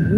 I'm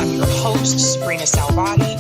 your host, sabrinasalvati.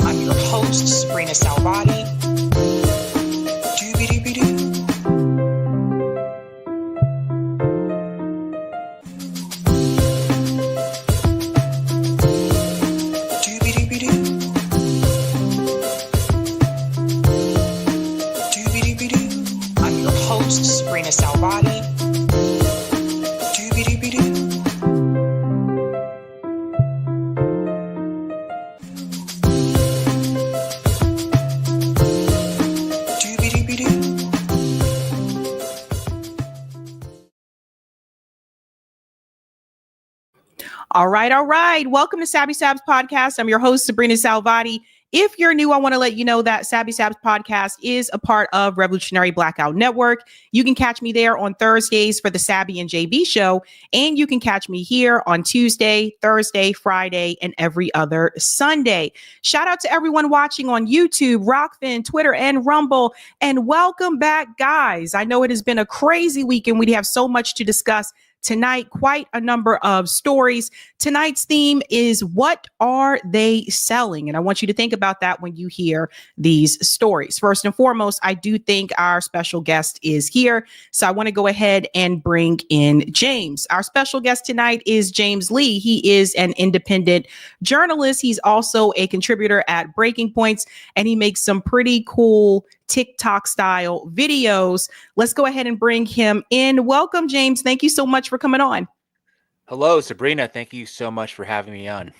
I'm your host, sabrinasalvati. I'm your host, sabrinasalvati. I'm your host, sabrinasalvati. All right. Welcome to Sabby Sabs podcast. I'm your host, Sabrina Salvati. If you're new, I want to let you know that Sabby Sabs podcast is a part of Revolutionary Blackout Network. You can catch me there on Thursdays for the Sabby and JB show, and you can catch me here on Tuesday, Thursday, Friday, and every other Sunday. Shout out to everyone watching on YouTube, Rockfin, Twitter, and Rumble, and welcome back, guys. I know it has been a crazy weekend. We have so much to discuss tonight, quite a number of stories. Tonight's theme is, what are they selling? And I want you to think about that when you hear these stories. First and foremost, I do think our special guest is here. So I want to go ahead and bring in James. Our special guest tonight is James Lee. He is an independent journalist. He's also a contributor at Breaking Points, and he makes some pretty cool TikTok style videos. Let's go ahead and bring him in. Welcome, James. Thank you so much for coming on. Hello, Sabrina. Thank you so much for having me on.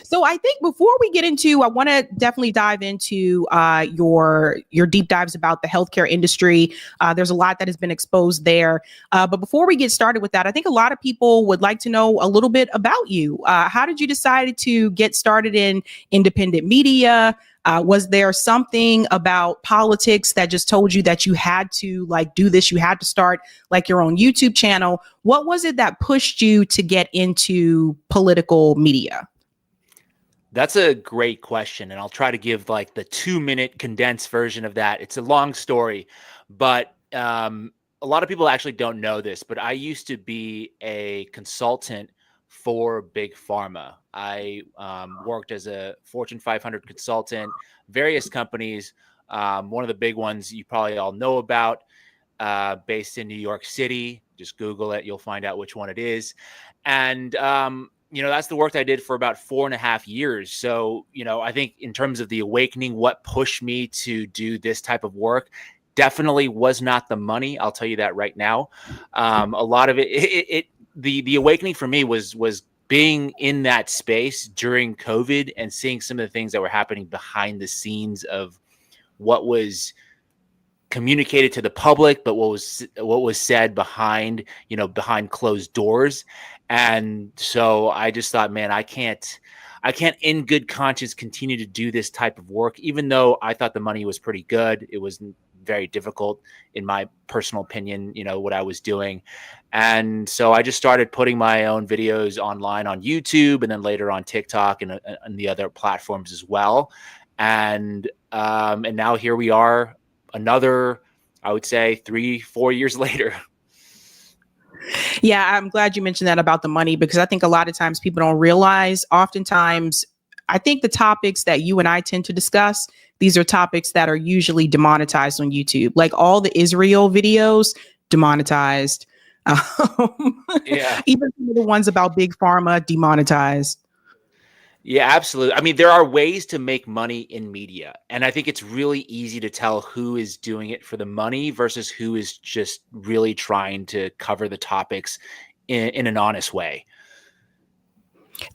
So I think before we get into, I want to definitely dive into your deep dives about the healthcare industry. There's a lot that has been exposed there. But before we get started with that, I think a lot of people would like to know a little bit about you. How did you decide to get started in independent media? Was there something about politics that just told you that you had to do this? You had to start your own YouTube channel. What was it that pushed you to get into political media? That's a great question, and I'll try to give the 2-minute condensed version of that. It's a long story, but a lot of people actually don't know this, but I used to be a consultant for Big Pharma. I worked as a Fortune 500 consultant, various companies. One of the big ones you probably all know about, based in New York City. Just Google it. You'll find out which one it is. And, that's the work that I did for about 4.5 years. So, I think in terms of the awakening, what pushed me to do this type of work definitely was not the money. I'll tell you that right now. A lot of the awakening for me was being in that space during COVID and seeing some of the things that were happening behind the scenes of what was communicated to the public, but what was said behind closed doors. And so I just thought, man, I can't in good conscience continue to do this type of work, even though I thought the money was pretty good. It was very difficult, in my personal opinion, what I was doing. And so I just started putting my own videos online on YouTube, and then later on TikTok and the other platforms as well. And now here we are, another, I would say 3-4 years later. Yeah, I'm glad you mentioned that about the money, because I think a lot of times people don't realize, oftentimes, I think the topics that you and I tend to discuss, these are topics that are usually demonetized on YouTube. Like all the Israel videos, demonetized. Yeah. Even some of the ones about big pharma, demonetized. Yeah, absolutely. I mean, there are ways to make money in media, and I think it's really easy to tell who is doing it for the money versus who is just really trying to cover the topics in an honest way.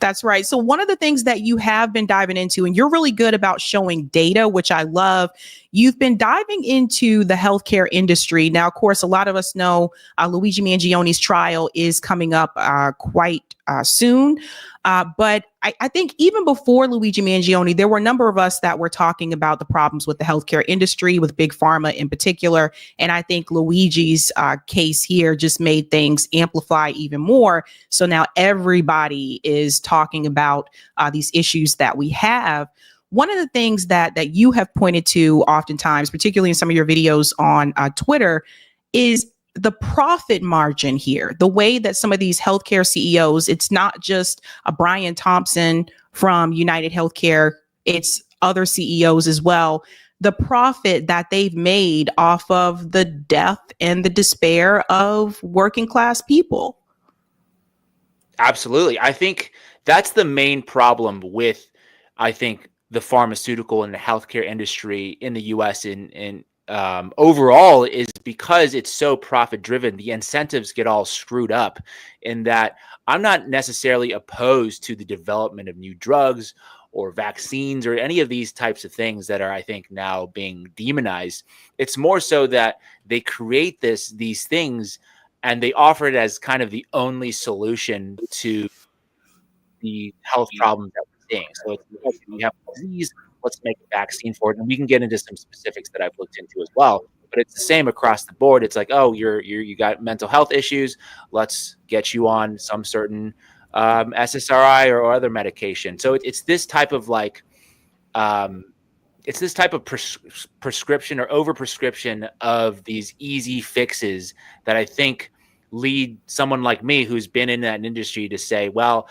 That's right. So one of the things that you have been diving into, and you're really good about showing data, which I love, you've been diving into the healthcare industry. Now, of course, a lot of us know Luigi Mangione's trial is coming up quite soon. But I think even before Luigi Mangione, there were a number of us that were talking about the problems with the healthcare industry, with big pharma in particular. And I think Luigi's case here just made things amplify even more. So now everybody is talking about these issues that we have. One of the things that you have pointed to oftentimes, particularly in some of your videos on Twitter, is the profit margin here, the way that some of these healthcare CEOs, it's not just a Brian Thompson from United Healthcare, it's other CEOs as well. The profit that they've made off of the death and the despair of working class people. Absolutely. I think that's the main problem with, the pharmaceutical and the healthcare industry in the US in overall, is because it's so profit driven. The incentives get all screwed up, in that I'm not necessarily opposed to the development of new drugs or vaccines or any of these types of things that are, I think, now being demonized. It's more so that they create these things and they offer it as kind of the only solution to the health problems that we're seeing. So it's, okay, we have a disease, let's make a vaccine for it. And we can get into some specifics that I've looked into as well. But it's the same across the board. It's like, oh, you got mental health issues. Let's get you on some certain SSRI or other medication. So it's this type of prescription or overprescription of these easy fixes that I think lead someone like me who's been in that industry to say, well,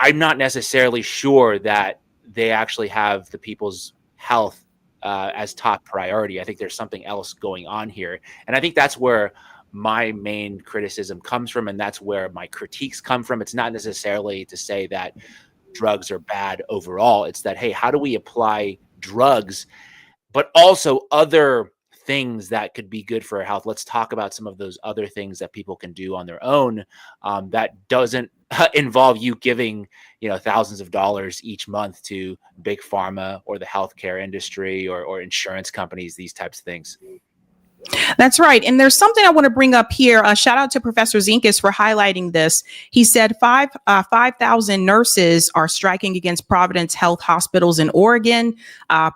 I'm not necessarily sure that they actually have the people's health as top priority. I think there's something else going on here. And I think that's where my main criticism comes from. And that's where my critiques come from. It's not necessarily to say that drugs are bad overall. It's that, hey, how do we apply drugs, but also other things that could be good for our health? Let's talk about some of those other things that people can do on their own that doesn't involve you giving, thousands of dollars each month to big pharma or the healthcare industry or insurance companies, these types of things. That's right. And there's something I want to bring up here. Shout out to Professor Zinkus for highlighting this. He said 5,000 nurses are striking against Providence Health hospitals in Oregon.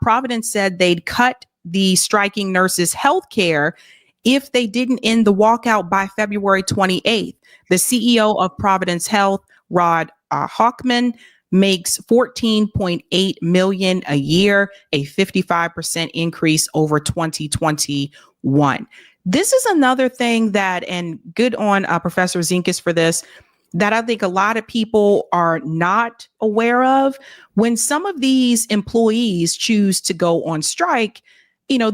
Providence said they'd cut the striking nurses' health care if they didn't end the walkout by February 28th. The CEO of Providence Health, Rod Hawkman, makes $14.8 million a year, a 55% increase over 2021. This is another thing that, and good on Professor Zinkus for this, that I think a lot of people are not aware of. When some of these employees choose to go on strike,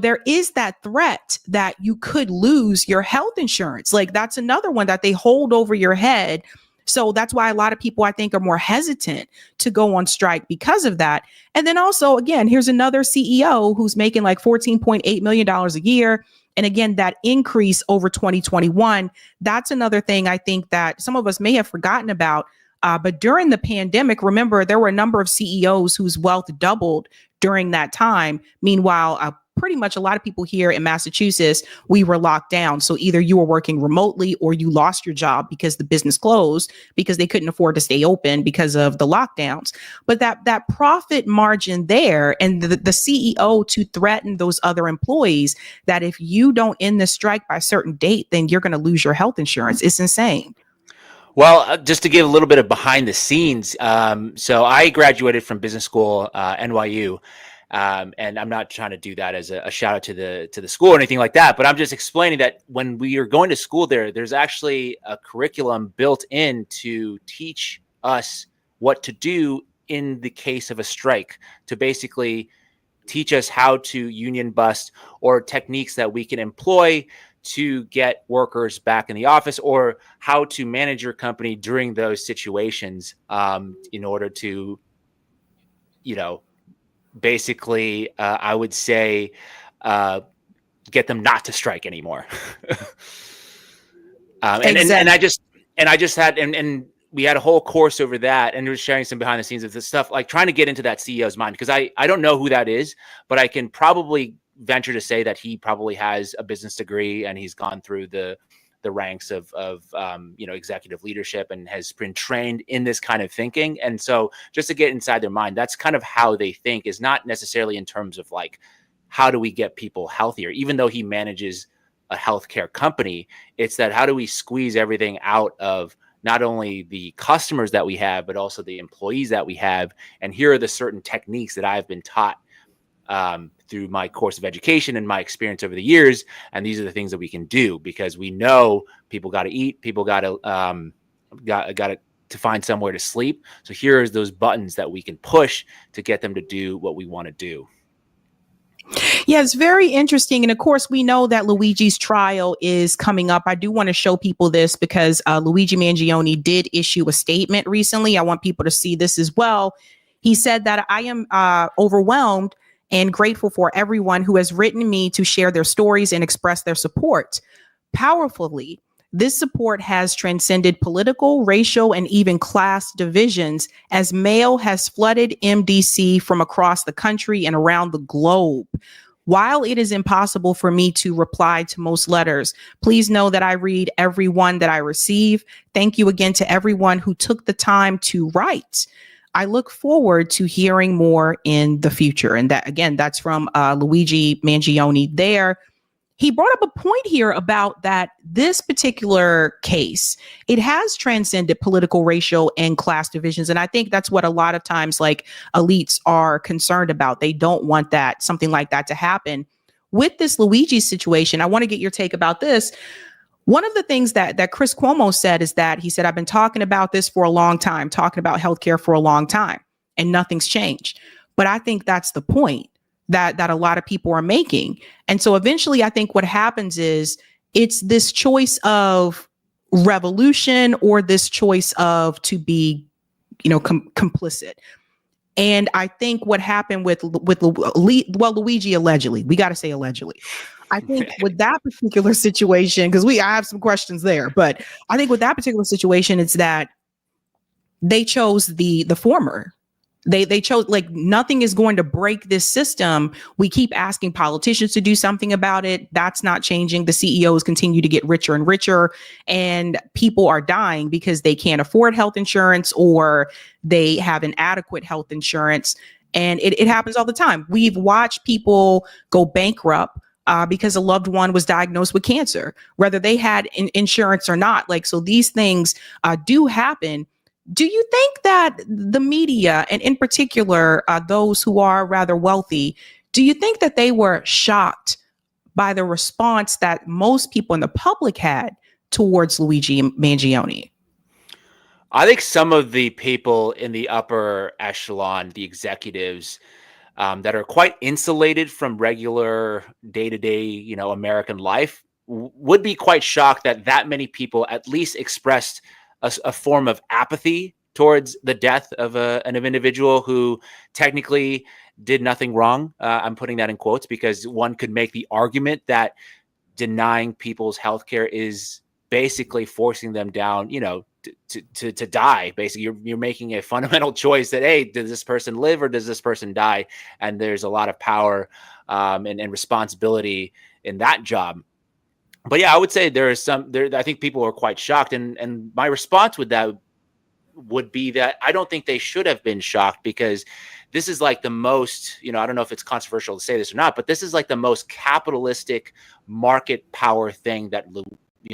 there is that threat that you could lose your health insurance. Like, that's another one that they hold over your head. So that's why a lot of people, I think, are more hesitant to go on strike because of that. And then also, again, here's another CEO who's making like $14.8 million a year. And again, that increase over 2021, that's another thing I think that some of us may have forgotten about. But during the pandemic, remember, there were a number of CEOs whose wealth doubled during that time. Meanwhile, pretty much a lot of people here in Massachusetts, we were locked down. So either you were working remotely or you lost your job because the business closed because they couldn't afford to stay open because of the lockdowns. But that profit margin there, and the CEO to threaten those other employees that if you don't end the strike by a certain date, then you're going to lose your health insurance. It's insane. Well, just to give a little bit of behind the scenes. So I graduated from business school, NYU. And I'm not trying to do that as a shout out to the school or anything like that, but I'm just explaining that when we are going to school there's actually a curriculum built in to teach us what to do in the case of a strike, to basically teach us how to union bust or techniques that we can employ to get workers back in the office, or how to manage your company during those situations, in order to, basically, I would say, get them not to strike anymore. And I just had, and we had a whole course over that, and we were sharing some behind the scenes of this stuff, like trying to get into that CEO's mind, because I don't know who that is, but I can probably venture to say that he probably has a business degree and he's gone through the ranks of executive leadership and has been trained in this kind of thinking. And so just to get inside their mind, that's kind of how they think, is not necessarily in terms of like, how do we get people healthier? Even though he manages a healthcare company, it's that how do we squeeze everything out of not only the customers that we have, but also the employees that we have. And here are the certain techniques that I've been taught through my course of education and my experience over the years. And these are the things that we can do, because we know people got to eat, people got to find somewhere to sleep. So here's those buttons that we can push to get them to do what we want to do. Yeah, it's very interesting. And of course, we know that Luigi's trial is coming up. I do want to show people this because Luigi Mangione did issue a statement recently. I want people to see this as well. He said that I am overwhelmed and grateful for everyone who has written me to share their stories and express their support. Powerfully, this support has transcended political, racial, and even class divisions as mail has flooded MDC from across the country and around the globe. While it is impossible for me to reply to most letters, please know that I read every one that I receive. Thank you again to everyone who took the time to write. I look forward to hearing more in the future. And that, again, that's from Luigi Mangione there. He brought up a point here about that this particular case, it has transcended political, racial, and class divisions. And I think that's what a lot of times like elites are concerned about. They don't want that, something like that to happen. With this Luigi situation, I want to get your take about this. One of the things that Chris Cuomo said is that he said, I've been talking about this for a long time, talking about healthcare for a long time, and nothing's changed. But I think that's the point that a lot of people are making. And so eventually, I think what happens is it's this choice of revolution or this choice of to be, complicit. And I think what happened with Luigi allegedly, we got to say allegedly. I think with that particular situation, because I have some questions there, but I think with that particular situation, it's that they chose the former. They chose, like, nothing is going to break this system. We keep asking politicians to do something about it. That's not changing. The CEOs continue to get richer and richer, and people are dying because they can't afford health insurance or they have inadequate health insurance. And it happens all the time. We've watched people go bankrupt because a loved one was diagnosed with cancer, whether they had insurance or not. Like, so these things do happen. Do you think that the media, and in particular, those who are rather wealthy, do you think that they were shocked by the response that most people in the public had towards Luigi Mangione? I think some of the people in the upper echelon, the executives, that are quite insulated from regular day-to-day, American life, would be quite shocked that many people at least expressed a form of apathy towards the death of an individual who technically did nothing wrong. I'm putting that in quotes because one could make the argument that denying people's healthcare is basically forcing them down, to die. Basically, you're making a fundamental choice that, hey, does this person live or does this person die? And there's a lot of power and responsibility in that job. But yeah, I would say I think people are quite shocked. And my response with that would be that I don't think they should have been shocked, because this is like the most, I don't know if it's controversial to say this or not, but this is like the most capitalistic market power thing that,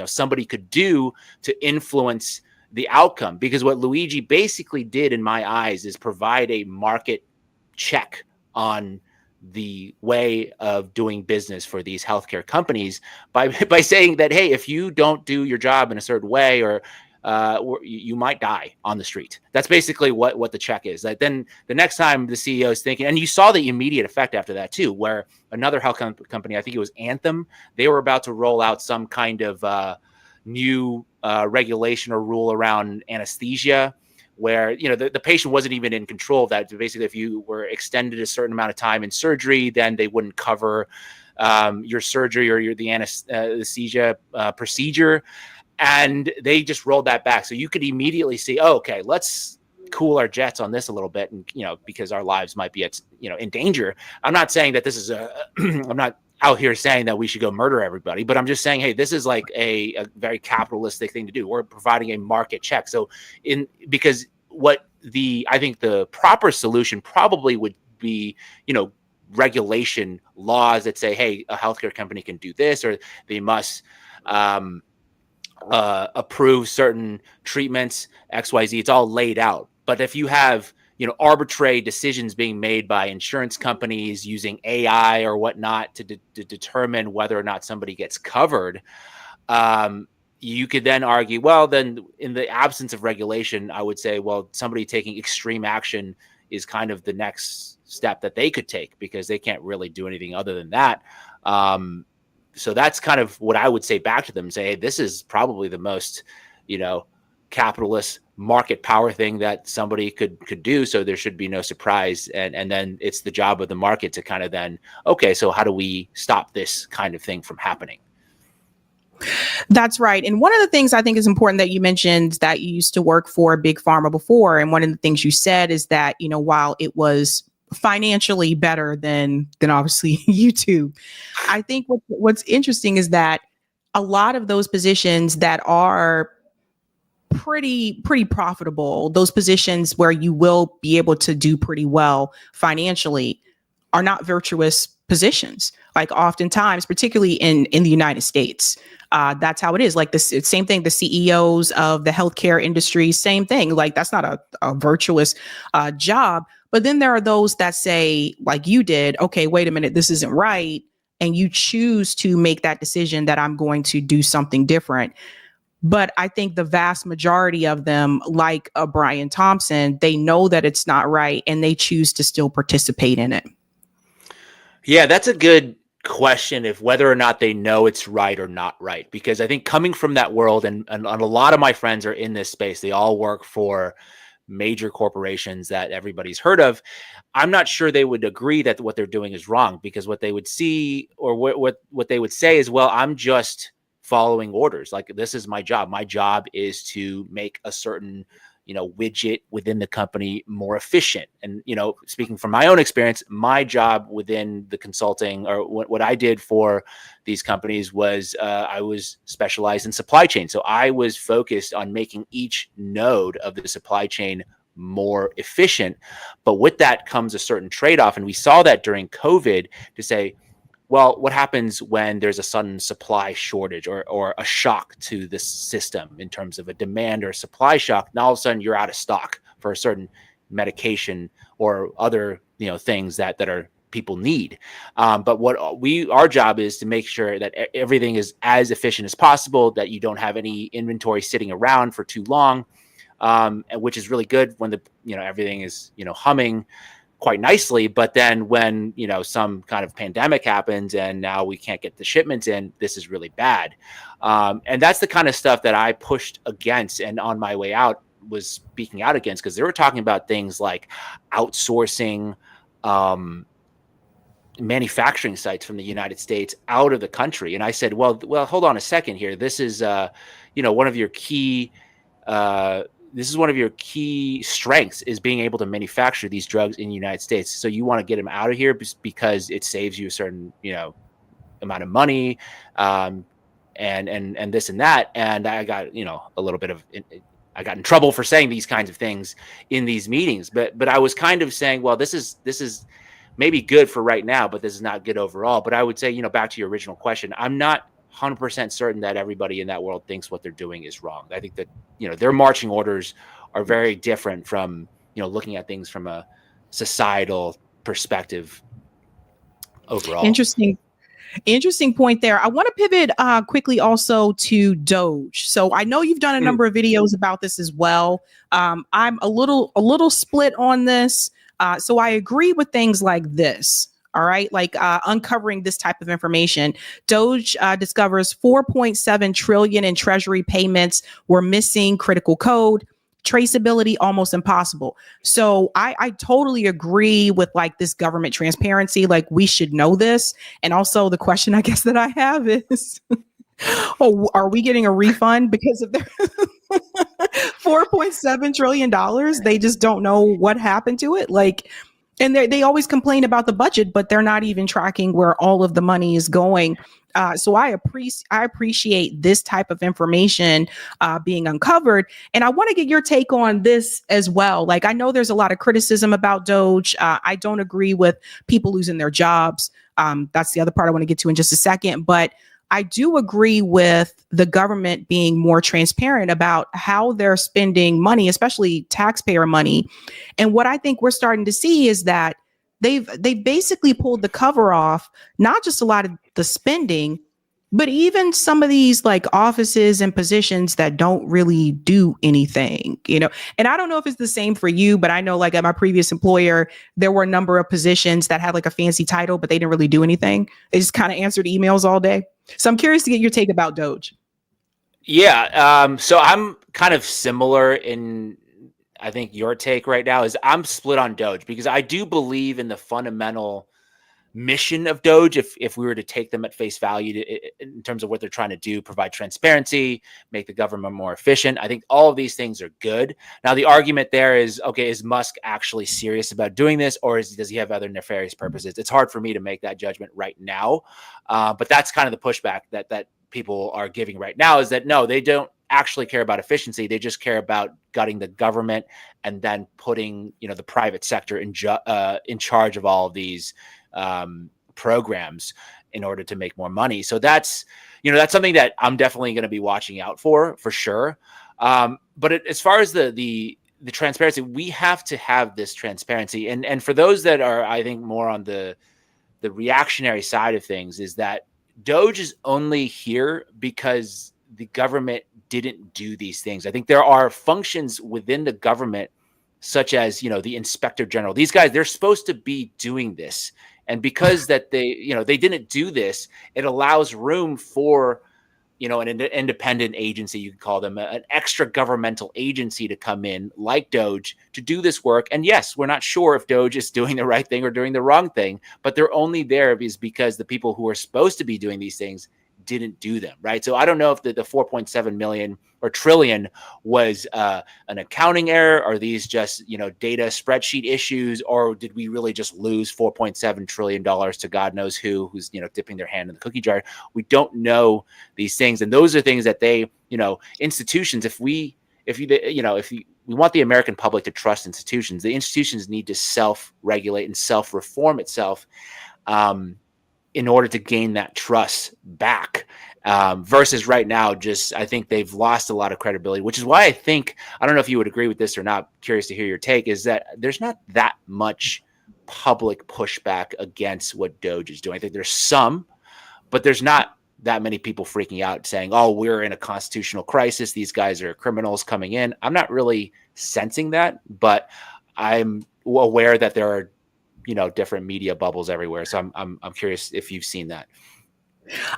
somebody could do to influence the outcome. Because what Luigi basically did, in my eyes, is provide a market check on the way of doing business for these healthcare companies by saying that, hey, if you don't do your job in a certain way, or you might die on the street. That's basically what the check is. Like, then the next time the CEO is thinking, and you saw the immediate effect after that too, where another health company, I think it was Anthem, they were about to roll out some kind of new regulation or rule around anesthesia, where the patient wasn't even in control of that. Basically, if you were extended a certain amount of time in surgery, then they wouldn't cover your surgery or the anesthesia procedure. And they just rolled that back. So you could immediately see, okay, let's cool our jets on this a little bit. And, because our lives might be in danger. I'm not saying that this is I'm not out here saying that we should go murder everybody, but I'm just saying, hey, this is like a very capitalistic thing to do. We're providing a market check. So because I think the proper solution probably would be, regulation laws that say, hey, a healthcare company can do this, or they must, approve certain treatments, XYZ. It's all laid out. But if you have, arbitrary decisions being made by insurance companies using AI or whatnot to determine whether or not somebody gets covered, you could then argue, well, then in the absence of regulation, I would say, well, somebody taking extreme action is kind of the next step that they could take, because they can't really do anything other than that. So that's kind of what I would say back to them, say, hey, this is probably the most, capitalist market power thing that somebody could do. So there should be no surprise. And then it's the job of the market to kind of then, okay, so how do we stop this kind of thing from happening? That's right. And one of the things I think is important that you mentioned, that you used to work for Big Pharma before. And one of the things you said is that, while it was financially better than obviously YouTube, I think what's interesting is that a lot of those positions that are pretty profitable, those positions where you will be able to do pretty well financially, are not virtuous positions. Like, oftentimes, particularly in the United States, that's how it is. Like, this same thing, the CEOs of the healthcare industry, same thing. Like, that's not a virtuous job. But then there are those that say, like you did, okay, wait a minute, this isn't right. And you choose to make that decision that I'm going to do something different. But I think the vast majority of them, like Brian Thompson, they know that it's not right, and they choose to still participate in it. Yeah, that's a good question, if whether or not they know it's right or not right. Because I think coming from that world, and a lot of my friends are in this space, they all work for major corporations that everybody's heard of. I'm not sure they would agree that what they're doing is wrong, because what they would see, or what they would say is, well, I'm just following orders. Like, this is my job. My job is to make a certain, widget within the company more efficient. And, speaking from my own experience, my job within the consulting, or what I did for these companies, was I was specialized in supply chain. So I was focused on making each node of the supply chain more efficient. But with that comes a certain trade-off. And we saw that during COVID, to say, well, what happens when there's a sudden supply shortage, or a shock to the system in terms of a demand or a supply shock? Now all of a sudden you're out of stock for a certain medication or other things that are people need. But our job is to make sure that everything is as efficient as possible, that you don't have any inventory sitting around for too long, which is really good when everything is humming quite nicely. But then when, some kind of pandemic happens and now we can't get the shipments in, this is really bad. And that's the kind of stuff that I pushed against, and on my way out was speaking out against, because they were talking about things like outsourcing manufacturing sites from the United States out of the country. And I said, well, hold on a second here. This is, one of your key, this is one of your key strengths, is being able to manufacture these drugs in the United States. So you want to get them out of here because it saves you a certain, amount of money, and this and that. And I got, a little bit of, I got in trouble for saying these kinds of things in these meetings, but I was kind of saying, well, this is maybe good for right now, but this is not good overall. But I would say, back to your original question, I'm not 100% certain that everybody in that world thinks what they're doing is wrong. I think that, their marching orders are very different from, looking at things from a societal perspective overall. Interesting point there. I want to pivot quickly also to DOGE. So I know you've done a number of videos about this as well. I'm a little split on this. So I agree with things like this. All right. Like uncovering this type of information. DOGE discovers 4.7 trillion in treasury payments were missing critical code. Traceability almost impossible. So I totally agree with like this government transparency. Like we should know this. And also the question I guess that I have is, are we getting a refund because of their $4.7 trillion? They just don't know what happened to it. Like, and they always complain about the budget, but they're not even tracking where all of the money is going. So I appreciate this type of information being uncovered. And I want to get your take on this as well. Like, I know there's a lot of criticism about DOGE. I don't agree with people losing their jobs. That's the other part I want to get to in just a second. But I do agree with the government being more transparent about how they're spending money, especially taxpayer money. And what I think we're starting to see is that they've basically pulled the cover off, not just a lot of the spending, but even some of these like offices and positions that don't really do anything, and I don't know if it's the same for you, but I know like at my previous employer, there were a number of positions that had like a fancy title, but they didn't really do anything. They just kind of answered emails all day. So I'm curious to get your take about DOGE. Yeah. So I'm kind of similar in, I think your take right now is I'm split on DOGE, because I do believe in the fundamental mission of DOGE. If we were to take them at face value in terms of what they're trying to do, provide transparency, make the government more efficient, I think all of these things are good. Now, the argument there is, okay, is Musk actually serious about doing this, or does he have other nefarious purposes? It's hard for me to make that judgment right now. But that's kind of the pushback that people are giving right now, is that no, they don't actually care about efficiency. They just care about gutting the government and then putting, the private sector in charge of all of these programs in order to make more money. So that's something that I'm definitely going to be watching out for sure. But as far as the transparency, we have to have this transparency. And for those that are, I think, more on the reactionary side of things, is that DOGE is only here because the government didn't do these things. I think there are functions within the government, such as, the inspector general. These guys, they're supposed to be doing this. And because that they didn't do this, it allows room for, an independent agency, you could call them, an extra governmental agency to come in like DOGE to do this work. And yes, we're not sure if DOGE is doing the right thing or doing the wrong thing, but they're only there because the people who are supposed to be doing these things didn't do them, right? So I don't know if the 4.7 million or trillion was an accounting error, or these just, data spreadsheet issues, or did we really just lose $4.7 trillion to God knows who's, dipping their hand in the cookie jar? We don't know these things. And those are things that they, institutions, if we want the American public to trust institutions, the institutions need to self-regulate and self-reform itself, in order to gain that trust back, versus right now, I think they've lost a lot of credibility, which is why I don't know if you would agree with this or not, curious to hear your take, is that there's not that much public pushback against what DOGE is doing. I think there's some, but there's not that many people freaking out saying, oh, we're in a constitutional crisis, these guys are criminals coming in. I'm not really sensing that, but I'm aware that there are different media bubbles everywhere. So I'm curious if you've seen that.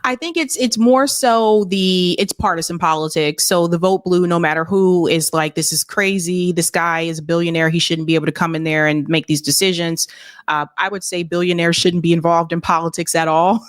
I think it's more so it's partisan politics. So the vote blue, no matter who, is like, this is crazy. This guy is a billionaire. He shouldn't be able to come in there and make these decisions. I would say billionaires shouldn't be involved in politics at all.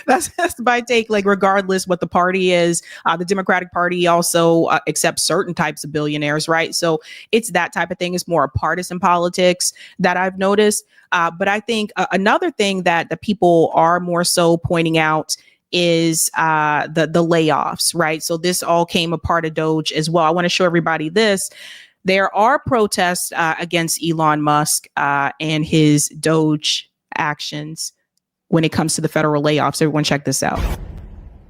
That's my take. Like, regardless what the party is, the Democratic Party also accepts certain types of billionaires, right? So it's that type of thing. It's more partisan politics that I've noticed. But I think another thing that the people are more so pointing out is the layoffs, right? So this all came a part of DOGE as well. I want to show everybody this. There are protests against Elon Musk and his DOGE actions when it comes to the federal layoffs. Everyone check this out.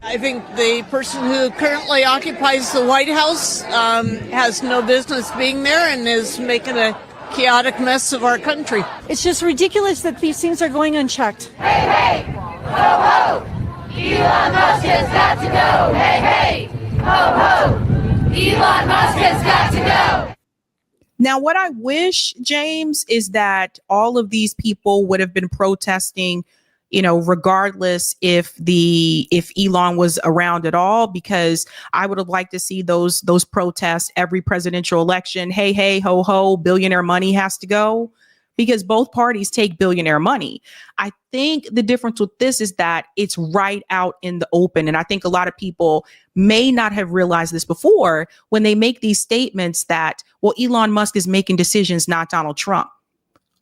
I think the person who currently occupies the White House has no business being there and is making a chaotic mess of our country. It's just ridiculous that these things are going unchecked. Hey, hey, ho, ho, Elon Musk has got to go. Hey, hey, ho, ho, Elon Musk has got to go. Now, what I wish, James, is that all of these people would have been protesting, regardless if Elon was around at all, because I would have liked to see those protests every presidential election. Hey, hey, ho, ho, billionaire money has to go, because both parties take billionaire money. I think the difference with this is that it's right out in the open. And I think a lot of people may not have realized this before when they make these statements that, well, Elon Musk is making decisions, not Donald Trump.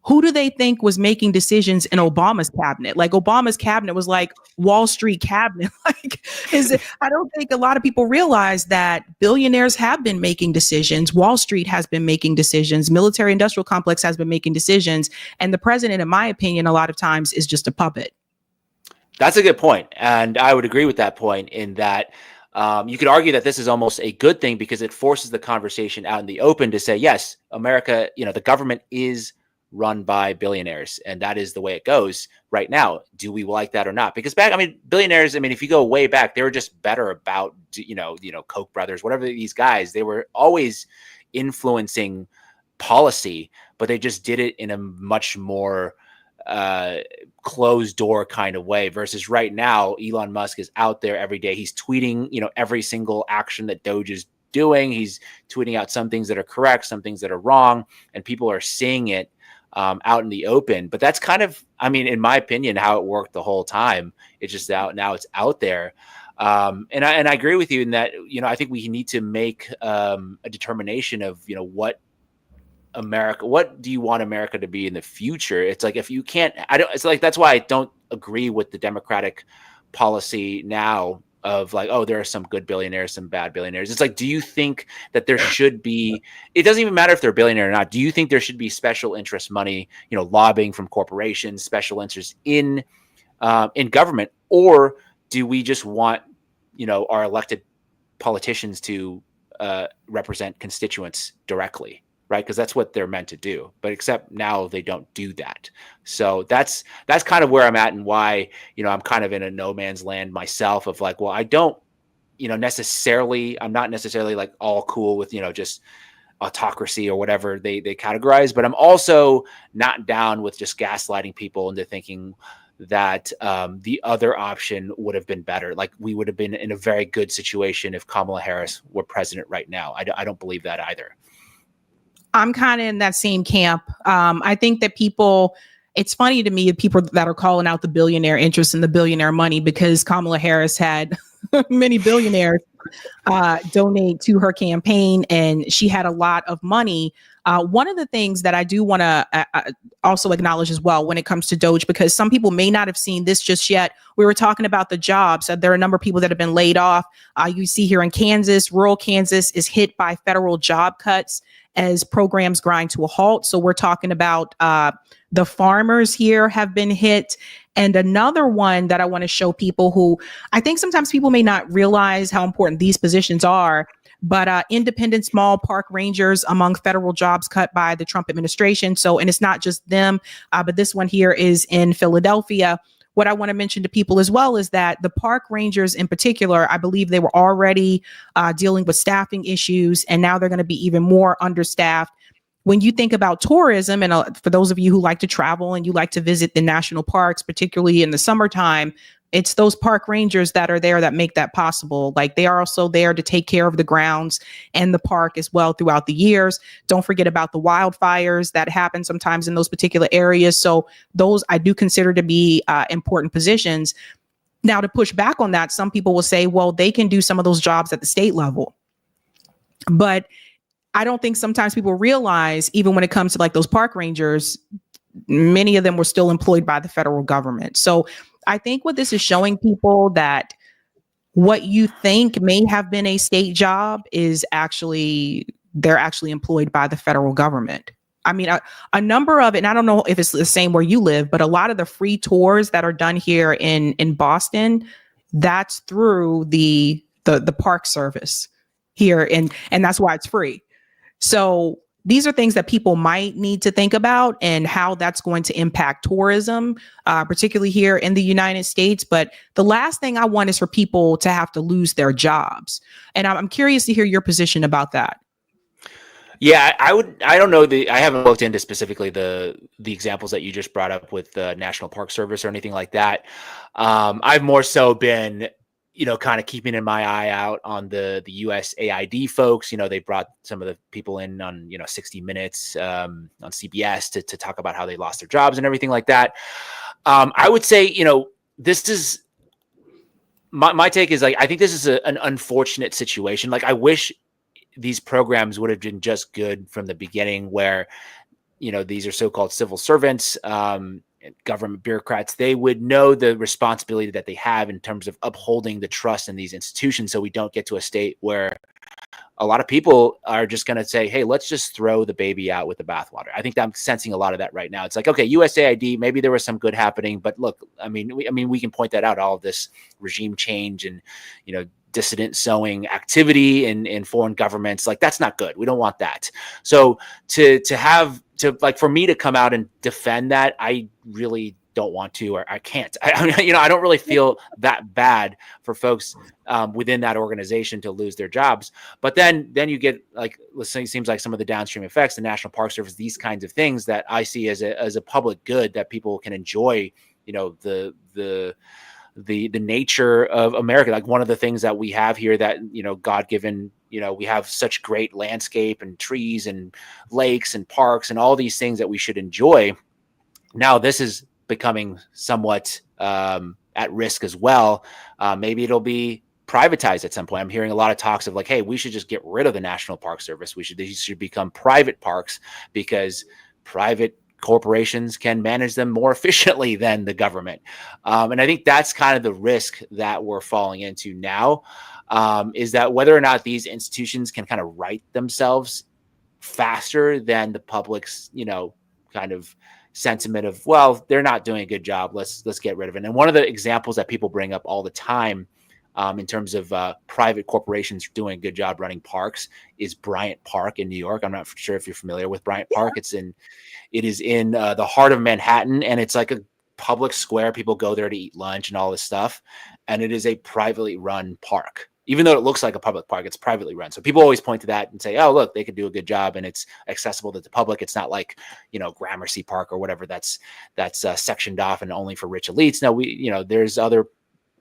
Who do they think was making decisions in Obama's cabinet? Like, Obama's cabinet was like Wall Street cabinet. I don't think a lot of people realize that billionaires have been making decisions. Wall Street has been making decisions. Military industrial complex has been making decisions. And the president, in my opinion, a lot of times is just a puppet. That's a good point. And I would agree with that point in that you could argue that this is almost a good thing because it forces the conversation out in the open to say, yes, America, the government is run by billionaires, and that is the way it goes right now. Do we like that or not? Because billionaires, if you go way back, they were just better about, Koch brothers, whatever these guys, they were always influencing policy, but they just did it in a much more closed door kind of way versus right now, Elon Musk is out there every day. He's tweeting, every single action that DOGE is doing. He's tweeting out some things that are correct, some things that are wrong, and people are seeing it out in the open. But that's kind of, in my opinion, how it worked the whole time. It's just out now, it's out there. And I agree with you in that, I think we need to make a determination of, what do you want America to be in the future? It's like, if you can't, that's why I don't agree with the Democratic policy now of like, oh, there are some good billionaires, some bad billionaires. It's like, do you think that there should be, it doesn't even matter if they're a billionaire or not. Do you think there should be special interest money, lobbying from corporations, special interests in government? Or do we just want, our elected politicians to represent constituents directly? Right? Because that's what they're meant to do. But except now they don't do that. So that's kind of where I'm at and why, I'm kind of in a no man's land myself of like, well, I don't, I'm not necessarily like all cool with, just autocracy or whatever they categorize, but I'm also not down with just gaslighting people into thinking that the other option would have been better. Like we would have been in a very good situation if Kamala Harris were president right now. I don't believe that either. I'm kind of in that same camp. I think that it's funny to me, people that are calling out the billionaire interest in the billionaire money, because Kamala Harris had many billionaires donate to her campaign, and she had a lot of money. One of the things that I do want to also acknowledge as well when it comes to DOGE, because some people may not have seen this just yet. We were talking about the jobs. There are a number of people that have been laid off. You see here in Kansas, rural Kansas is hit by federal job cuts as programs grind to a halt. So we're talking about the farmers here have been hit. And another one that I want to show people who I think sometimes people may not realize how important these positions are, but independent small park rangers among federal jobs cut by the Trump administration. So, and it's not just them, but this one here is in Philadelphia. What I want to mention to people as well is that the park rangers in particular, I believe they were already dealing with staffing issues, and now they're going to be even more understaffed. when you think about tourism, and for those of you who like to travel and you like to visit the national parks, particularly in the summertime, it's those park rangers that are there that make that possible. Like, they are also there to take care of the grounds and the park as well throughout the years. Don't forget about the wildfires that happen sometimes in those particular areas. So those I do consider to be important positions. Now, to push back on that, some people will say, well, they can do some of those jobs at the state level. But I don't think sometimes people realize, even when it comes to like those park rangers, many of them were still employed by the federal government. So I think what this is showing people, that what you think may have been a state job is actually, they're actually employed by the federal government. I mean, a number of it, and I don't know if it's the same where you live, but a lot of the free tours that are done here in Boston, that's through the park service here, and that's why it's free. So these are things that people might need to think about, and how that's going to impact tourism, particularly here in the United States. But the last thing I want is for people to have to lose their jobs. And I'm curious to hear your position about that. Yeah, I don't know I haven't looked into specifically the examples that you just brought up with the National Park Service or anything like that. I've more so been, kind of keeping in my eye out on the USAID folks. They brought some of the people in on, 60 Minutes on CBS to talk about how they lost their jobs and everything like that. I would say, this is my take is, like, I think this is an unfortunate situation. Like, I wish these programs would have been just good from the beginning, where, these are so-called civil servants, government bureaucrats. They would know the responsibility that they have in terms of upholding the trust in these institutions, so we don't get to a state where a lot of people are just going to say, hey, let's just throw the baby out with the bathwater. I think I'm sensing a lot of that right now. It's like, okay, USAID, maybe there was some good happening, but look, we can point that out, all of this regime change and, dissident sowing activity in foreign governments. Like, that's not good. We don't want that. So for me to come out and defend that, I really don't want to, or I can't. I don't really feel that bad for folks within that organization to lose their jobs. But then you get, like, let's say, it seems like some of the downstream effects, the National Park Service, these kinds of things that I see as a public good that people can enjoy. The nature of America. Like, one of the things that we have here that, God-given, we have such great landscape and trees and lakes and parks and all these things that we should enjoy. Now this is becoming somewhat at risk as well. Maybe it'll be privatized at some point. I'm hearing a lot of talks of, like, hey, we should just get rid of the National Park Service. These should become private parks, because private corporations can manage them more efficiently than the government. And I think that's kind of the risk that we're falling into now, is that whether or not these institutions can kind of right themselves faster than the public's, kind of sentiment of, well, they're not doing a good job, let's get rid of it. And one of the examples that people bring up all the time, in terms of private corporations doing a good job running parks, is Bryant Park in New York. I'm not sure if you're familiar with Bryant Park. It is in the heart of Manhattan, and it's like a public square. People go there to eat lunch and all this stuff. And it is a privately run park. Even though it looks like a public park, it's privately run. So people always point to that and say, oh, look, they could do a good job, and it's accessible to the public. It's not like, Gramercy Park or whatever that's sectioned off and only for rich elites. No, there's other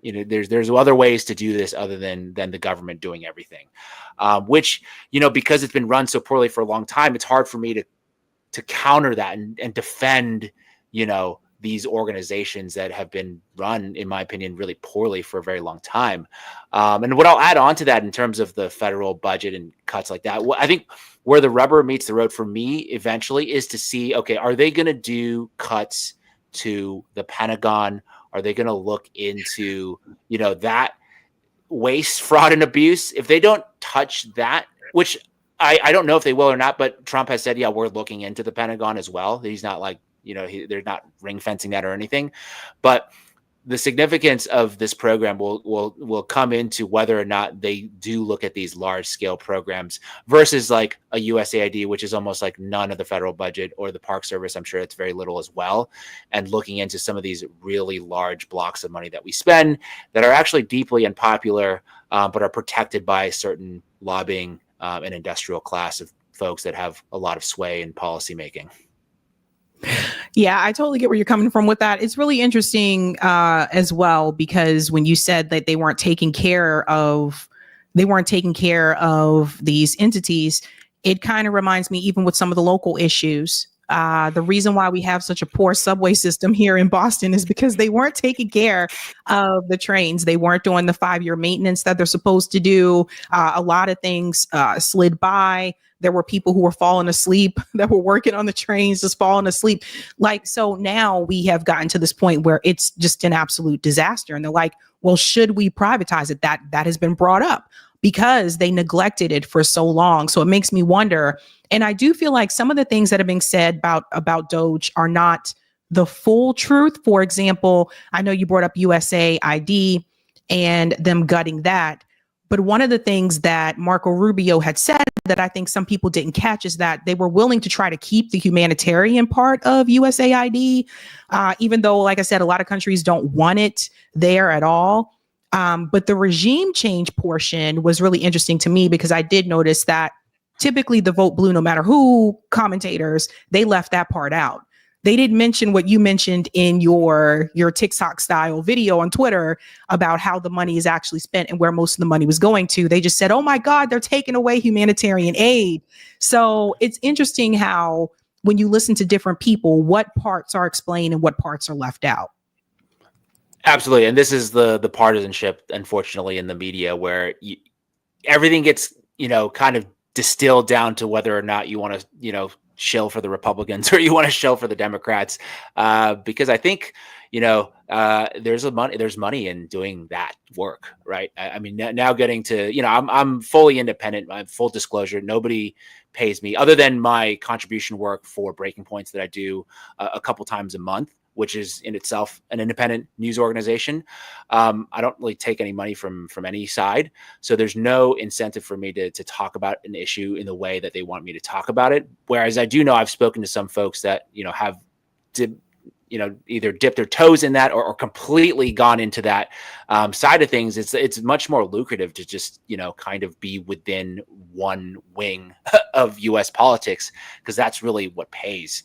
there's other ways to do this other than the government doing everything, which, because it's been run so poorly for a long time, it's hard for me to counter that and defend, these organizations that have been run, in my opinion, really poorly for a very long time. And what I'll add on to that in terms of the federal budget and cuts like that, I think where the rubber meets the road for me eventually is to see, okay, are they going to do cuts to the Pentagon? Are they going to look into, that waste, fraud, and abuse? If they don't touch that, which I don't know if they will or not, but Trump has said, yeah, we're looking into the Pentagon as well. He's not like, they're not ring fencing that or anything. But the significance of this program will come into whether or not they do look at these large scale programs versus like a USAID, which is almost like none of the federal budget, or the Park Service. I'm sure it's very little as well. And looking into some of these really large blocks of money that we spend that are actually deeply unpopular, but are protected by certain lobbying and industrial class of folks that have a lot of sway in policy making. Yeah, I totally get where you're coming from with that. It's really interesting as well, because when you said that they weren't taking care of these entities, it kind of reminds me, even with some of the local issues. The reason why we have such a poor subway system here in Boston is because they weren't taking care of the trains. They weren't doing the 5-year maintenance that they're supposed to do. A lot of things slid by. There were people who were falling asleep that were working on the trains, just falling asleep. So now we have gotten to this point where it's just an absolute disaster. And they're like, well, should we privatize it? That has been brought up because they neglected it for so long. So it makes me wonder. And I do feel like some of the things that are being said about DOGE are not the full truth. For example, I know you brought up USAID and them gutting that. But one of the things that Marco Rubio had said that I think some people didn't catch is that they were willing to try to keep the humanitarian part of USAID, even though, like I said, a lot of countries don't want it there at all. But the regime change portion was really interesting to me, because I did notice that typically the vote blue, no matter who commentators, they left that part out. They didn't mention what you mentioned in your TikTok style video on Twitter about how the money is actually spent and where most of the money was going to. They just said, oh my God, they're taking away humanitarian aid. So it's interesting how when you listen to different people, what parts are explained and what parts are left out. Absolutely. And this is the partisanship, unfortunately, in the media, where everything gets, kind of distilled down to whether or not you want to, shill for the Republicans or you want to shill for the Democrats, because I think there's money in doing that work, right? I mean, now getting to I'm fully independent. I'm full disclosure. Nobody pays me other than my contribution work for Breaking Points that I do a couple times a month, which is in itself an independent news organization. I don't really take any money from any side. So there's no incentive for me to talk about an issue in the way that they want me to talk about it. Whereas I do know I've spoken to some folks that, have either dipped their toes in that or completely gone into that side of things. It's much more lucrative to just, kind of be within one wing of US politics, because that's really what pays.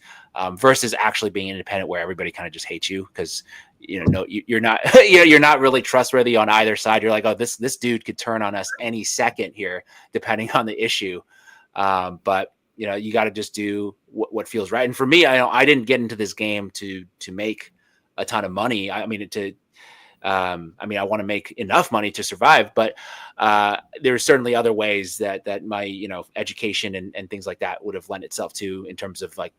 Versus actually being independent, where everybody kind of just hates you because you're not you're not really trustworthy on either side. You're like, oh, this dude could turn on us any second here, depending on the issue. But you got to just do what feels right. And for me, I didn't get into this game to make a ton of money. I want to make enough money to survive, but there's certainly other ways that my education and things like that would have lent itself to, in terms of like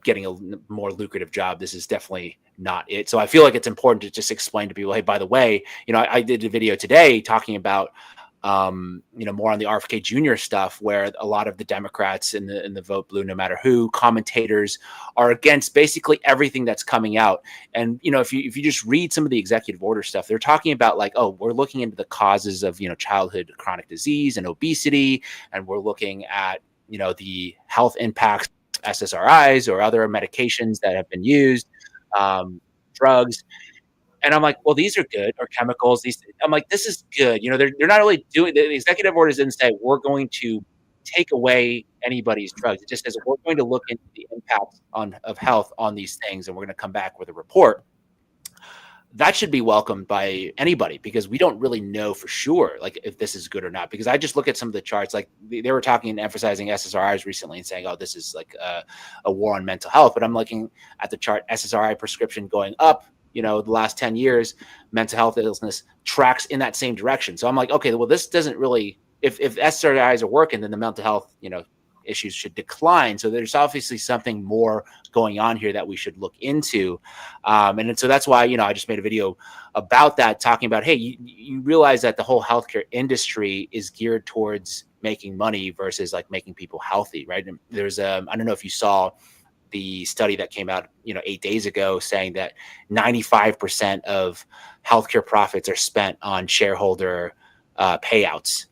getting a more lucrative job. This is definitely not it. So I feel like it's important to just explain to people, hey, by the way, I did a video today talking about, more on the RFK Jr. stuff, where a lot of the Democrats in the vote blue, no matter who, commentators are against basically everything that's coming out. And, if you just read some of the executive order stuff, they're talking about like, oh, we're looking into the causes of, childhood chronic disease and obesity. And we're looking at, the health impacts SSRIs or other medications that have been used, drugs. And I'm like, well, these are good, or chemicals. I'm like, this is good. They're not really doing, the executive orders didn't say we're going to take away anybody's drugs. It just says we're going to look into the impact of health on these things, and we're going to come back with a report. That should be welcomed by anybody, because we don't really know for sure, like, if this is good or not. Because I just look at some of the charts, like they were talking and emphasizing SSRIs recently and saying, oh, this is like a war on mental health. But I'm looking at the chart, SSRI prescription going up, the last 10 years, mental health illness tracks in that same direction. So I'm like, okay, well, this doesn't really, if SSRIs are working, then the mental health, issues should decline. So there's obviously something more going on here that we should look into. And so that's why, I just made a video about that, talking about, hey, you realize that the whole healthcare industry is geared towards making money versus like making people healthy, right? And there's I don't know if you saw the study that came out, 8 days ago, saying that 95% of healthcare profits are spent on shareholder payouts.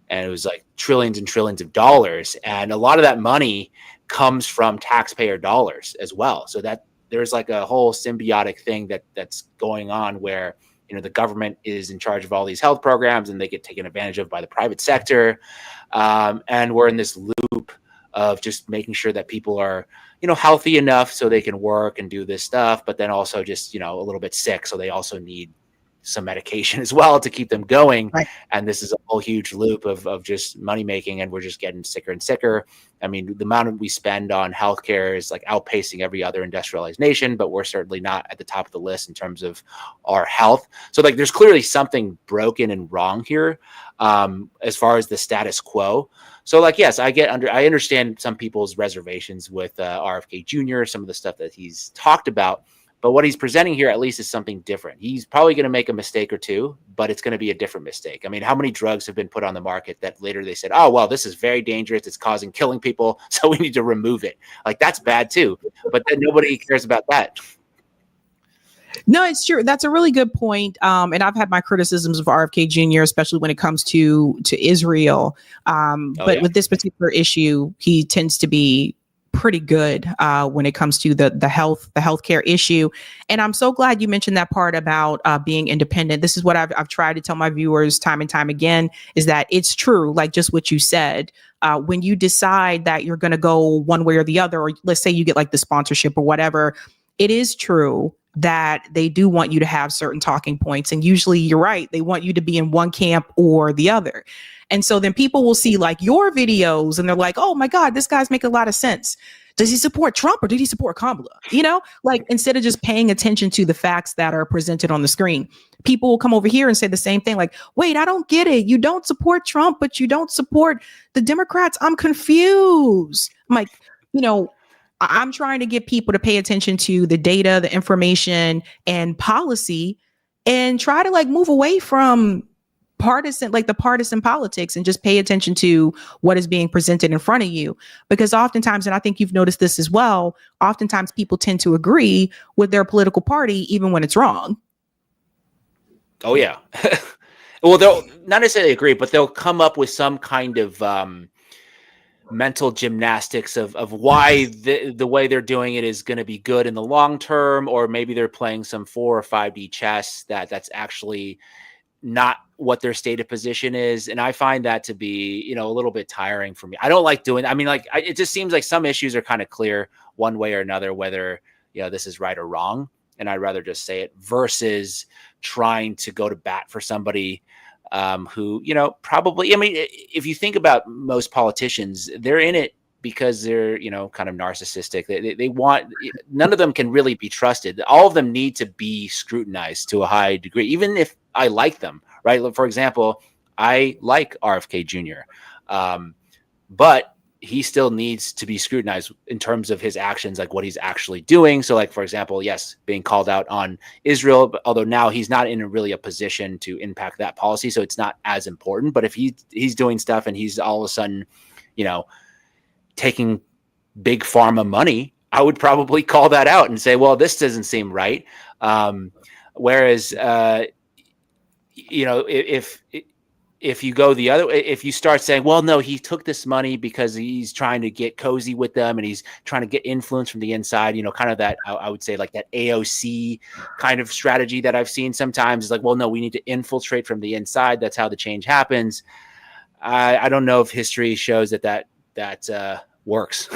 And it was like trillions and trillions of dollars. And a lot of that money comes from taxpayer dollars as well. So that there's like a whole symbiotic thing that's going on, where, the government is in charge of all these health programs and they get taken advantage of by the private sector. And we're in this loop of just making sure that people are, healthy enough so they can work and do this stuff, but then also just, a little bit sick. So they also need some medication as well to keep them going. Right. And this is a whole huge loop of just money making, and we're just getting sicker and sicker. I mean, the amount we spend on healthcare is like outpacing every other industrialized nation, but we're certainly not at the top of the list in terms of our health. So like, there's clearly something broken and wrong here, as far as the status quo. So like, yes, I understand some people's reservations with RFK Jr., some of the stuff that he's talked about. But what he's presenting here, at least, is something different. He's probably going to make a mistake or two, but it's going to be a different mistake. I mean, how many drugs have been put on the market that later they said, oh, well, this is very dangerous. It's killing people, so we need to remove it. Like, that's bad, too. But then nobody cares about that. No, it's true. That's a really good point. And I've had my criticisms of RFK Jr., especially when it comes to Israel. With this particular issue, he tends to be pretty good when it comes to the healthcare issue. And I'm so glad you mentioned that part about being independent. This is what I've tried to tell my viewers time and time again, is that it's true, like just what you said. When you decide that you're going to go one way or the other, or let's say you get like the sponsorship or whatever, it is true that they do want you to have certain talking points. And usually you're right, they want you to be in one camp or the other. And so then people will see like your videos and they're like, oh my God, this guy's making a lot of sense. Does he support Trump or did he support Kamala? Like instead of just paying attention to the facts that are presented on the screen, people will come over here and say the same thing. Like, wait, I don't get it. You don't support Trump, but you don't support the Democrats. I'm confused. I'm like, I'm trying to get people to pay attention to the data, the information, and policy, and try to like move away from the partisan politics and just pay attention to what is being presented in front of you. Because oftentimes, and I think you've noticed this as well, oftentimes people tend to agree with their political party, even when it's wrong. Oh, yeah. Well, they'll not necessarily agree, but they'll come up with some kind of mental gymnastics of why the way they're doing it is going to be good in the long term, or maybe they're playing some 4 or 5D chess that's actually not what their stated position is. And I find that to be, a little bit tiring for me. I don't like doing, it just seems like some issues are kind of clear one way or another, whether, this is right or wrong. And I'd rather just say it versus trying to go to bat for somebody who, probably, if you think about most politicians, they're in it because they're, kind of narcissistic. They want, none of them can really be trusted. All of them need to be scrutinized to a high degree, even if I like them, right? For example, I like RFK Jr., but he still needs to be scrutinized in terms of his actions, like what he's actually doing. So like, for example, yes, being called out on Israel, but although now he's not in a position to impact that policy. So it's not as important, but if he's doing stuff and he's all of a sudden, taking big pharma money, I would probably call that out and say, well, this doesn't seem right. Whereas, if you go the other way, if you start saying, well, no, he took this money because he's trying to get cozy with them and he's trying to get influence from the inside, kind of that, I would say like that AOC kind of strategy that I've seen sometimes is like, well, no, we need to infiltrate from the inside. That's how the change happens. I don't know if history shows that works.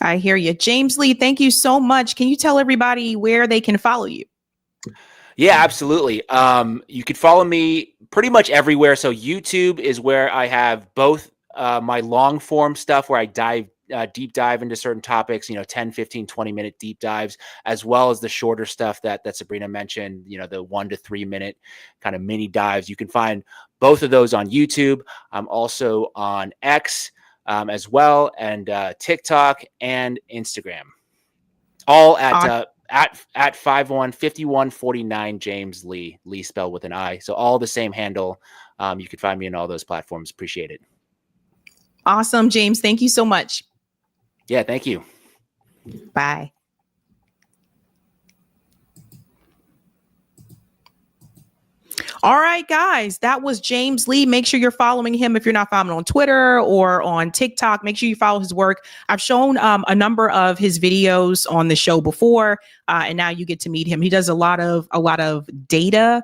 I hear you. James Lee, thank you so much. Can you tell everybody where they can follow you? Yeah, absolutely. You could follow me pretty much everywhere. So YouTube is where I have both my long form stuff where I deep dive into certain topics, 10, 15, 20-minute deep dives, as well as the shorter stuff that Sabrina mentioned, the 1 to 3 minute kind of mini dives. You can find both of those on YouTube. I'm also on X as well, and TikTok and Instagram, all at 5149 James Lee spelled with an I. So all the same handle. You can find me on all those platforms. Appreciate it. Awesome, James. Thank you so much. Yeah, thank you. Bye. All right, guys, that was James Lee. Make sure you're following him if you're not following him on Twitter or on TikTok. Make sure you follow his work. I've shown a number of his videos on the show before, and now you get to meet him. He does a lot of data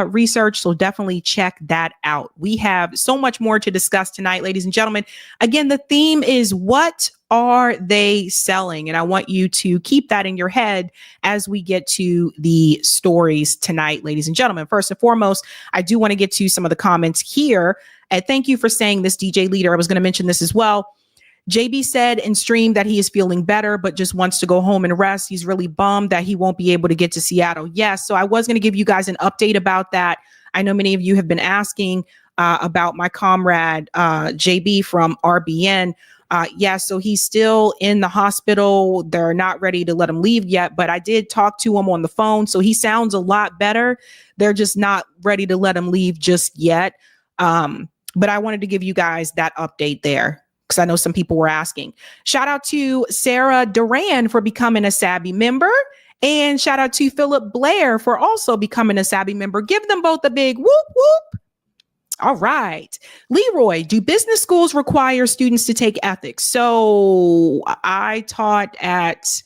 research. So definitely check that out. We have so much more to discuss tonight, ladies and gentlemen. Again, the theme is what are they selling? And I want you to keep that in your head as we get to the stories tonight, ladies and gentlemen. First and foremost, I do want to get to some of the comments here. And thank you for saying this, DJ Leader. I was going to mention this as well. JB said in stream that he is feeling better, but just wants to go home and rest. He's really bummed that he won't be able to get to Seattle. Yes. So I was going to give you guys an update about that. I know many of you have been asking about my comrade, JB from RBN. So he's still in the hospital. They're not ready to let him leave yet, but I did talk to him on the phone. So he sounds a lot better. They're just not ready to let him leave just yet. But I wanted to give you guys that update there, because I know some people were asking. Shout out to Sarah Duran for becoming a Sabby member. And shout out to Philip Blair for also becoming a Sabby member. Give them both a big whoop whoop. All right. Leroy, do business schools require students to take ethics? So I taught at...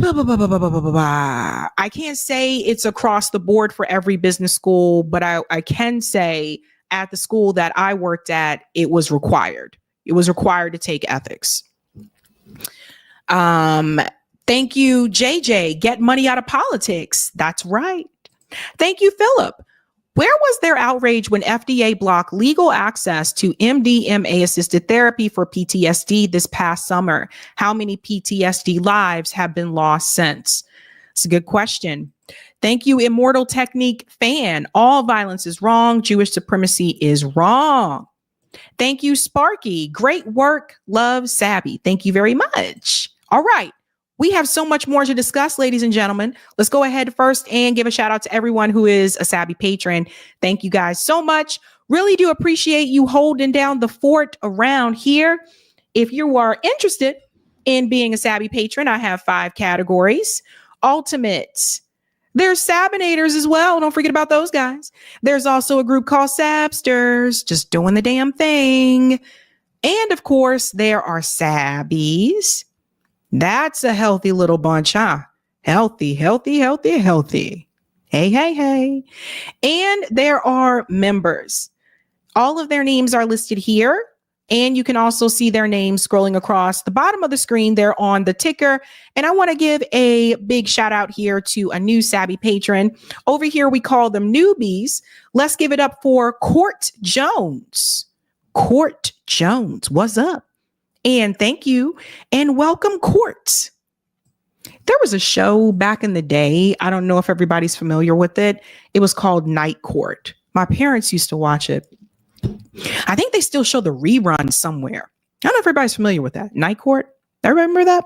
I can't say it's across the board for every business school, but I can say at the school that I worked at, it was required. It was required to take ethics. Thank you, JJ. Get money out of politics. That's right. Thank you, Philip. Where was their outrage when FDA blocked legal access to MDMA-assisted therapy for PTSD this past summer? How many PTSD lives have been lost since? It's a good question. Thank you, Immortal Technique fan. All violence is wrong. Jewish supremacy is wrong. Thank you, Sparky. Great work. Love, Sabby. Thank you very much. All right. We have so much more to discuss, ladies and gentlemen. Let's go ahead first and give a shout out to everyone who is a Sabby patron. Thank you guys so much. Really do appreciate you holding down the fort around here. If you are interested in being a Sabby patron, I have 5 categories. Ultimate. There's Sabinators as well. Don't forget about those guys. There's also a group called Sabsters, just doing the damn thing. And of course, there are Sabbies. That's a healthy little bunch, huh? Healthy, healthy, healthy, healthy. Hey, hey, hey. And there are members. All of their names are listed here. And you can also see their names scrolling across the bottom of the screen. They're on the ticker. And I want to give a big shout out here to a new Sabby patron. Over here, we call them newbies. Let's give it up for Court Jones. Court Jones, what's up? And thank you and welcome, Court. There was a show back in the day. I don't know if everybody's familiar with it. It was called Night Court. My parents used to watch it. I think they still show the rerun somewhere. I don't know if everybody's familiar with that. Night Court. Everybody remember that?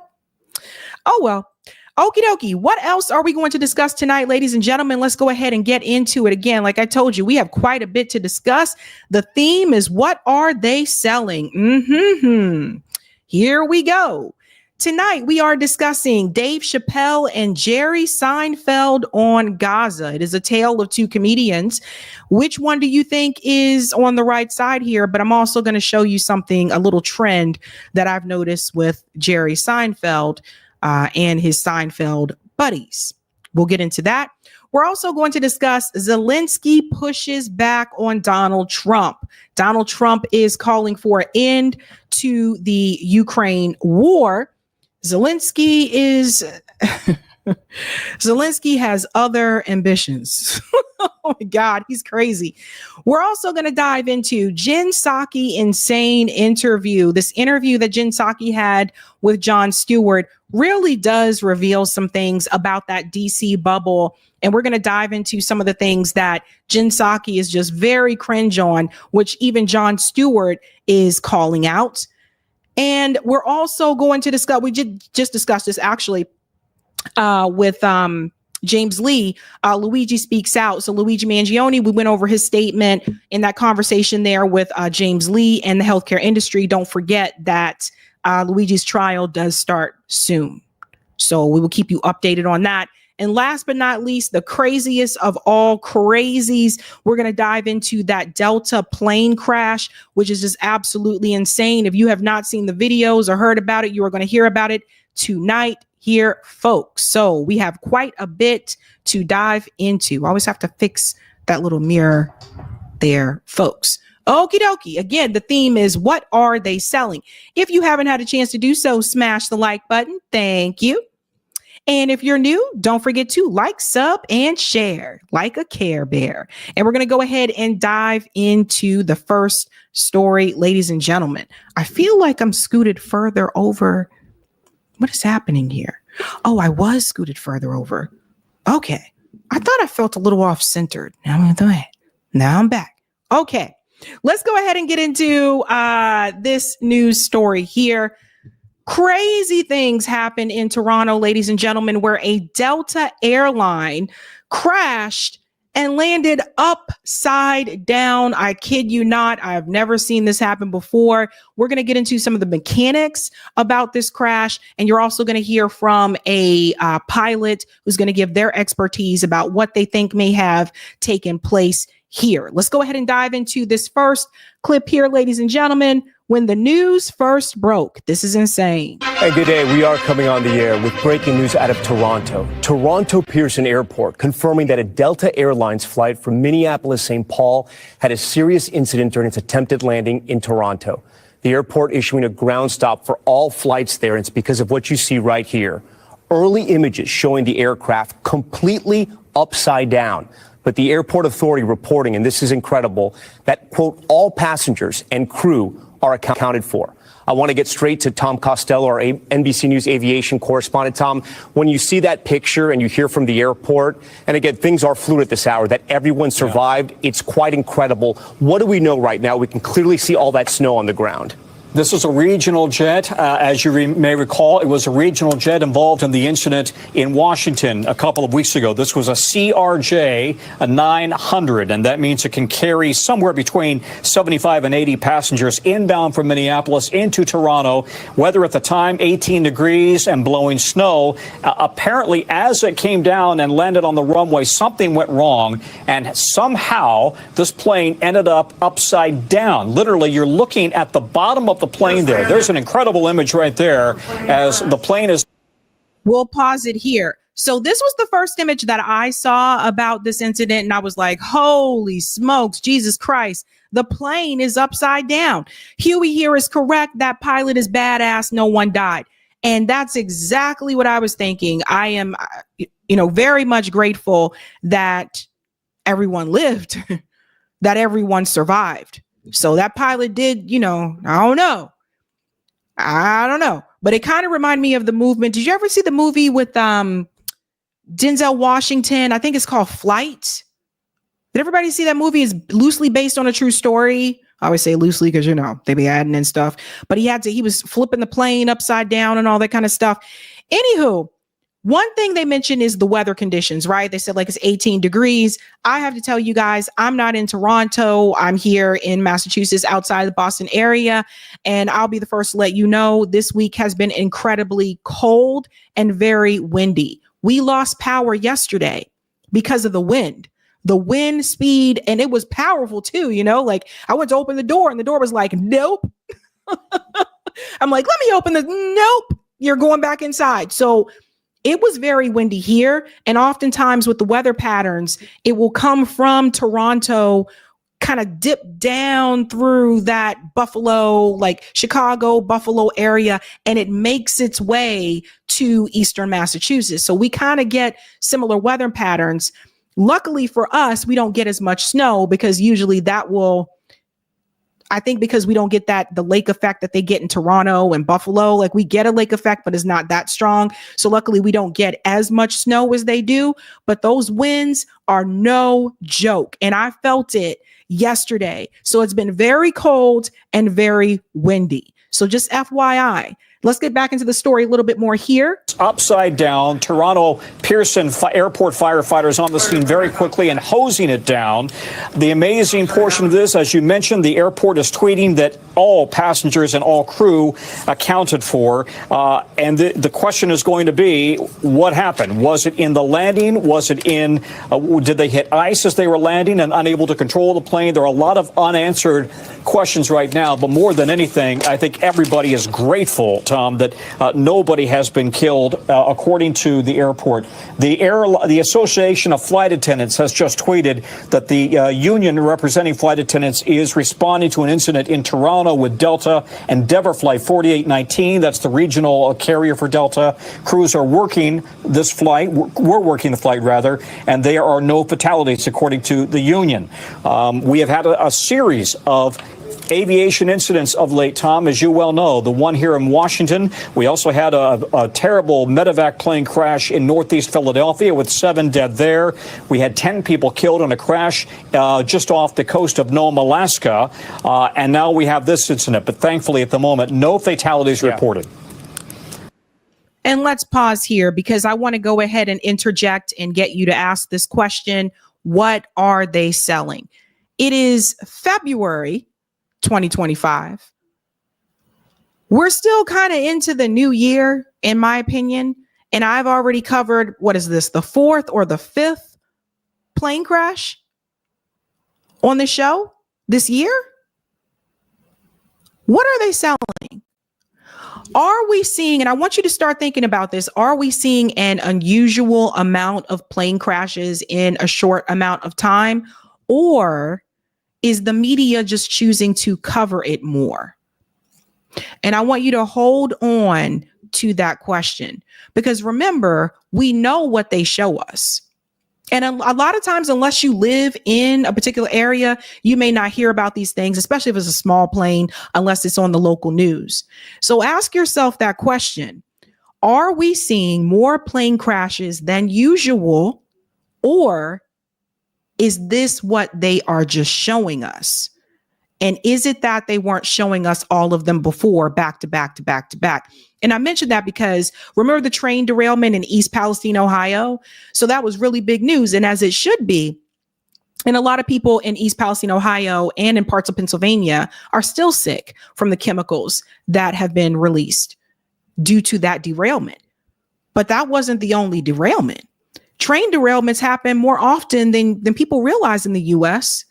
Oh, well. Okie dokie. What else are we going to discuss tonight, ladies and gentlemen? Let's go ahead and get into it again. Like I told you, we have quite a bit to discuss. The theme is what are they selling? Here we go. Tonight, we are discussing Dave Chappelle and Jerry Seinfeld on Gaza. It is a tale of 2 comedians. Which one do you think is on the right side here? But I'm also going to show you something, a little trend that I've noticed with Jerry Seinfeld and his Seinfeld buddies. We'll get into that. We're also going to discuss Zelenskyy pushes back on Donald Trump. Donald Trump is calling for an end to the Ukraine war. Zelenskyy has other ambitions. Oh my God, he's crazy. We're also going to dive into Jen Psaki insane interview. This interview that Jen Psaki had with Jon Stewart really does reveal some things about that DC bubble. And we're going to dive into some of the things that Jen Psaki is just very cringe on, which even Jon Stewart is calling out. And we're also going to discuss, we just discussed this actually with James Lee, Luigi Speaks Out. So Luigi Mangione, we went over his statement in that conversation there with James Lee and the healthcare industry. Don't forget that Luigi's trial does start soon. So we will keep you updated on that. And last but not least, the craziest of all crazies, we're going to dive into that Delta plane crash, which is just absolutely insane. If you have not seen the videos or heard about it, you are going to hear about it tonight here, folks. So we have quite a bit to dive into. I always have to fix that little mirror there, folks. Okie dokie. Again, the theme is, what are they selling? If you haven't had a chance to do so, smash the like button. Thank you. And if you're new, don't forget to like, sub, and share like a Care Bear. And we're going to go ahead and dive into the first story, ladies and gentlemen. I feel like I'm scooted further over. What is happening here? Oh, I was scooted further over. Okay. I thought I felt a little off-centered. Now I'm back. Okay. Let's go ahead and get into this news story here. Crazy things happen in Toronto, ladies and gentlemen, where a Delta airline crashed and landed upside down. I kid you not. I've never seen this happen before. We're going to get into some of the mechanics about this crash, and you're also going to hear from a pilot who's going to give their expertise about what they think may have taken place here. Let's go ahead and dive into this first clip here, ladies and gentlemen. When the news first broke, this is insane. Hey, good day. We are coming on the air with breaking news out of Toronto. Toronto Pearson Airport confirming that a Delta Airlines flight from Minneapolis, St. Paul had a serious incident during its attempted landing in Toronto. The airport issuing a ground stop for all flights there. And it's because of what you see right here. Early images showing the aircraft completely upside down. But the airport authority reporting, and this is incredible, that, quote, all passengers and crew are accounted for. I want to get straight to Tom Costello, our NBC News aviation correspondent. Tom, when you see that picture and you hear from the airport, and again, things are fluid at this hour, that everyone survived, it's quite incredible. What do we know right now? We can clearly see all that snow on the ground. This is a regional jet. As you may recall, it was a regional jet involved in the incident in Washington a couple of weeks ago. This was a CRJ, a 900, and that means it can carry somewhere between 75 and 80 passengers inbound from Minneapolis into Toronto. Weather at the time, 18 degrees and blowing snow. Apparently, as it came down and landed on the runway, something went wrong, and somehow this plane ended up upside down. Literally, you're looking at the bottom of the plane there. There's an incredible image right there as the plane is. We'll pause it here. So this was the first image that I saw about this incident, and I was like, holy smokes, Jesus Christ, the plane is upside down. Huey here is correct. That pilot is badass. No one died. And that's exactly what I was thinking. I am, very much grateful that everyone lived, that everyone survived. So that pilot did, I don't know. But it kind of reminded me of the movement. Did you ever see the movie with Denzel Washington? I think it's called Flight. Did everybody see that movie? It's loosely based on a true story. I always say loosely because, they be adding and stuff. But he was flipping the plane upside down and all that kind of stuff. Anywho, one thing they mentioned is the weather conditions, right? They said like it's 18 degrees. I have to tell you guys, I'm not in Toronto. I'm here in Massachusetts, outside the Boston area. And I'll be the first to let you know this week has been incredibly cold and very windy. We lost power yesterday because of the wind speed. And it was powerful too, like I went to open the door and the door was like, nope. I'm like, let me open the, nope, you're going back inside. So it was very windy here. And oftentimes with the weather patterns, it will come from Toronto, kind of dip down through that Buffalo, like Chicago, Buffalo area, and it makes its way to Eastern Massachusetts. So we kind of get similar weather patterns. Luckily for us, we don't get as much snow because usually I think because we don't get the lake effect that they get in Toronto and Buffalo, like we get a lake effect, but it's not that strong. So luckily we don't get as much snow as they do, but those winds are no joke. And I felt it yesterday. So it's been very cold and very windy. So just FYI, let's get back into the story a little bit more here. Upside down, Toronto Pearson Airport firefighters on the scene very quickly and hosing it down. The amazing portion of this, as you mentioned, the airport is tweeting that all passengers and all crew accounted for. And the question is going to be, what happened? Was it in the landing? Was it in, did they hit ice as they were landing and unable to control the plane? There are a lot of unanswered questions right now, but more than anything, I think everybody is grateful Tom, that nobody has been killed, according to the airport. The Association of Flight Attendants has just tweeted that the union representing flight attendants is responding to an incident in Toronto with Delta Endeavour Flight 4819. That's the regional carrier for Delta. Crews are working this flight. We're working the flight, rather, and there are no fatalities, according to the union. We have had a series of aviation incidents of late, Tom, as you well know. The one here in Washington. We also had a terrible medevac plane crash in northeast Philadelphia with 7 dead there. We had 10 people killed in a crash just off the coast of Nome, Alaska. And now we have this incident. But thankfully, at the moment, no fatalities reported. And let's pause here because I want to go ahead and interject and get you to ask this question. What are they selling? It is February 2025. We're still kind of into the new year, in my opinion. And I've already covered, what is this, the 4th or the 5th plane crash on the show this year? What are they selling? Are we seeing, and I want you to start thinking about this, are we seeing an unusual amount of plane crashes in a short amount of time? Or is the media just choosing to cover it more? And I want you to hold on to that question, because remember, we know what they show us. And a lot of times, unless you live in a particular area, you may not hear about these things, especially if it's a small plane, unless it's on the local news. So ask yourself that question. Are we seeing more plane crashes than usual, or is this what they are just showing us? And is it that they weren't showing us all of them before, back to back to back to back? And I mentioned that because remember the train derailment in East Palestine, Ohio? So that was really big news. And as it should be, and a lot of people in East Palestine, Ohio, and in parts of Pennsylvania are still sick from the chemicals that have been released due to that derailment. But that wasn't the only derailment. Train derailments happen more often than people realize in the U.S.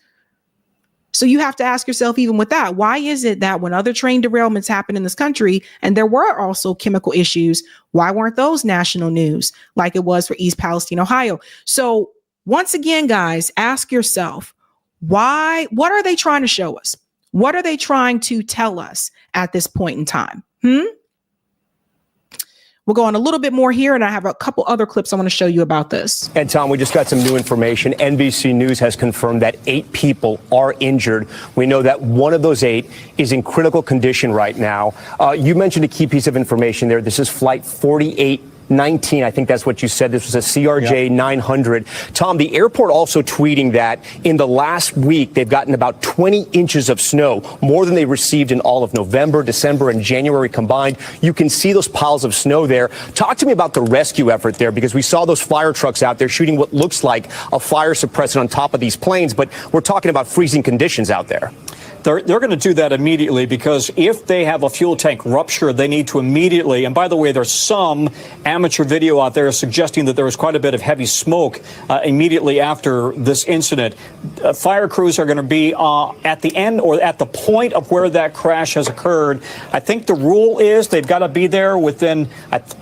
So you have to ask yourself, even with that, why is it that when other train derailments happen in this country, and there were also chemical issues, why weren't those national news like it was for East Palestine, Ohio? So once again, guys, ask yourself, what are they trying to show us? What are they trying to tell us at this point in time? We'll go on a little bit more here, and I have a couple other clips I want to show you about this. And Tom, we just got some new information. NBC News has confirmed that 8 people are injured. We know that one of those 8 is in critical condition right now. You mentioned a key piece of information there. This is flight 4819. I think that's what you said. This was a CRJ 900. Tom, the airport also tweeting that in the last week, they've gotten about 20 inches of snow, more than they received in all of November, December, and January combined. You can see those piles of snow there. Talk to me about the rescue effort there, because we saw those fire trucks out there shooting what looks like a fire suppressant on top of these planes, but we're talking about freezing conditions out there. They're going to do that immediately, because if they have a fuel tank rupture, they need to immediately. And by the way, there's some amateur video out there suggesting that there was quite a bit of heavy smoke immediately after this incident. Fire crews are going to be at the end or at the point of where that crash has occurred. I think the rule is they've got to be there within,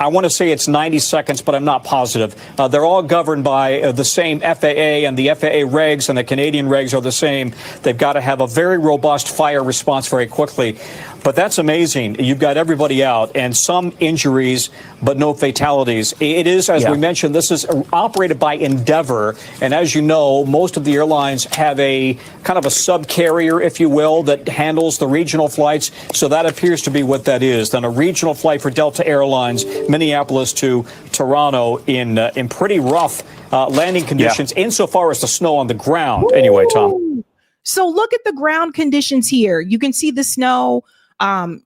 I want to say it's 90 seconds, but I'm not positive. They're all governed by the same FAA, and the FAA regs and the Canadian regs are the same. They've got to have a very robust fire response very quickly. But that's amazing. You've got everybody out and some injuries, but no fatalities. It is, as we mentioned, this is operated by Endeavour. And as you know, most of the airlines have a kind of a sub-carrier, if you will, that handles the regional flights. So that appears to be what that is. Then a regional flight for Delta Airlines, Minneapolis to Toronto in pretty rough landing conditions, insofar as the snow on the ground. Anyway, Tom. So look at the ground conditions here. You can see the snow.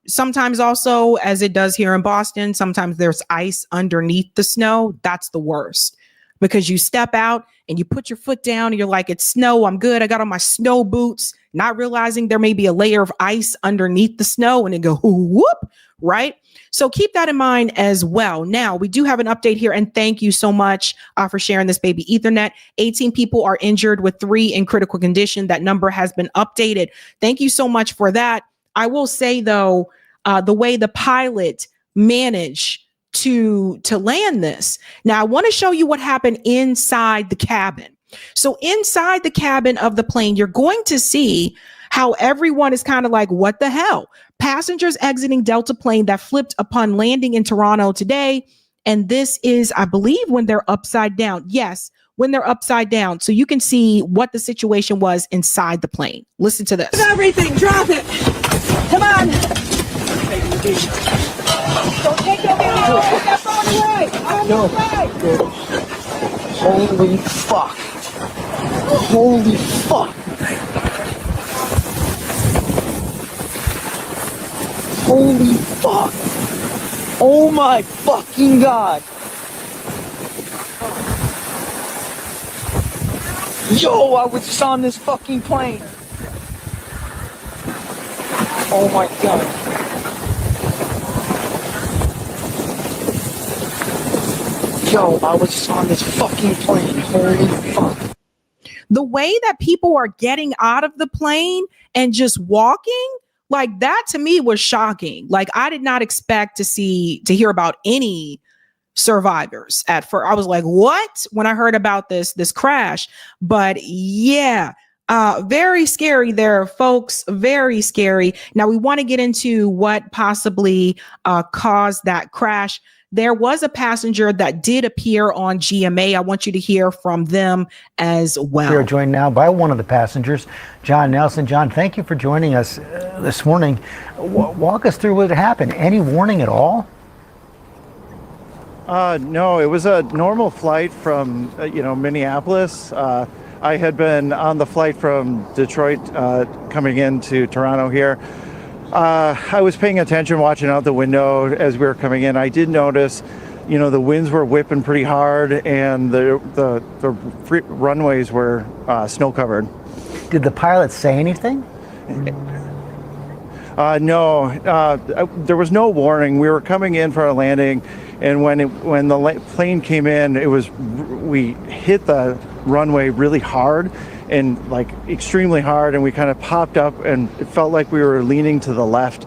Sometimes also, as it does here in Boston, sometimes there's ice underneath the snow. That's the worst, because you step out and you put your foot down and you're like, it's snow, I'm good. I got on my snow boots, not realizing there may be a layer of ice underneath the snow, and it go whoop, right? So keep that in mind as well. Now, we do have an update here, and thank you so much for sharing this, baby Ethernet. 18 people are injured with 3 in critical condition. That number has been updated. Thank you so much for that. I will say, though, the way the pilot manage to land this. Now, I want to show you what happened inside the cabin. So inside the cabin of the plane, you're going to see how everyone is kind of like, what the hell? Passengers exiting Delta plane that flipped upon landing in Toronto today. And this is, I believe, when they're upside down. Yes, when they're upside down. So you can see what the situation was inside the plane. Listen to this. Everything, drop it. Come on. Don't take your video. Take that phone away. On the way. Holy fuck. Holy fuck. Holy fuck. Oh my fucking God. Yo, I was just on this fucking plane. Oh my God. Yo, I was just on this fucking plane. Holy fuck. The way that people are getting out of the plane and just walking, like that to me was shocking. Like I did not expect to hear about any survivors at first. I was like, what? When I heard about this crash. But yeah, very scary there, folks. Very scary. Now we want to get into what possibly caused that crash. There was a passenger that did appear on GMA. I want you to hear from them as well. We are joined now by one of the passengers, John Nelson. John, thank you for joining us this morning. Walk us through what happened. Any warning at all? No, it was a normal flight from, Minneapolis. I had been on the flight from Detroit coming into Toronto here. I was paying attention, watching out the window as we were coming in. I did notice, the winds were whipping pretty hard and the runways were snow covered. Did the pilot say anything? No, there was no warning. We were coming in for a landing, and when the plane came in, we hit the runway really hard and like extremely hard, and we kind of popped up and it felt like we were leaning to the left.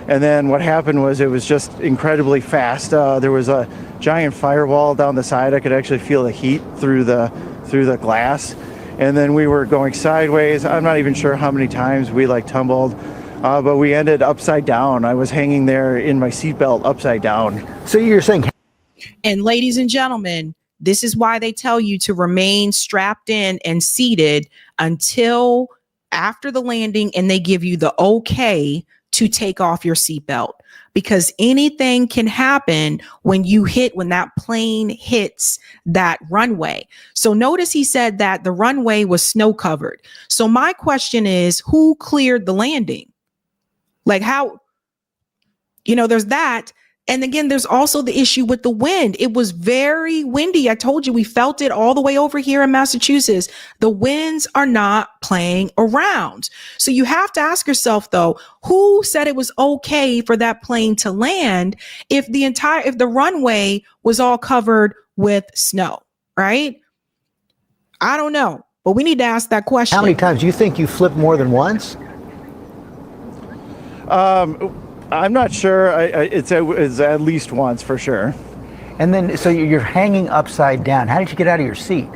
And then what happened was it was just incredibly fast. There was a giant firewall down the side. I could actually feel the heat through the glass. And then we were going sideways. I'm not even sure how many times we tumbled, but we ended upside down. I was hanging there in my seatbelt upside down. So you're saying... And ladies and gentlemen, this is why they tell you to remain strapped in and seated until after the landing and they give you the okay to take off your seatbelt, because anything can happen when that plane hits that runway. So notice he said that the runway was snow covered. So my question is, who cleared the landing? Like how, there's that. And again, there's also the issue with the wind. It was very windy. I told you, we felt it all the way over here in Massachusetts. The winds are not playing around. So you have to ask yourself, though, who said it was okay for that plane to land if the runway was all covered with snow, right? I don't know, but we need to ask that question. How many times do you think you flipped more than once? I'm not sure. It's at least once for sure. And then, so you're hanging upside down. How did you get out of your seat?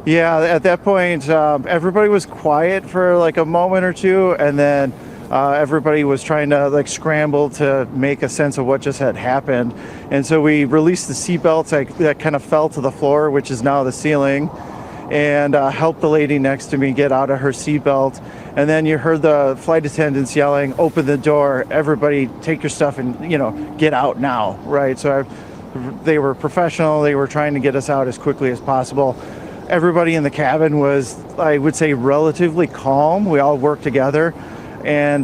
Yeah, at that point, everybody was quiet for like a moment or two, and then everybody was trying to scramble to make a sense of what just had happened. And so we released the seatbelts that kind of fell to the floor, which is now the ceiling, and helped the lady next to me get out of her seatbelt. And then you heard the flight attendants yelling, "Open the door, everybody take your stuff and, get out now," right? So they were professional. They were trying to get us out as quickly as possible. Everybody in the cabin was, I would say, relatively calm. We all worked together and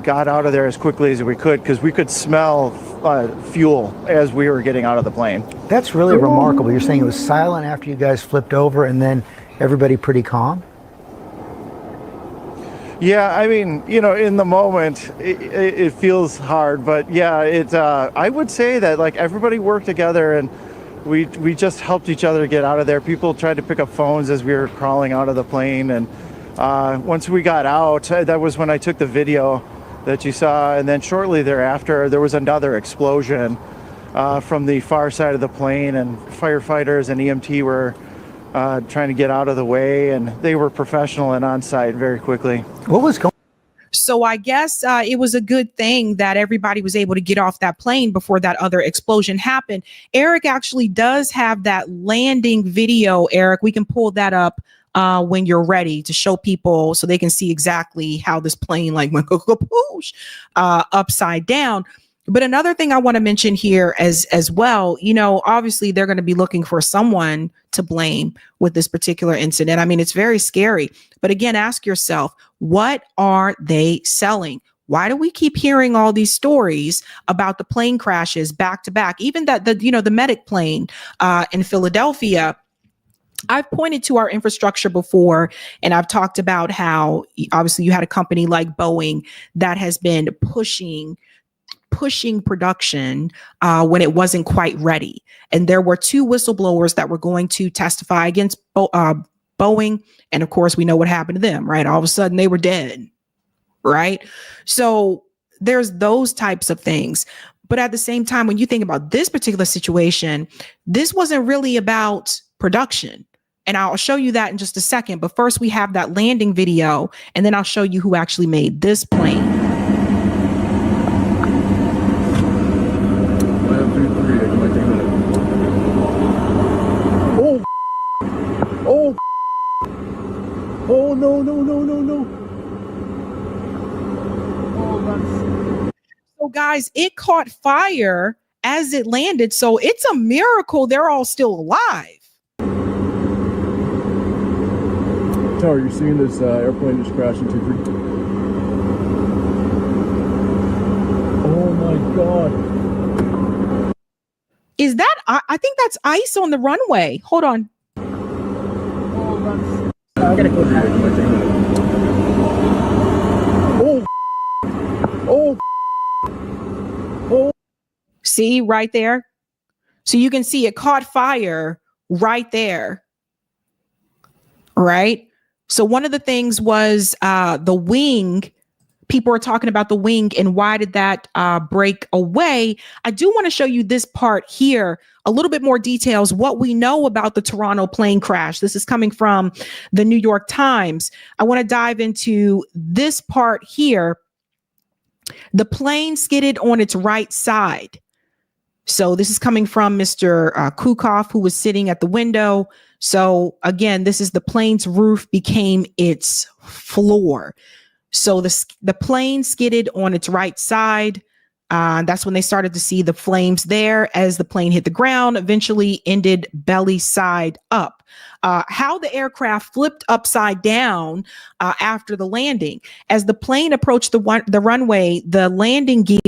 got out of there as quickly as we could, because we could smell fuel as we were getting out of the plane. That's really remarkable. You're saying it was silent after you guys flipped over and then everybody pretty calm? Yeah, I mean, in the moment, it feels hard, but yeah, I would say that everybody worked together and we just helped each other get out of there. People tried to pick up phones as we were crawling out of the plane, and once we got out, that was when I took the video that you saw. And then shortly thereafter, there was another explosion from the far side of the plane, and firefighters and EMT were trying to get out of the way, and they were professional and on site very quickly. What was going So I guess it was a good thing that everybody was able to get off that plane before that other explosion happened. Eric actually does have that landing video. Eric, we can pull that up when you're ready to show people so they can see exactly how this plane like went upside down. But another thing I want to mention here as well, you know, obviously they're going to be looking for someone to blame with this particular incident. I mean, it's very scary. But again, ask yourself, what are they selling? Why do we keep hearing all these stories about the plane crashes back to back? Even that the medic plane in Philadelphia. I've pointed to our infrastructure before, and I've talked about how obviously you had a company like Boeing that has been pushing production when it wasn't quite ready. And there were two whistleblowers that were going to testify against Boeing. And of course, we know what happened to them, right? All of a sudden they were dead, right? So there's those types of things. But at the same time, when you think about this particular situation, this wasn't really about production. And I'll show you that in just a second. But first, we have that landing video, and then I'll show you who actually made this plane. Oh, no. So guys, it caught fire as it landed. So it's a miracle they're all still alive. Tower, you're seeing this airplane just crash into 3. Oh my God. Is that, I think that's ice on the runway. Hold on. I gotta go back. Oh. See right there? So you can see it caught fire right there. Right? So one of the things was the wing. People are talking about the wing and why did that break away? I do want to show you this part here, a little bit more details, what we know about the Toronto plane crash. This is coming from the New York Times. I want to dive into this part here. The plane skidded on its right side. So this is coming from Mr. Kukoff, who was sitting at the window. So again, this is the plane's roof became its floor. So the plane skidded on its right side. That's when they started to see the flames there as the plane hit the ground, eventually ended belly side up. How the aircraft flipped upside down after the landing. As the plane approached the runway, the landing gear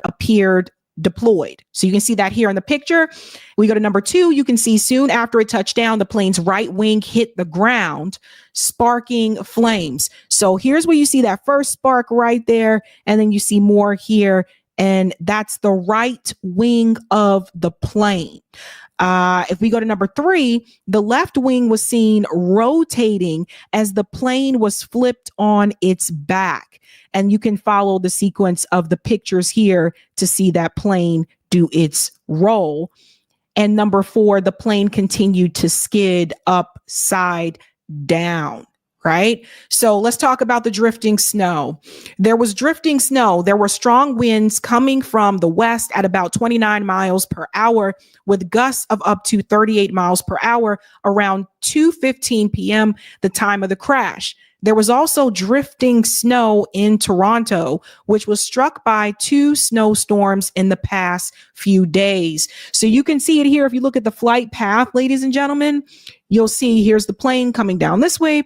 appeared deployed. So you can see that here in the picture. We go to number 2. You can see soon after it touched down, the plane's right wing hit the ground, sparking flames. So here's where you see that first spark right there. And then you see more here. And that's the right wing of the plane. If we go to number 3, the left wing was seen rotating as the plane was flipped on its back. And you can follow the sequence of the pictures here to see that plane do its roll. And number 4, the plane continued to skid upside down. Right? So let's talk about the drifting snow. There was drifting snow. There were strong winds coming from the west at about 29 miles per hour with gusts of up to 38 miles per hour around 2:15 p.m., the time of the crash. There was also drifting snow in Toronto, which was struck by 2 snowstorms in the past few days. So you can see it here. If you look at the flight path, ladies and gentlemen, you'll see here's the plane coming down this way.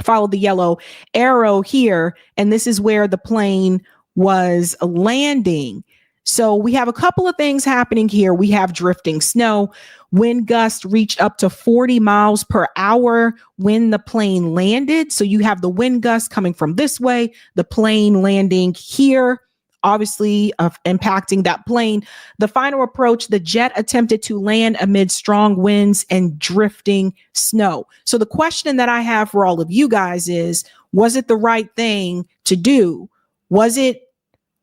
Follow the yellow arrow here, and this is where the plane was landing. So we have a couple of things happening here. We have drifting snow. Wind gusts reached up to 40 miles per hour when the plane landed. So you have the wind gusts coming from this way, the plane landing here, obviously impacting that plane. The final approach, the jet attempted to land amid strong winds and drifting snow. So the question that I have for all of you guys is, was it the right thing to do? Was it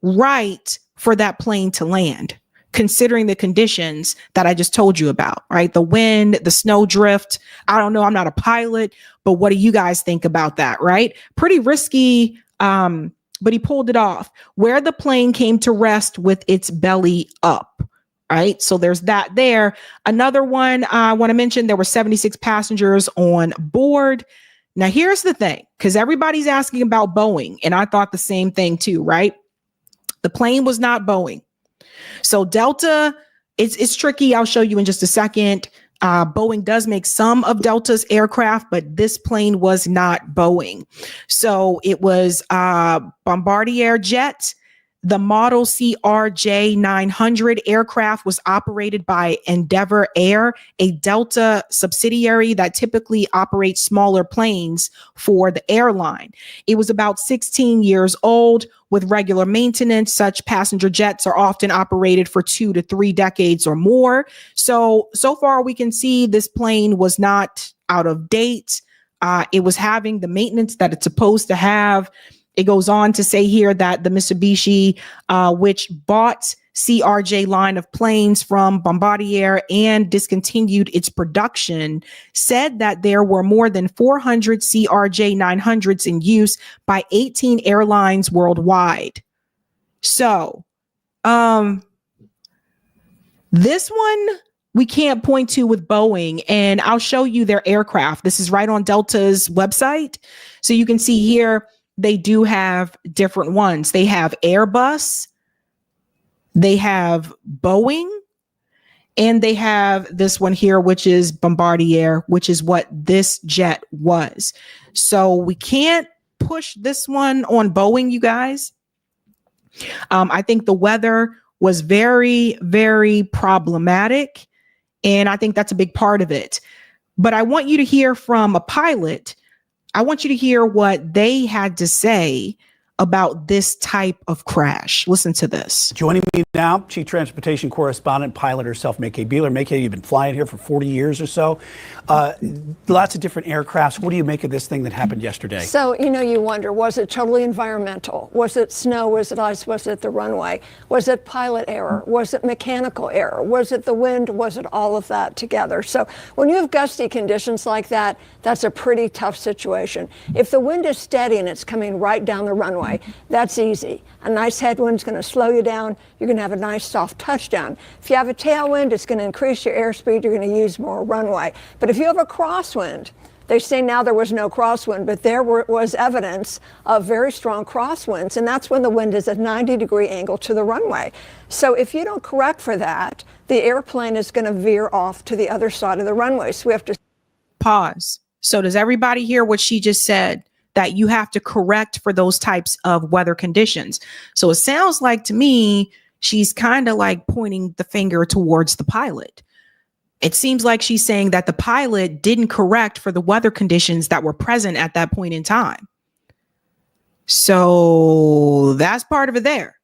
right for that plane to land, considering the conditions that I just told you about, right? The wind, the snow drift. I don't know. I'm not a pilot, but what do you guys think about that, right? Pretty risky, but he pulled it off. Where the plane came to rest with its belly up, right? So there's that there. Another one I want to mention, there were 76 passengers on board. Now, here's the thing, because everybody's asking about Boeing, and I thought the same thing too, right? The plane was not Boeing. So Delta, it's tricky. I'll show you in just a second. Boeing does make some of Delta's aircraft, but this plane was not Boeing. So it was Bombardier jet. The model CRJ 900 aircraft was operated by Endeavor Air, a Delta subsidiary that typically operates smaller planes for the airline. It was about 16 years old. With regular maintenance, such passenger jets are often operated for 2 to 3 decades or more. So far we can see this plane was not out of date. It was having the maintenance that it's supposed to have. It goes on to say here that the Mitsubishi, which bought CRJ line of planes from Bombardier and discontinued its production, said that there were more than 400 CRJ 900s in use by 18 airlines worldwide. So, this one we can't point to with Boeing, and I'll show you their aircraft. This is right on Delta's website. So you can see here, they do have different ones. They have Airbus, they have Boeing, and they have this one here, which is Bombardier, which is what this jet was. So we can't push this one on Boeing, you guys. I think the weather was very, very problematic, and I think that's a big part of it. But I want you to hear from a pilot. I want you to hear what they had to say about this type of crash. Listen to this. Joining me now, Chief Transportation Correspondent, pilot herself, May-K Beeler. May-K, you've been flying here for 40 years or so. Lots of different aircrafts. What do you make of this thing that happened yesterday? So, you wonder, was it totally environmental? Was it snow? Was it ice? Was it the runway? Was it pilot error? Was it mechanical error? Was it the wind? Was it all of that together? So when you have gusty conditions like that, that's a pretty tough situation. If the wind is steady and it's coming right down the runway, that's easy. A nice headwind's going to slow you down. You're going to have a nice soft touchdown. If you have a tailwind, it's going to increase your airspeed. You're going to use more runway. But if you have a crosswind, they say now there was no crosswind, but there was evidence of very strong crosswinds, and that's when the wind is at 90-degree angle to the runway. So if you don't correct for that, the airplane is going to veer off to the other side of the runway. So we have to pause. So does everybody hear what she just said? That you have to correct for those types of weather conditions. So it sounds like to me, she's kind of like pointing the finger towards the pilot. It seems like she's saying that the pilot didn't correct for the weather conditions that were present at that point in time. So that's part of it there.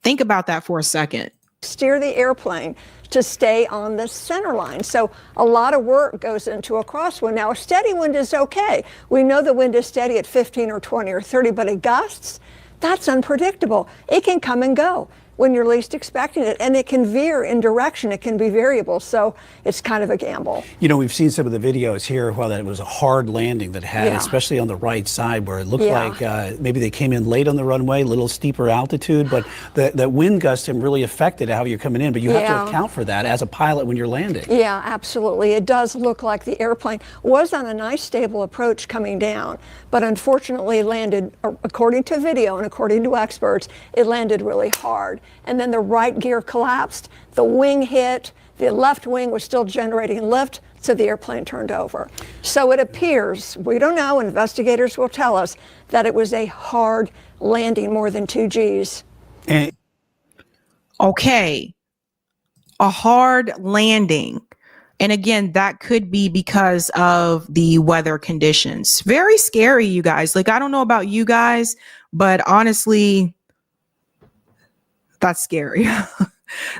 Think about that for a second. Steer the airplane to stay on the center line. So a lot of work goes into a crosswind. Now, a steady wind is okay. We know the wind is steady at 15 or 20 or 30, but it gusts, that's unpredictable. It can come and go when you're least expecting it, and it can veer in direction. It can be variable, so it's kind of a gamble. We've seen some of the videos here while that it was a hard landing that had, especially on the right side, where it looked like maybe they came in late on the runway, a little steeper altitude, but the wind gusts really affected how you're coming in, but you have to account for that as a pilot when you're landing. Yeah, absolutely. It does look like the airplane was on a nice stable approach coming down, but unfortunately landed, according to video and according to experts, it landed really hard. And then the right gear collapsed, the wing hit, the left wing was still generating lift, so the airplane turned over. So it appears, we don't know, investigators will tell us, that it was a hard landing, more than 2 Gs. Okay, a hard landing. And again, that could be because of the weather conditions. Very scary, you guys. Like, I don't know about you guys, but honestly, that's scary.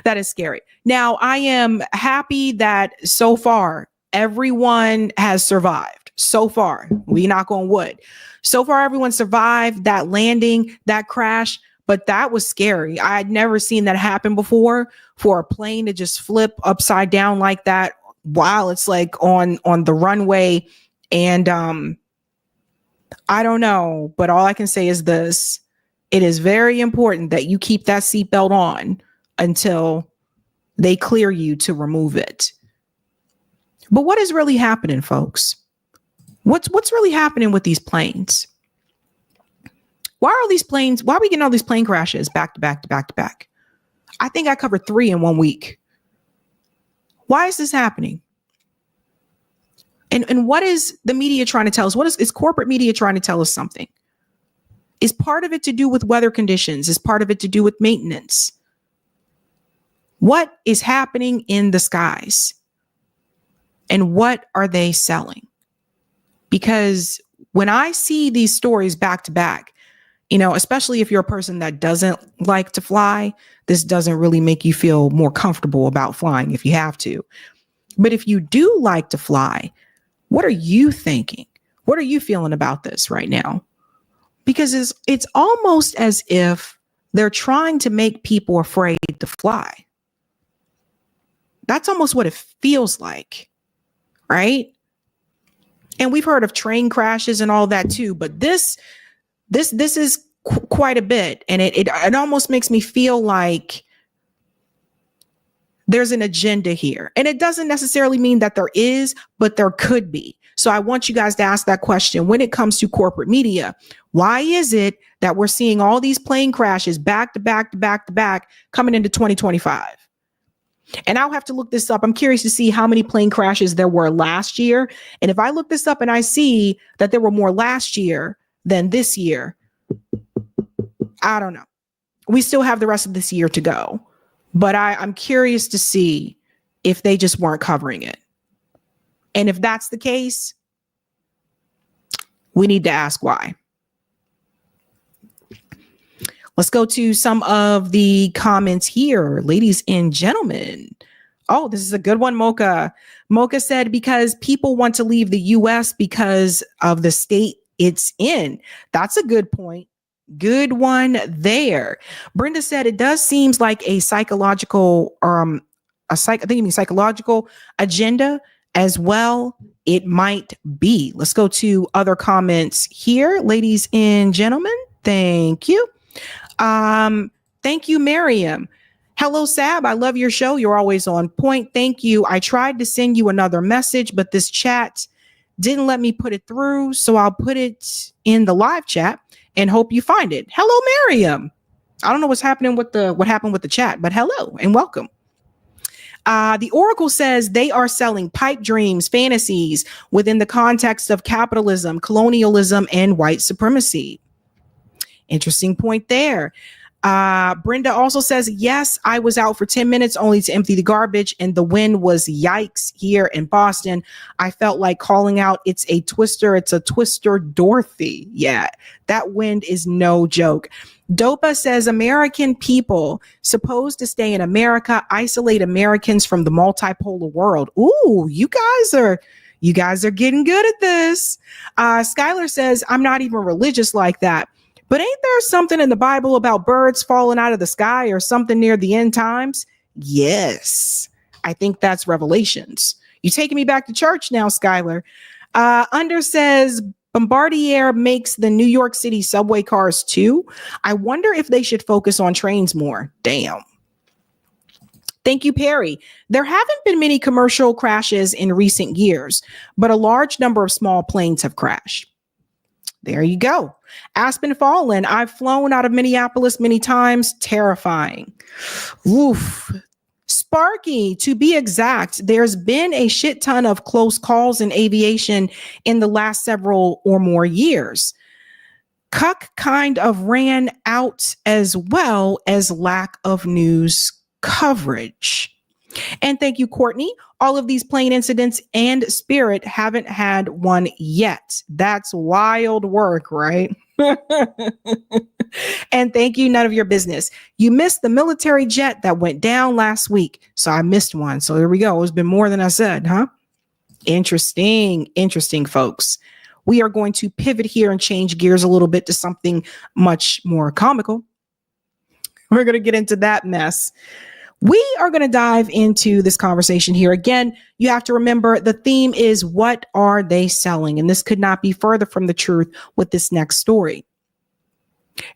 That is scary. Now, I am happy that so far everyone has survived. So far, we knock on wood. So far, everyone survived that landing, that crash, but that was scary. I had never seen that happen before, for a plane to just flip upside down like that while it's like on the runway. And I don't know, but all I can say is this: it is very important that you keep that seatbelt on until they clear you to remove it. But what is really happening, folks? What's really happening with these planes? Why are we getting all these plane crashes back to back to back to back? I think I covered 3 in 1 week. Why is this happening? And what is the media trying to tell us? What is corporate media trying to tell us something? Is part of it to do with weather conditions? Is part of it to do with maintenance? What is happening in the skies? And what are they selling? Because when I see these stories back to back, you know, especially if you're a person that doesn't like to fly, this doesn't really make you feel more comfortable about flying if you have to. But if you do like to fly, what are you thinking? What are you feeling about this right now? Because it's almost as if they're trying to make people afraid to fly. That's almost what it feels like, right? And we've heard of train crashes and all that too, but this is quite a bit, and it almost makes me feel like there's an agenda here. And it doesn't necessarily mean that there is, but there could be. So I want you guys to ask that question when it comes to corporate media. Why is it that we're seeing all these plane crashes back to back to back to back coming into 2025? And I'll have to look this up. I'm curious to see how many plane crashes there were last year. And if I look this up and I see that there were more last year than this year, I don't know. We still have the rest of this year to go. But I'm curious to see if they just weren't covering it. And if that's the case, we need to ask why. Let's go to some of the comments here, ladies and gentlemen. Oh, this is a good one, Mocha. Mocha said, because people want to leave the U.S. because of the state it's in. That's a good point. Good one there. Brenda said, it does seem like a psychological, I think you mean psychological agenda as well. It might be. Let's go to other comments here, ladies and gentlemen. Thank you. Thank you, Miriam. Hello, Sab. I love your show. You're always on point. Thank you. I tried to send you another message, but this chat didn't let me put it through. So I'll put it in the live chat and hope you find it. Hello, Miriam. I don't know what's happening with what happened with the chat, but hello and welcome. The Oracle says they are selling pipe dreams, fantasies within the context of capitalism, colonialism, and white supremacy. Interesting point there. Brenda also says, yes, I was out for 10 minutes only to empty the garbage, and the wind was yikes here in Boston. I felt like calling out, it's a twister. It's a twister, Dorothy. Yeah, that wind is no joke. Dopa says, American people supposed to stay in America, isolate Americans from the multipolar world. Ooh, you guys are getting good at this. Skylar says, I'm not even religious like that. But ain't there something in the Bible about birds falling out of the sky or something near the end times? Yes, I think that's Revelations. You taking me back to church now, Skylar. Under says, Bombardier makes the New York City subway cars too. I wonder if they should focus on trains more. Damn. Thank you, Perry. There haven't been many commercial crashes in recent years, but a large number of small planes have crashed. There you go. Aspen Fallen. I've flown out of Minneapolis many times. Terrifying. Oof. Sparky, to be exact, there's been a shit ton of close calls in aviation in the last several or more years. Cuck kind of ran out as well as lack of news coverage. And thank you, Courtney. All of these plane incidents and Spirit haven't had one yet. That's wild work, right? And thank you, none of your business. You missed the military jet that went down last week. So I missed one. So there we go. It's been more than I said, huh? Interesting, folks. We are going to pivot here and change gears a little bit to something much more comical. We're going to get into that mess. We are going to dive into this conversation here. Again, you have to remember the theme is what are they selling? And this could not be further from the truth with this next story.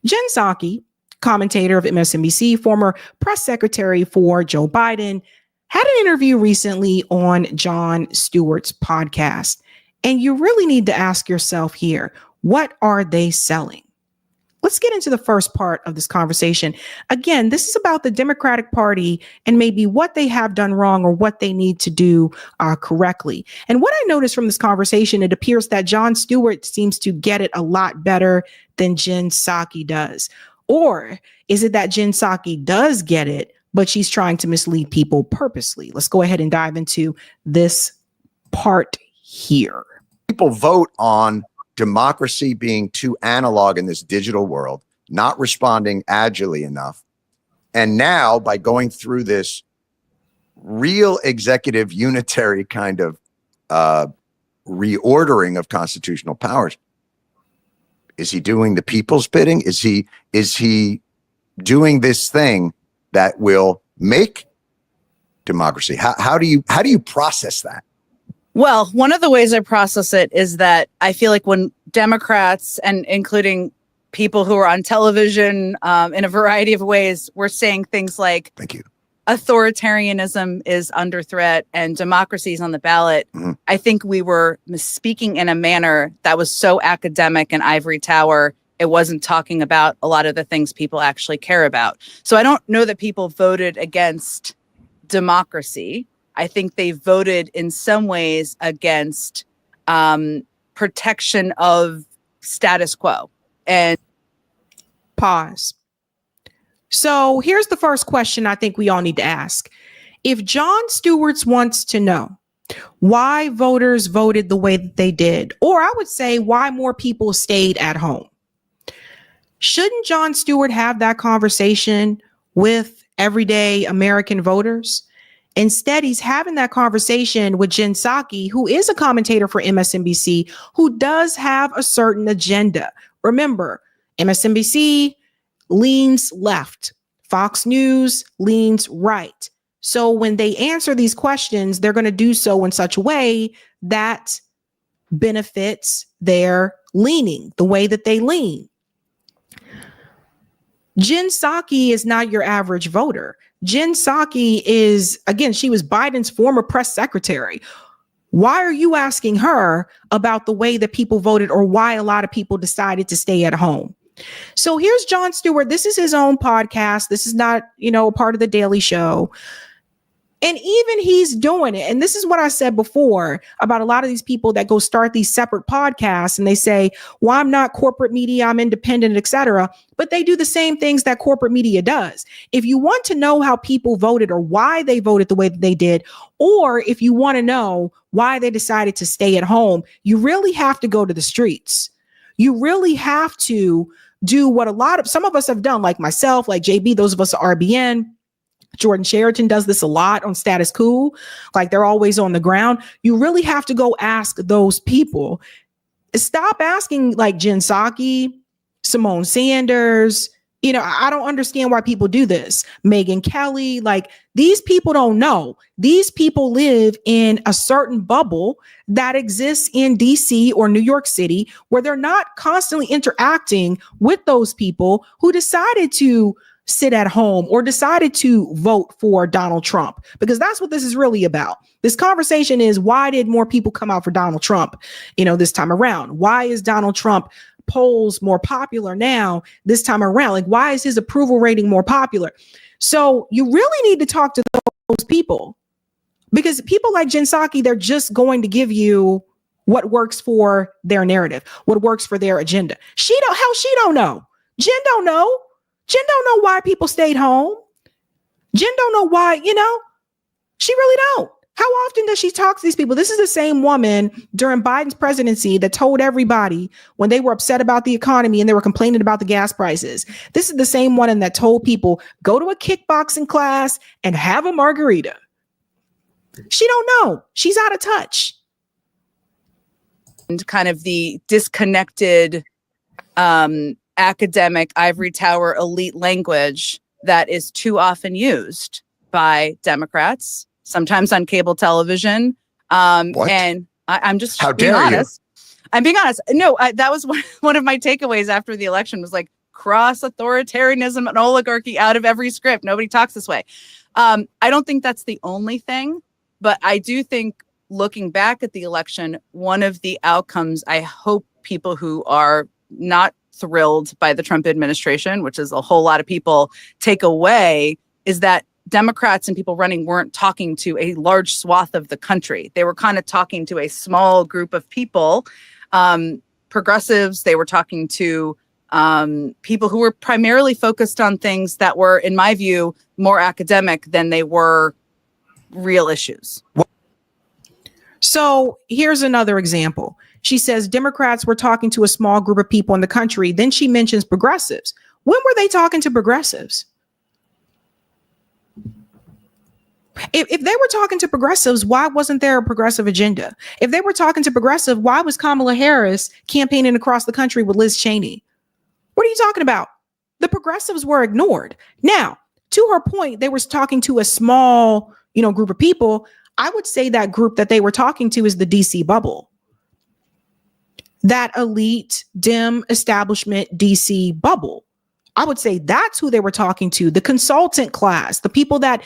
Jen Psaki, commentator of MSNBC, former press secretary for Joe Biden, had an interview recently on Jon Stewart's podcast. And you really need to ask yourself here, what are they selling? Let's get into the first part of this conversation. Again, this is about the Democratic Party and maybe what they have done wrong or what they need to do correctly. And what I noticed from this conversation, it appears that Jon Stewart seems to get it a lot better than Jen Psaki does. Or is it that Jen Psaki does get it, but she's trying to mislead people purposely? Let's go ahead and dive into this part here. People vote on democracy being too analog in this digital world, not responding agilely enough. And now, by going through this real executive unitary kind of reordering of constitutional powers, is he doing the people's bidding? Is he doing this thing that will make democracy? How do you process that? Well, one of the ways I process it is that I feel like when Democrats, and including people who are on television in a variety of ways, were saying things like, "Thank you, authoritarianism is under threat and democracy is on the ballot," I think we were misspeaking in a manner that was so academic and ivory tower. It wasn't talking about a lot of the things people actually care about. So I don't know that people voted against democracy. I think they voted in some ways against protection of status quo. And pause. So here's the first question I think we all need to ask. If Jon Stewart wants to know why voters voted the way that they did, or I would say why more people stayed at home, shouldn't Jon Stewart have that conversation with everyday American voters? Instead, he's having that conversation with Jen Psaki, who is a commentator for MSNBC, who does have a certain agenda. Remember, MSNBC leans left. Fox News leans right. So when they answer these questions, they're going to do so in such a way that benefits their leaning, the way that they lean. Jen Psaki is not your average voter. Jen Psaki is, again, she was Biden's former press secretary. Why are you asking her about the way that people voted or why a lot of people decided to stay at home? So here's Jon Stewart. This is his own podcast. This is not, a part of the Daily Show. And even he's doing it. And this is what I said before about a lot of these people that go start these separate podcasts and they say, well, I'm not corporate media, I'm independent, etc. But they do the same things that corporate media does. If you want to know how people voted or why they voted the way that they did, or if you want to know why they decided to stay at home, you really have to go to the streets. You really have to do what some of us have done, like myself, like JB, those of us at RBN. Jordan Sheraton does this a lot on Status Quo. Like they're always on the ground. You really have to go ask those people. Stop asking like Jen Psaki, Simone Sanders. I don't understand why people do this. Megyn Kelly, like these people don't know. These people live in a certain bubble that exists in DC or New York City where they're not constantly interacting with those people who decided to sit at home or decided to vote for Donald Trump, because that's what this is really about. This conversation is, why did more people come out for Donald Trump, this time around? Why is Donald Trump polls more popular now this time around? Like, why is his approval rating more popular? So you really need to talk to those people, because people like Jen Psaki, they're just going to give you what works for their narrative, what works for their agenda. She don't know. Jen don't know. Jen don't know why people stayed home. Jen don't know why, she really don't. How often does she talk to these people? This is the same woman during Biden's presidency that told everybody when they were upset about the economy and they were complaining about the gas prices. This is the same one that told people, go to a kickboxing class and have a margarita. She don't know. She's out of touch. and kind of the disconnected academic ivory tower elite language that is too often used by Democrats, sometimes on cable television. And I'm just How being dare honest. I'm being honest. No, that was one of my takeaways after the election was like, cross authoritarianism and oligarchy out of every script. Nobody talks this way. I don't think that's the only thing, but I do think looking back at the election, one of the outcomes I hope people who are not thrilled by the Trump administration, which is a whole lot of people, take away is that Democrats and people running weren't talking to a large swath of the country. They were kind of talking to a small group of people, progressives. They were talking to people who were primarily focused on things that were, in my view, more academic than they were real issues. So here's another example. She says Democrats were talking to a small group of people in the country. Then she mentions progressives. When were they talking to progressives? If they were talking to progressives, why wasn't there a progressive agenda? If they were talking to progressive, why was Kamala Harris campaigning across the country with Liz Cheney? What are you talking about? The progressives were ignored. Now, to her point, they were talking to a small, group of people. I would say that group that they were talking to is the DC bubble. That elite, dim establishment DC bubble. I would say that's who they were talking to, the consultant class, the people that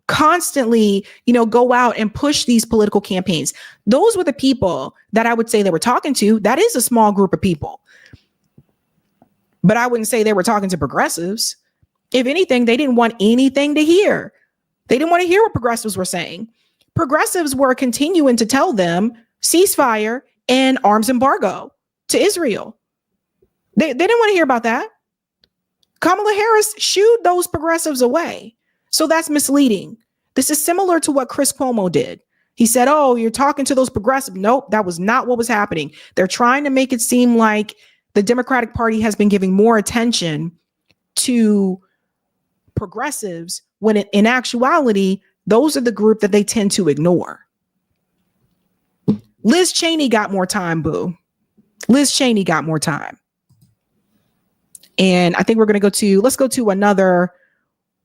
constantly, go out and push these political campaigns. Those were the people that I would say they were talking to. That is a small group of people. But I wouldn't say they were talking to progressives. If anything, they didn't want anything to hear. They didn't want to hear what progressives were saying. Progressives were continuing to tell them ceasefire and arms embargo to Israel. They didn't want to hear about that. Kamala Harris shooed those progressives away. So that's misleading. This is similar to what Chris Cuomo did. He said, oh, you're talking to those progressives. Nope, that was not what was happening. They're trying to make it seem like the Democratic Party has been giving more attention to progressives when in actuality, those are the group that they tend to ignore. Liz Cheney got more time, boo. Liz Cheney got more time. And I think we're going to let's go to another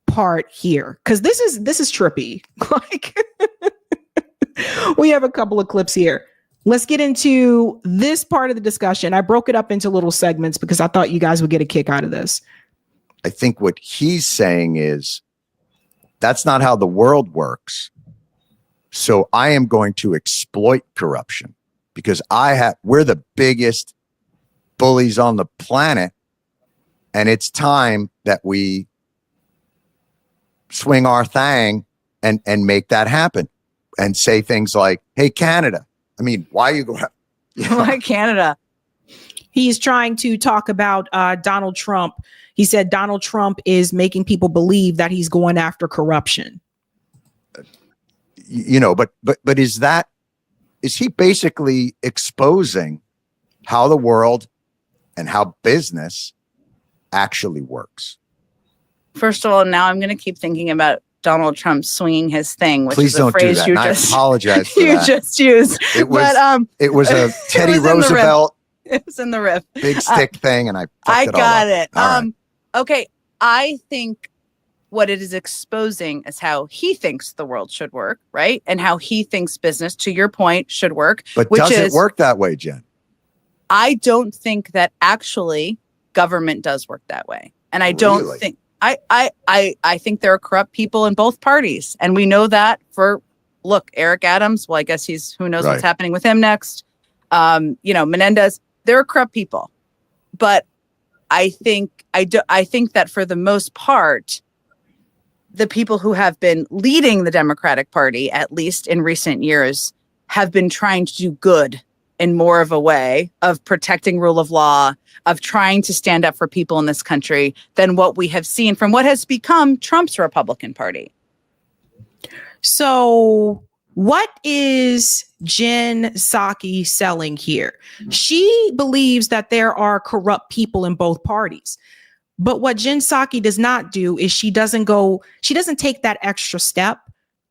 part here, because this is trippy. Like, we have a couple of clips here. Let's get into this part of the discussion. I broke it up into little segments because I thought you guys would get a kick out of this. I think what he's saying is that's not how the world works. So I am going to exploit corruption because we're the biggest bullies on the planet. And it's time that we swing our thing and make that happen and say things like, hey, Canada. I mean, why are you going? Why Canada? He's trying to talk about Donald Trump. He said Donald Trump is making people believe that he's going after corruption. But is he basically exposing how the world and how business actually works? First of all, now I'm going to keep thinking about Donald Trump swinging his thing, which Please is a don't phrase do that. you just apologize for you that. just used. It was but, it was a Teddy was in the riff. Roosevelt It was in the riff. big stick thing, and I got it. All right. Okay, I think what it is exposing is how he thinks the world should work, right? And how he thinks business, to your point, should work. But does it work that way, Jen? I don't think that actually government does work that way. And I don't think I think there are corrupt people in both parties. And we know that Eric Adams, well, I guess who knows what's happening with him next. Menendez, there are corrupt people. But I think that for the most part, the people who have been leading the Democratic Party, at least in recent years, have been trying to do good in more of a way of protecting rule of law, of trying to stand up for people in this country than what we have seen from what has become Trump's Republican Party. So what is Jen Psaki selling here? She believes that there are corrupt people in both parties. But what Jen Psaki does not do is she doesn't take that extra step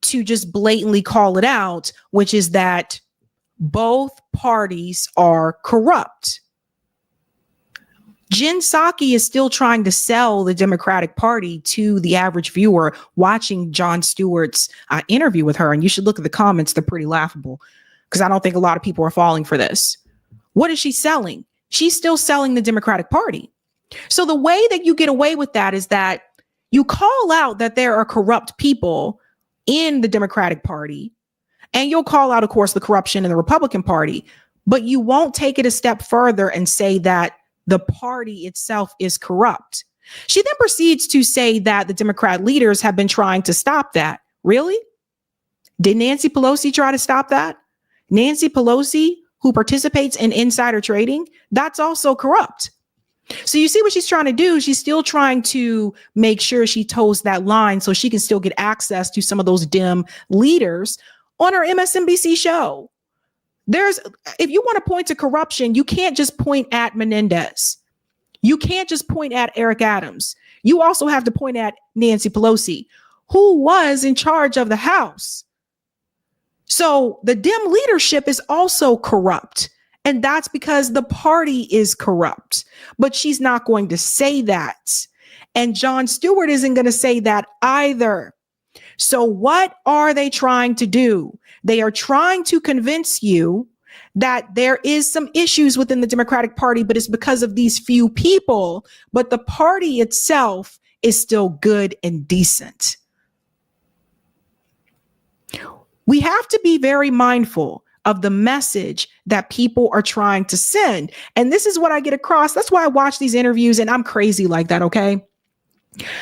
to just blatantly call it out, which is that both parties are corrupt. Jen Psaki is still trying to sell the Democratic Party to the average viewer watching Jon Stewart's interview with her. And you should look at the comments. They're pretty laughable because I don't think a lot of people are falling for this. What is she selling? She's still selling the Democratic Party. So the way that you get away with that is that you call out that there are corrupt people in the Democratic Party, and you'll call out, of course, the corruption in the Republican Party, but you won't take it a step further and say that the party itself is corrupt. She then proceeds to say that the Democrat leaders have been trying to stop that. Really? Did Nancy Pelosi try to stop that? Nancy Pelosi, who participates in insider trading, that's also corrupt. So you see what she's trying to do? She's still trying to make sure she toes that line so she can still get access to some of those Dem leaders on her MSNBC show. If you want to point to corruption, you can't just point at Menendez. You can't just point at Eric Adams. You also have to point at Nancy Pelosi, who was in charge of the House. So the Dem leadership is also corrupt. And that's because the party is corrupt. But she's not going to say that. And Jon Stewart isn't going to say that either. So what are they trying to do? They are trying to convince you that there is some issues within the Democratic Party, but it's because of these few people. But the party itself is still good and decent. We have to be very mindful of the message that people are trying to send. And this is what I get across. That's why I watch these interviews, and I'm crazy like that, okay?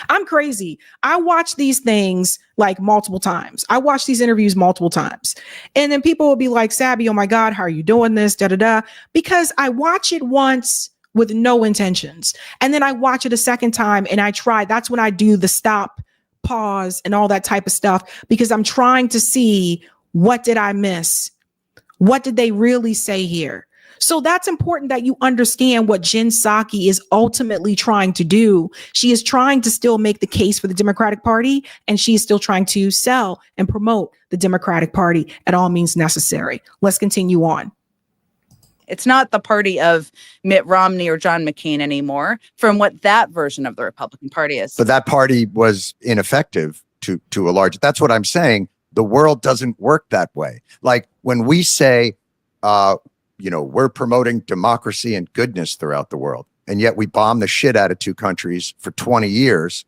I'm crazy. I watch these things like multiple times. I watch these interviews multiple times. And then people will be like, Sabby, oh my God, how are you doing this? Da, da, da. Because I watch it once with no intentions. And then I watch it a second time and I try. That's when I do the stop, pause, and all that type of stuff, because I'm trying to see, what did I miss? What did they really say here? So that's important that you understand what Jen Psaki is ultimately trying to do. She is trying to still make the case for the Democratic Party, and she is still trying to sell and promote the Democratic Party at all means necessary. Let's continue on. It's not the party of Mitt Romney or John McCain anymore, from what that version of the Republican Party is. But that party was ineffective to a large. That's what I'm saying. The world doesn't work that way. Like when we say, we're promoting democracy and goodness throughout the world, and yet we bomb the shit out of two countries for 20 years,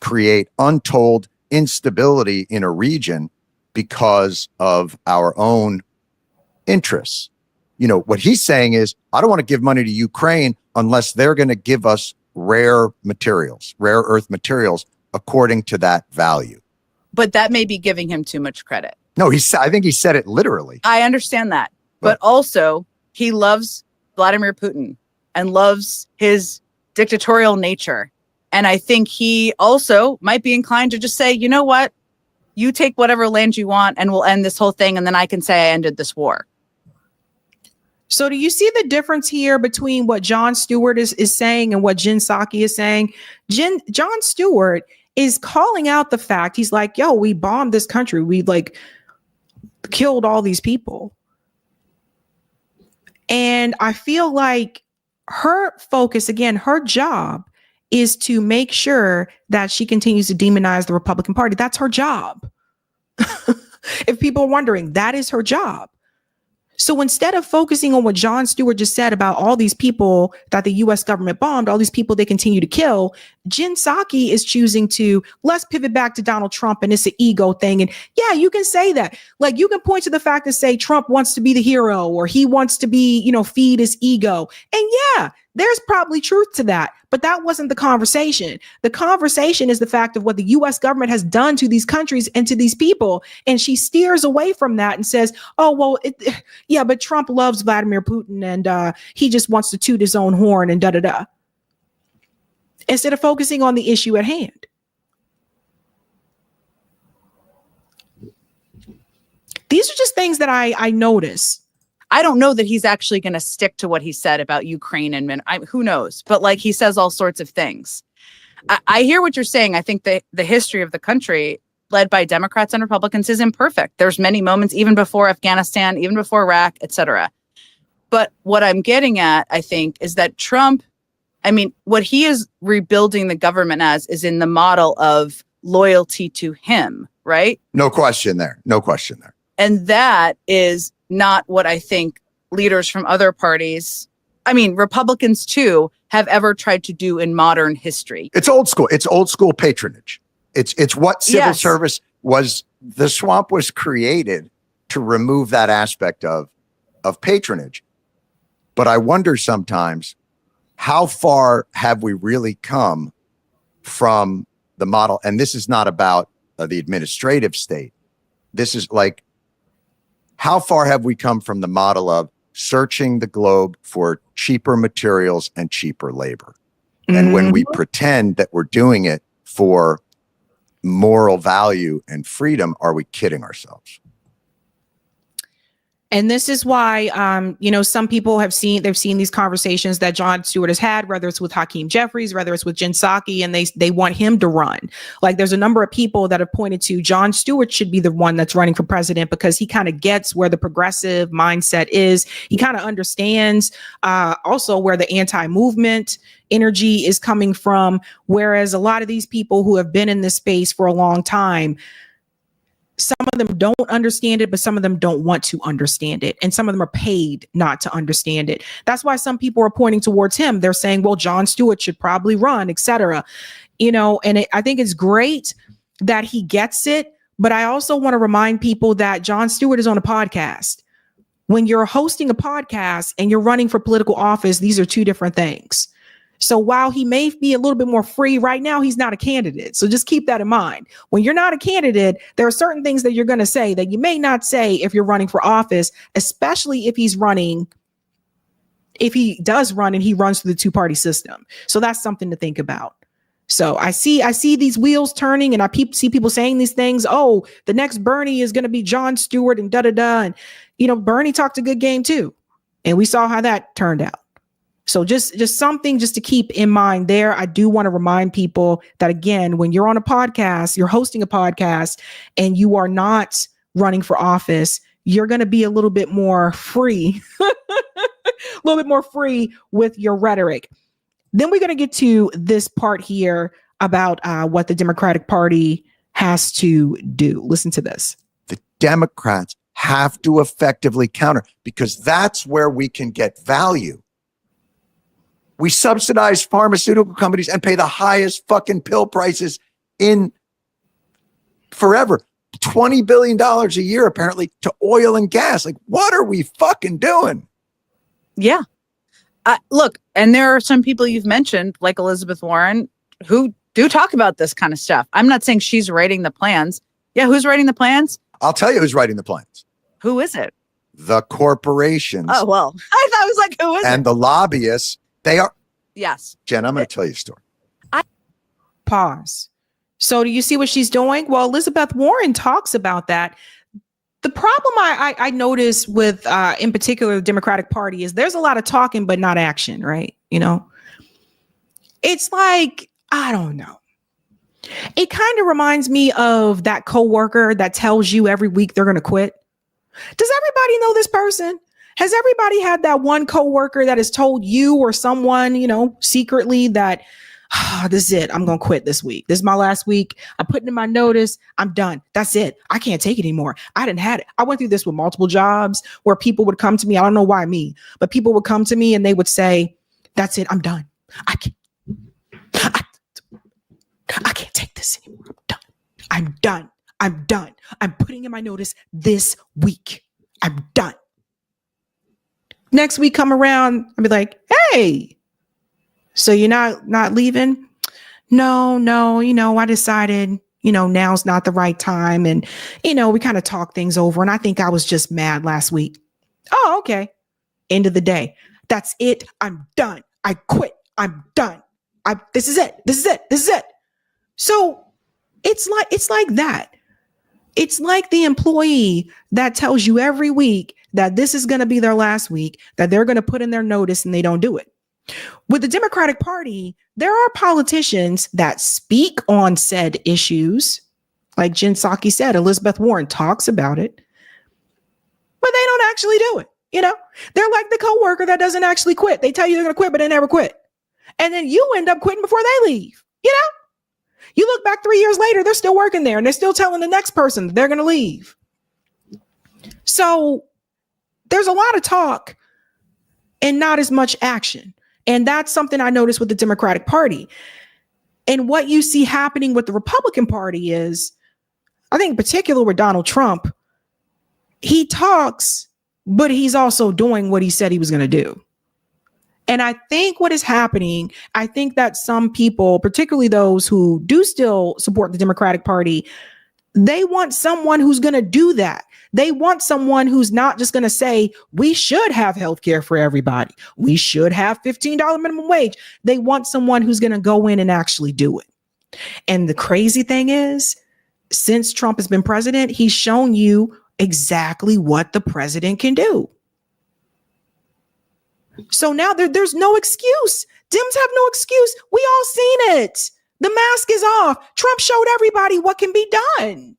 create untold instability in a region because of our own interests. What he's saying is, I don't want to give money to Ukraine unless they're going to give us rare earth materials, according to that value. But that may be giving him too much credit. No, I think he said it literally. I understand that. But also, he loves Vladimir Putin and loves his dictatorial nature. And I think he also might be inclined to just say, you know what? You take whatever land you want and we'll end this whole thing. And then I can say I ended this war. So do you see the difference here between what Jon Stewart is saying and what Jen Psaki is saying? Jon Stewart is calling out the fact, he's like, yo, we bombed this country. We killed all these people. And I feel like her focus, again, her job is to make sure that she continues to demonize the Republican Party. That's her job. If people are wondering, that is her job. So instead of focusing on what Jon Stewart just said about all these people that the U.S. government bombed, all these people they continue to kill, Jen Psaki is choosing to, let's pivot back to Donald Trump, and it's an ego thing. And yeah, you can say that. Like, you can point to the fact and say Trump wants to be the hero, or he wants to be, feed his ego. And yeah, there's probably truth to that, but that wasn't the conversation. The conversation is the fact of what the U.S. government has done to these countries and to these people. And she steers away from that and says, oh, well, but Trump loves Vladimir Putin and he just wants to toot his own horn and da-da-da. Instead of focusing on the issue at hand. These are just things that I notice. I don't know that he's actually going to stick to what he said about Ukraine and who knows, but he says all sorts of things. I hear what you're saying. I think that the history of the country led by Democrats and Republicans is imperfect. There's many moments, even before Afghanistan, even before Iraq, et cetera. But what I'm getting at, I think, is that Trump, I mean, what he is rebuilding the government as is in the model of loyalty to him, right? No question there. No question there. And that is not what I think leaders from other parties, I mean, Republicans too, have ever tried to do in modern history. It's old school. It's old school patronage. It's what civil Yes. service was. The swamp was created to remove that aspect of patronage. But I wonder sometimes, how far have we really come from the model? And this is not about the administrative state. This is like, how far have we come from the model of searching the globe for cheaper materials and cheaper labor? And when we pretend that we're doing it for moral value and freedom, are we kidding ourselves? And this is why, some people they've seen these conversations that Jon Stewart has had, whether it's with Hakeem Jeffries, whether it's with Jen Psaki, and they want him to run. Like, there's a number of people that have pointed to Jon Stewart should be the one that's running for president because he kind of gets where the progressive mindset is. He kind of understands also where the anti-movement energy is coming from. Whereas a lot of these people who have been in this space for a long time, some of them don't understand it, but some of them don't want to understand it. And some of them are paid not to understand it. That's why some people are pointing towards him. They're saying, well, Jon Stewart should probably run, et cetera. I think it's great that he gets it. But I also want to remind people that Jon Stewart is on a podcast. When you're hosting a podcast and you're running for political office, these are two different things. So while he may be a little bit more free right now, he's not a candidate. So just keep that in mind. When you're not a candidate, there are certain things that you're going to say that you may not say if you're running for office, especially if he does run and he runs through the two-party system. So that's something to think about. So I see these wheels turning, and see people saying these things. Oh, the next Bernie is going to be Jon Stewart and da-da-da. And, Bernie talked a good game too. And we saw how that turned out. So just something just to keep in mind there. I do want to remind people that, again, when you're on a podcast, you're hosting a podcast and you are not running for office, you're going to be a little bit more free, with your rhetoric. Then we're going to get to this part here about what the Democratic Party has to do. Listen to this. The Democrats have to effectively counter, because that's where we can get value. We subsidize pharmaceutical companies and pay the highest fucking pill prices in forever. $20 billion a year, apparently, to oil and gas. Like, what are we fucking doing? Yeah. Look, and there are some people you've mentioned, like Elizabeth Warren, who do talk about this kind of stuff. I'm not saying she's writing the plans. Yeah, who's writing the plans? I'll tell you who's writing the plans. Who is it? The corporations. Oh, well, I thought it was like, who is it? And the lobbyists. They are. Yes. Jen, I'm going to tell you a story. Pause. So do you see what she's doing? Well, Elizabeth Warren talks about that. The problem I notice with, in particular, the Democratic Party is there's a lot of talking, but not action, right? It's like, I don't know. It kind of reminds me of that coworker that tells you every week they're going to quit. Does everybody know this person? Has everybody had that one coworker that has told you or someone, secretly that, this is it. I'm going to quit this week. This is my last week. I'm putting in my notice. I'm done. That's it. I can't take it anymore. I didn't have it. I went through this with multiple jobs where people would come to me. I don't know why me, but people would come to me and they would say, that's it. I'm done. I can't take this anymore. I'm done. I'm putting in my notice this week. I'm done. Next week come around, I'll be like, hey, so you're not leaving? No, I decided, now's not the right time. And, we kind of talk things over. And I think I was just mad last week. Oh, okay. End of the day. That's it. I'm done. I quit. I'm done. This is it. So it's like that. It's like the employee that tells you every week that this is going to be their last week, that they're going to put in their notice and they don't do it. With the Democratic Party, there are politicians that speak on said issues, Like Jen Psaki said, Elizabeth Warren talks about it, but they don't actually do it. You know, they're like the coworker that doesn't actually quit. They tell you they're going to quit, but they never quit. And then you end up quitting before they leave. You know, you look back 3 years later, they're still working there and they're still telling the next person that they're going to leave. So there's a lot of talk and not as much action. And that's something I noticed with the Democratic Party. And what you see happening with the Republican Party is, I think in particular with Donald Trump, he talks, but he's also doing what he said he was going to do. And I think what is happening, I think that some people, particularly those who do still support the Democratic Party, they want someone who's going to do that. They want someone who's not just going to say, we should have health care for everybody. We should have $15 minimum wage. They want someone who's going to go in and actually do it. And the crazy thing is, since Trump has been president, he's shown you exactly what the president can do. So now there's no excuse. Dems have no excuse. We all seen it. The mask is off. Trump showed everybody what can be done.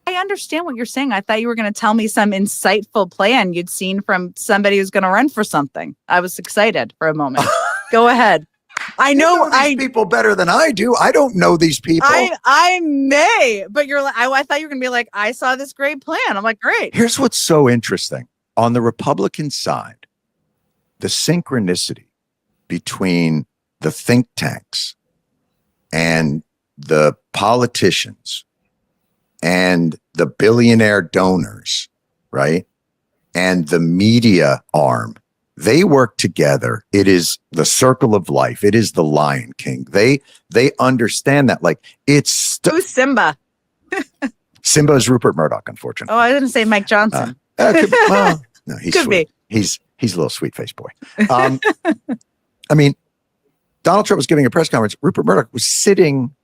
I understand what you're saying. I thought you were going to tell me some insightful plan you'd seen from somebody who's going to run for something. I was excited for a moment. Go ahead. I know these people better than I do. I don't know these people. I may, but you're like, I thought you were going to be like, I saw this great plan. I'm like, great. Here's what's so interesting. On the Republican side, the synchronicity between the think tanks and the politicians and the billionaire donors, right? And the media arm, they work together. It is the circle of life. It is the Lion King. They understand that. Like, it's who's Simba? Simba is Rupert Murdoch, unfortunately. Oh, I didn't say Mike Johnson. Well, no, he's could sweet. be. He's a little sweet-faced boy. I mean, Donald Trump was giving a press conference. Rupert Murdoch was sitting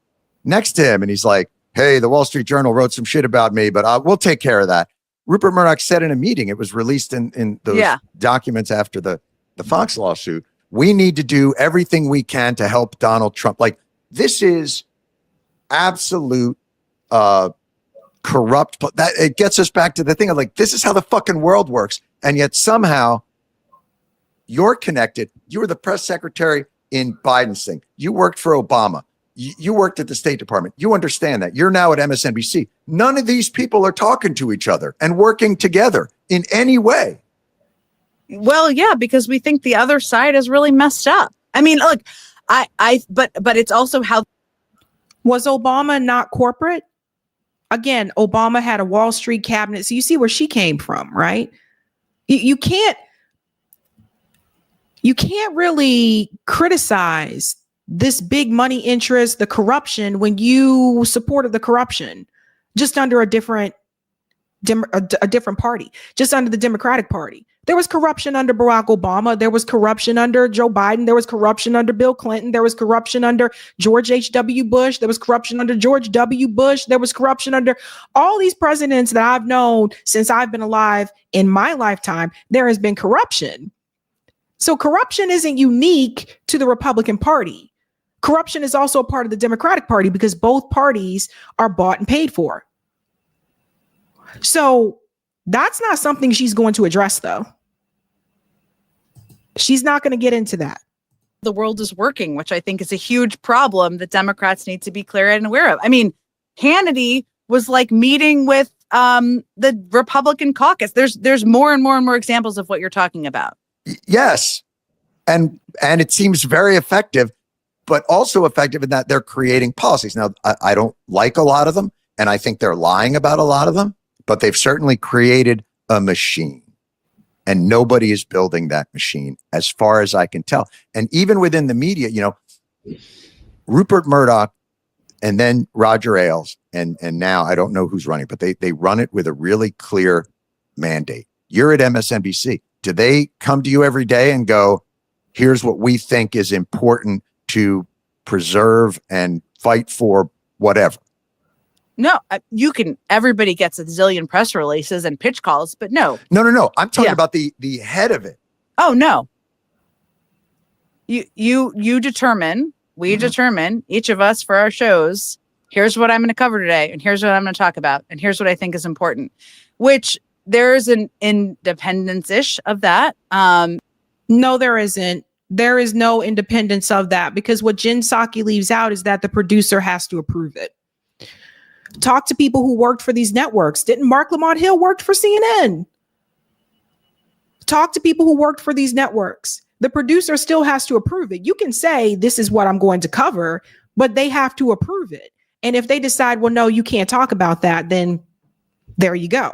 next to him, and he's like, hey, the Wall Street Journal wrote some shit about me, but we'll take care of that. Rupert Murdoch said in a meeting, it was released in those documents after the Fox lawsuit, we need to do everything we can to help Donald Trump. Like, this is absolute corrupt. That it gets us back to the thing of like, this is how the fucking world works. And yet somehow you're connected. You were the press secretary in Biden's thing. You worked for Obama. You worked at the State Department. You understand that. You're now at MSNBC. None of these people are talking to each other and working together in any way. Well, yeah, because we think the other side is really messed up. I mean, look, but it's also how. Was Obama not corporate? Again, Obama had a Wall Street cabinet. So you see where she came from, right? You can't really criticize this big money interest, the corruption, when you supported the corruption just under a different party, just under the Democratic Party. There was corruption under Barack Obama. There was corruption under Joe Biden. There was corruption under Bill Clinton. There was corruption under George H.W. Bush. There was corruption under George W. Bush. There was corruption under all these presidents that I've known since I've been alive in my lifetime. There has been corruption. So corruption isn't unique to the Republican Party. Corruption is also a part of the Democratic Party because both parties are bought and paid for. So that's not something she's going to address, though. She's not going to get into that. The world is working, which I think is a huge problem that Democrats need to be clear and aware of. I mean, Hannity was like meeting with the Republican caucus. There's more and more and more examples of what you're talking about. Yes. And it seems very effective, but also effective in that they're creating policies. Now, I don't like a lot of them, and I think they're lying about a lot of them, but they've certainly created a machine. And nobody is building that machine as far as I can tell. And even within the media, you know, Rupert Murdoch and then Roger Ailes, and now I don't know who's running, but they run it with a really clear mandate. You're at MSNBC. Do they come to you every day and go, here's what we think is important to preserve and fight for whatever? No, everybody gets a zillion press releases and pitch calls, but no. No. I'm talking about the head of it. Oh, no. You determine, we determine, each of us for our shows, here's what I'm going to cover today, and here's what I'm going to talk about, and here's what I think is important, which there is an independence-ish of that. No, there isn't. There is no independence of that, because what Jen Psaki leaves out is that the producer has to approve it. Talk to people who worked for these networks. Didn't Mark Lamont Hill work for CNN? Talk to people who worked for these networks. The producer still has to approve it. You can say, this is what I'm going to cover, but they have to approve it. And if they decide, well, no, you can't talk about that, then there you go.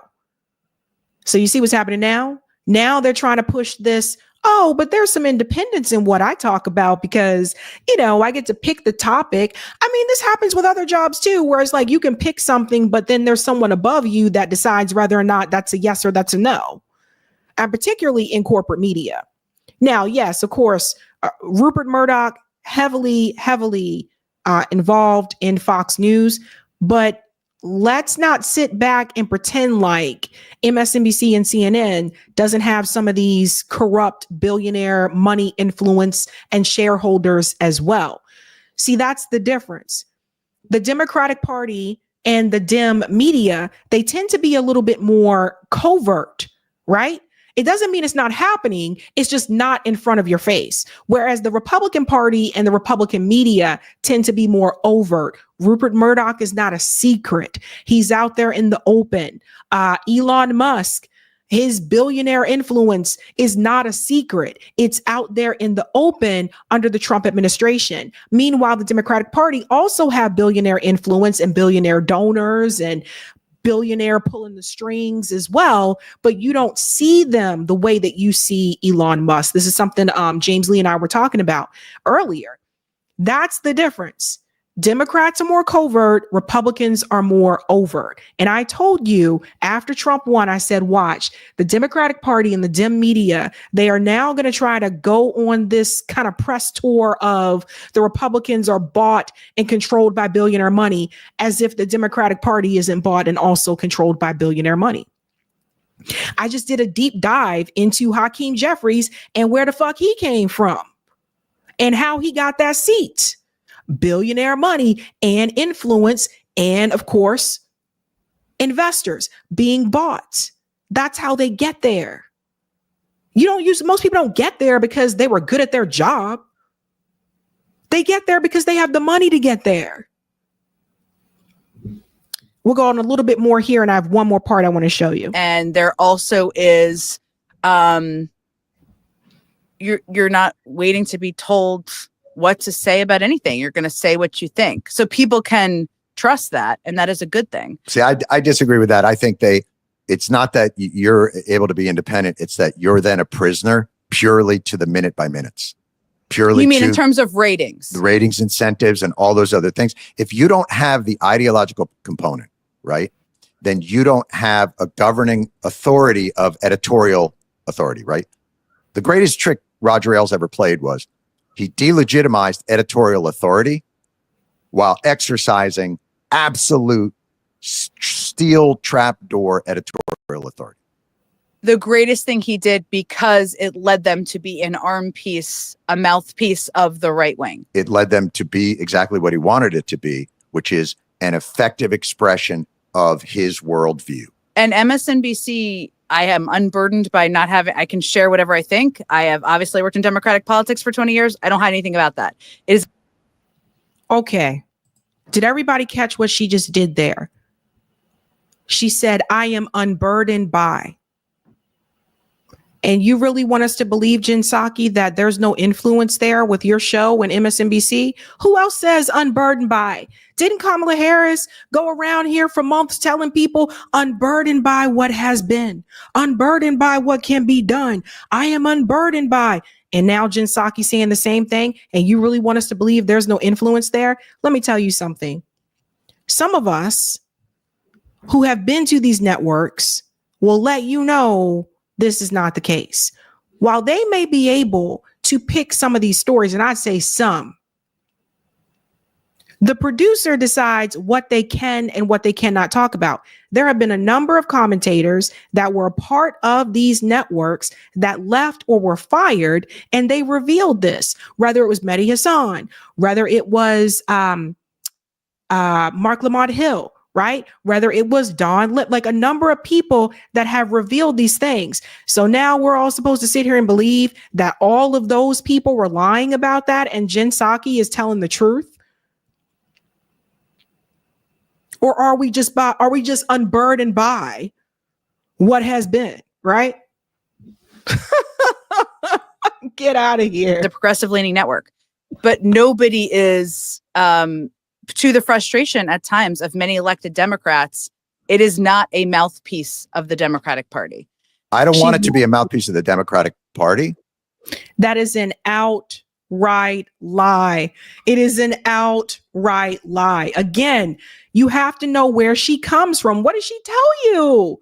So you see what's happening now? Now they're trying to push this, oh, but there's some independence in what I talk about because, I get to pick the topic. I mean, this happens with other jobs too, where it's like you can pick something, but then there's someone above you that decides whether or not that's a yes or that's a no. And particularly in corporate media. Now, yes, of course, Rupert Murdoch heavily involved in Fox News, but let's not sit back and pretend like MSNBC and CNN doesn't have some of these corrupt billionaire money influence and shareholders as well. See, that's the difference. The Democratic Party and the Dem media, they tend to be a little bit more covert, right? It doesn't mean it's not happening. It's just not in front of your face. Whereas the Republican Party and the Republican media tend to be more overt. Rupert Murdoch is not a secret. He's out there in the open. Elon Musk, his billionaire influence is not a secret. It's out there in the open under the Trump administration. Meanwhile, the Democratic Party also have billionaire influence and billionaire donors and billionaire pulling the strings as well, but you don't see them the way that you see Elon Musk. This is something James Lee and I were talking about earlier. That's the difference. Democrats are more covert, Republicans are more overt. And I told you after Trump won, I said, watch, the Democratic Party and the Dem media, they are now going to try to go on this kind of press tour of the Republicans are bought and controlled by billionaire money, as if the Democratic Party isn't bought and also controlled by billionaire money. I just did a deep dive into Hakeem Jeffries and where the fuck he came from and how he got that seat. Billionaire money and influence, and of course, investors being bought. That's how they get there. Most people don't get there because they were good at their job. They get there because they have the money to get there. We'll go on a little bit more here, and I have one more part I want to show you. And there also is, you're not waiting to be told what to say about anything. You're going to say what you think. So people can trust that. And that is a good thing. See, I disagree with that. I think it's not that you're able to be independent. It's that you're then a prisoner purely to the minute by minutes. Purely. You mean in terms of ratings? The ratings, incentives, and all those other things. If you don't have the ideological component, right, then you don't have a governing authority of editorial authority, right? The greatest trick Roger Ailes ever played was he delegitimized editorial authority while exercising absolute steel trapdoor editorial authority. The greatest thing he did, because it led them to be an arm piece, a mouthpiece of the right wing. It led them to be exactly what he wanted it to be, which is an effective expression of his worldview. And MSNBC, I am unburdened by not having, I can share whatever I think. I have obviously worked in Democratic politics for 20 years. I don't hide anything about that. It is okay. Did everybody catch what she just did there? She said, I am unburdened by. And you really want us to believe, Jen Psaki, that there's no influence there with your show and MSNBC? Who else says unburdened by? Didn't Kamala Harris go around here for months telling people unburdened by what has been, unburdened by what can be done? I am unburdened by. And now Jen Psaki saying the same thing. And you really want us to believe there's no influence there? Let me tell you something. Some of us who have been to these networks will let you know this is not the case. While they may be able to pick some of these stories, and I'd say some, the producer decides what they can and what they cannot talk about. There have been a number of commentators that were a part of these networks that left or were fired, and they revealed this, whether it was Mehdi Hassan, whether it was Mark Lamont Hill, right? Whether it was Don Lip, like a number of people that have revealed these things. So now we're all supposed to sit here and believe that all of those people were lying about that and Jen Psaki is telling the truth? Or are we just unburdened by what has been, right? Get out of here. The progressive leaning network. But nobody is, to the frustration at times of many elected Democrats, it is not a mouthpiece of the Democratic Party. I don't want it to be a mouthpiece of the Democratic Party. That is an outright lie. It is an outright lie. Again, you have to know where she comes from. What did she tell you?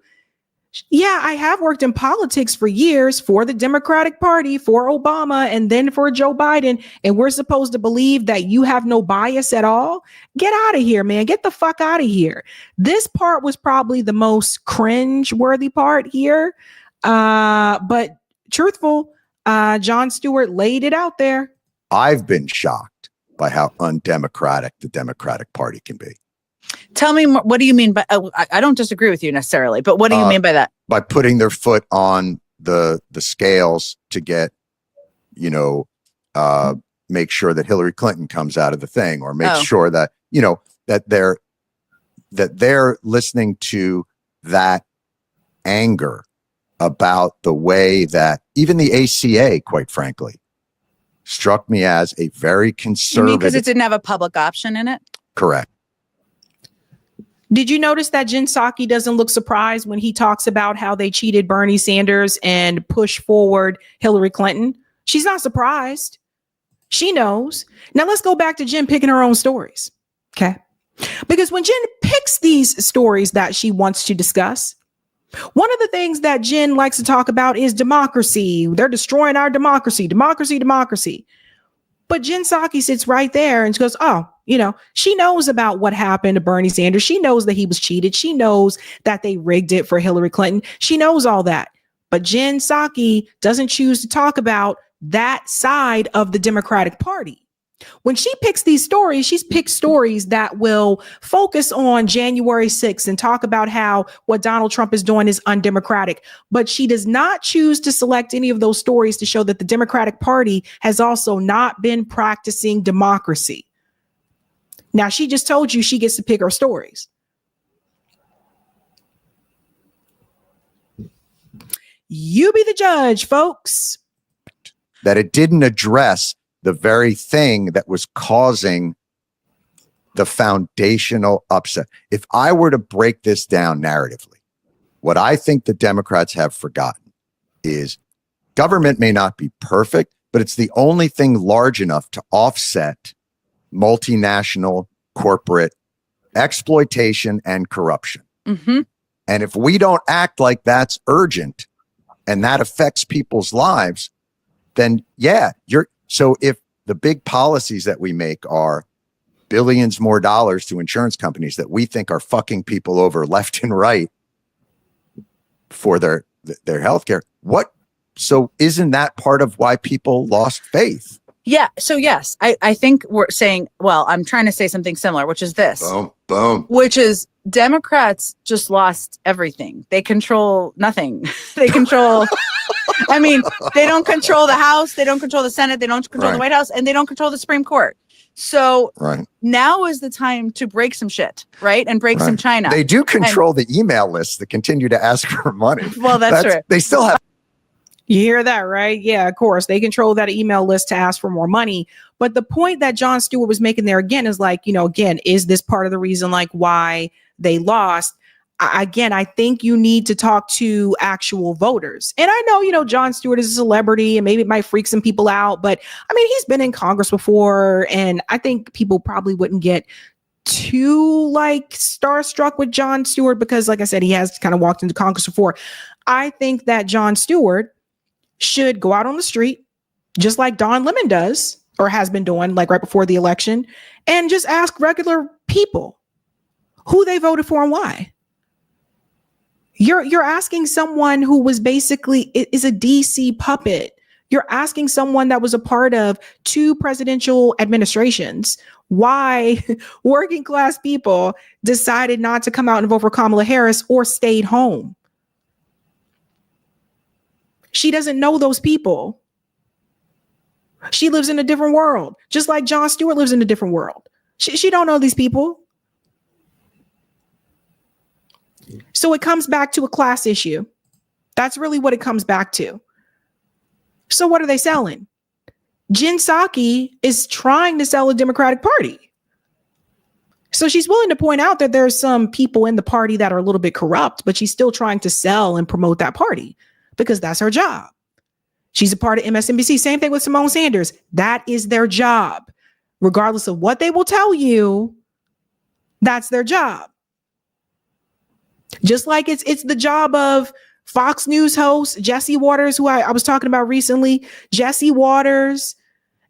Yeah, I have worked in politics for years for the Democratic Party, for Obama, and then for Joe Biden. And we're supposed to believe that you have no bias at all? Get out of here, man. Get the fuck out of here. This part was probably the most cringe-worthy part here. But truthful, Jon Stewart laid it out there. I've been shocked by how undemocratic the Democratic Party can be. Tell me, what do you mean by, I don't disagree with you necessarily, but what do you mean by that? By putting their foot on the scales to get, make sure that Hillary Clinton comes out of the thing, or make sure that, that they're listening to that anger about the way that even the ACA, quite frankly, struck me as a very conservative. You mean because it didn't have a public option in it? Correct. Did you notice that Jen Psaki doesn't look surprised when he talks about how they cheated Bernie Sanders and pushed forward Hillary Clinton? She's not surprised. She knows. Now let's go back to Jen picking her own stories. Okay. Because when Jen picks these stories that she wants to discuss, one of the things that Jen likes to talk about is democracy. They're destroying our democracy, democracy. But Jen Psaki sits right there and she goes, she knows about what happened to Bernie Sanders. She knows that he was cheated. She knows that they rigged it for Hillary Clinton. She knows all that. But Jen Psaki doesn't choose to talk about that side of the Democratic Party. When she picks these stories, she's picked stories that will focus on January 6th and talk about how what Donald Trump is doing is undemocratic. But she does not choose to select any of those stories to show that the Democratic Party has also not been practicing democracy. Now, she just told you she gets to pick her stories. You be the judge, folks. That it didn't address the very thing that was causing the foundational upset. If I were to break this down narratively, what I think the Democrats have forgotten is government may not be perfect, but it's the only thing large enough to offset multinational corporate exploitation and corruption. Mm-hmm. And if we don't act like that's urgent and that affects people's lives, then so if the big policies that we make are billions more dollars to insurance companies that we think are fucking people over left and right for their healthcare, so isn't that part of why people lost faith? Yeah. So yes, I think we're saying, well, I'm trying to say something similar, which is this. Boom. Which is Democrats just lost everything. They control nothing. They control, they don't control the House. They don't control the Senate. They don't control the White House, and they don't control the Supreme Court. So now is the time to break some shit, right? And break some China. They do control the email lists that continue to ask for money. Well, that's true. They still have. You hear that, right? Yeah, of course. They control that email list to ask for more money. But the point that Jon Stewart was making there again is like, again, is this part of the reason like why they lost? Again, I think you need to talk to actual voters. And I know, Jon Stewart is a celebrity and maybe it might freak some people out, but he's been in Congress before. And I think people probably wouldn't get too starstruck with Jon Stewart because, like I said, he has kind of walked into Congress before. I think that Jon Stewart should go out on the street, just like Don Lemon does or has been doing like right before the election, and just ask regular people who they voted for and why. You're asking someone who was basically is a DC puppet. You're asking someone that was a part of 2 presidential administrations why working class people decided not to come out and vote for Kamala Harris or stayed home. She doesn't know those people. She lives in a different world, just like Jon Stewart lives in a different world. She don't know these people. So it comes back to a class issue. That's really what it comes back to. So what are they selling? Jen Psaki is trying to sell a Democratic Party. So she's willing to point out that there's some people in the party that are a little bit corrupt, but she's still trying to sell and promote that party because that's her job. She's a part of MSNBC. Same thing with Simone Sanders. That is their job. Regardless of what they will tell you, that's their job. Just like it's the job of Fox News host Jesse Waters, who I was talking about recently, Jesse Waters,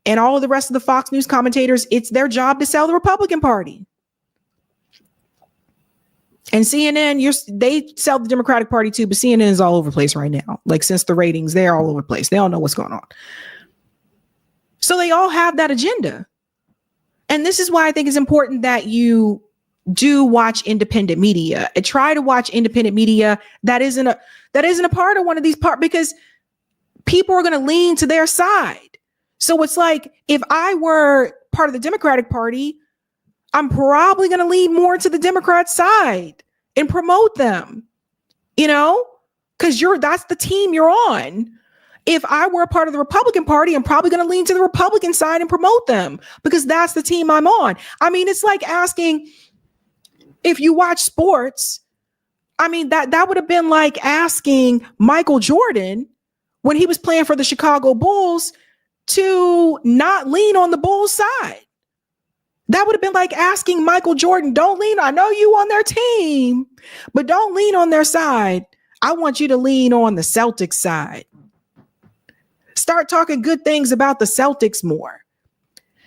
and all of the rest of the Fox News commentators, it's their job to sell the Republican Party. And CNN, they sell the Democratic Party too, but CNN is all over the place right now. Like, since the ratings, they're all over the place. They don't know what's going on. So they all have that agenda. And this is why I think it's important that you do watch independent media and try to watch independent media that isn't a part of one of these parts, because people are going to lean to their side. So it's like, if I were part of the Democratic Party, I'm probably going to lean more to the Democrat side and promote them, because that's the team you're on. If I were a part of the Republican Party, I'm probably going to lean to the Republican side and promote them because that's the team I'm on. I mean, it's like asking, if you watch sports, I mean, that would have been like asking Michael Jordan when he was playing for the Chicago Bulls to not lean on the Bulls side. That would have been like asking Michael Jordan, don't lean. I know you on their team, but don't lean on their side. I want you to lean on the Celtics side. Start talking good things about the Celtics more.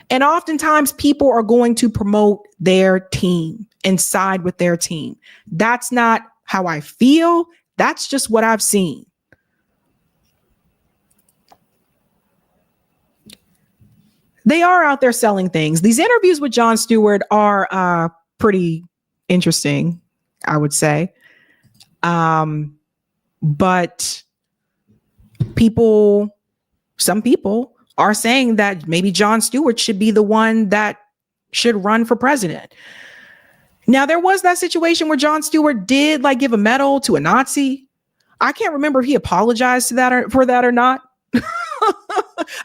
And oftentimes people are going to promote their team and side with their team. That's not how I feel. That's just what I've seen. They are out there selling things. These interviews with Jon Stewart are pretty interesting, I would say. But some people are saying that maybe Jon Stewart should be the one that should run for president. Now, there was that situation where Jon Stewart did give a medal to a Nazi. I can't remember if he apologized for that or not.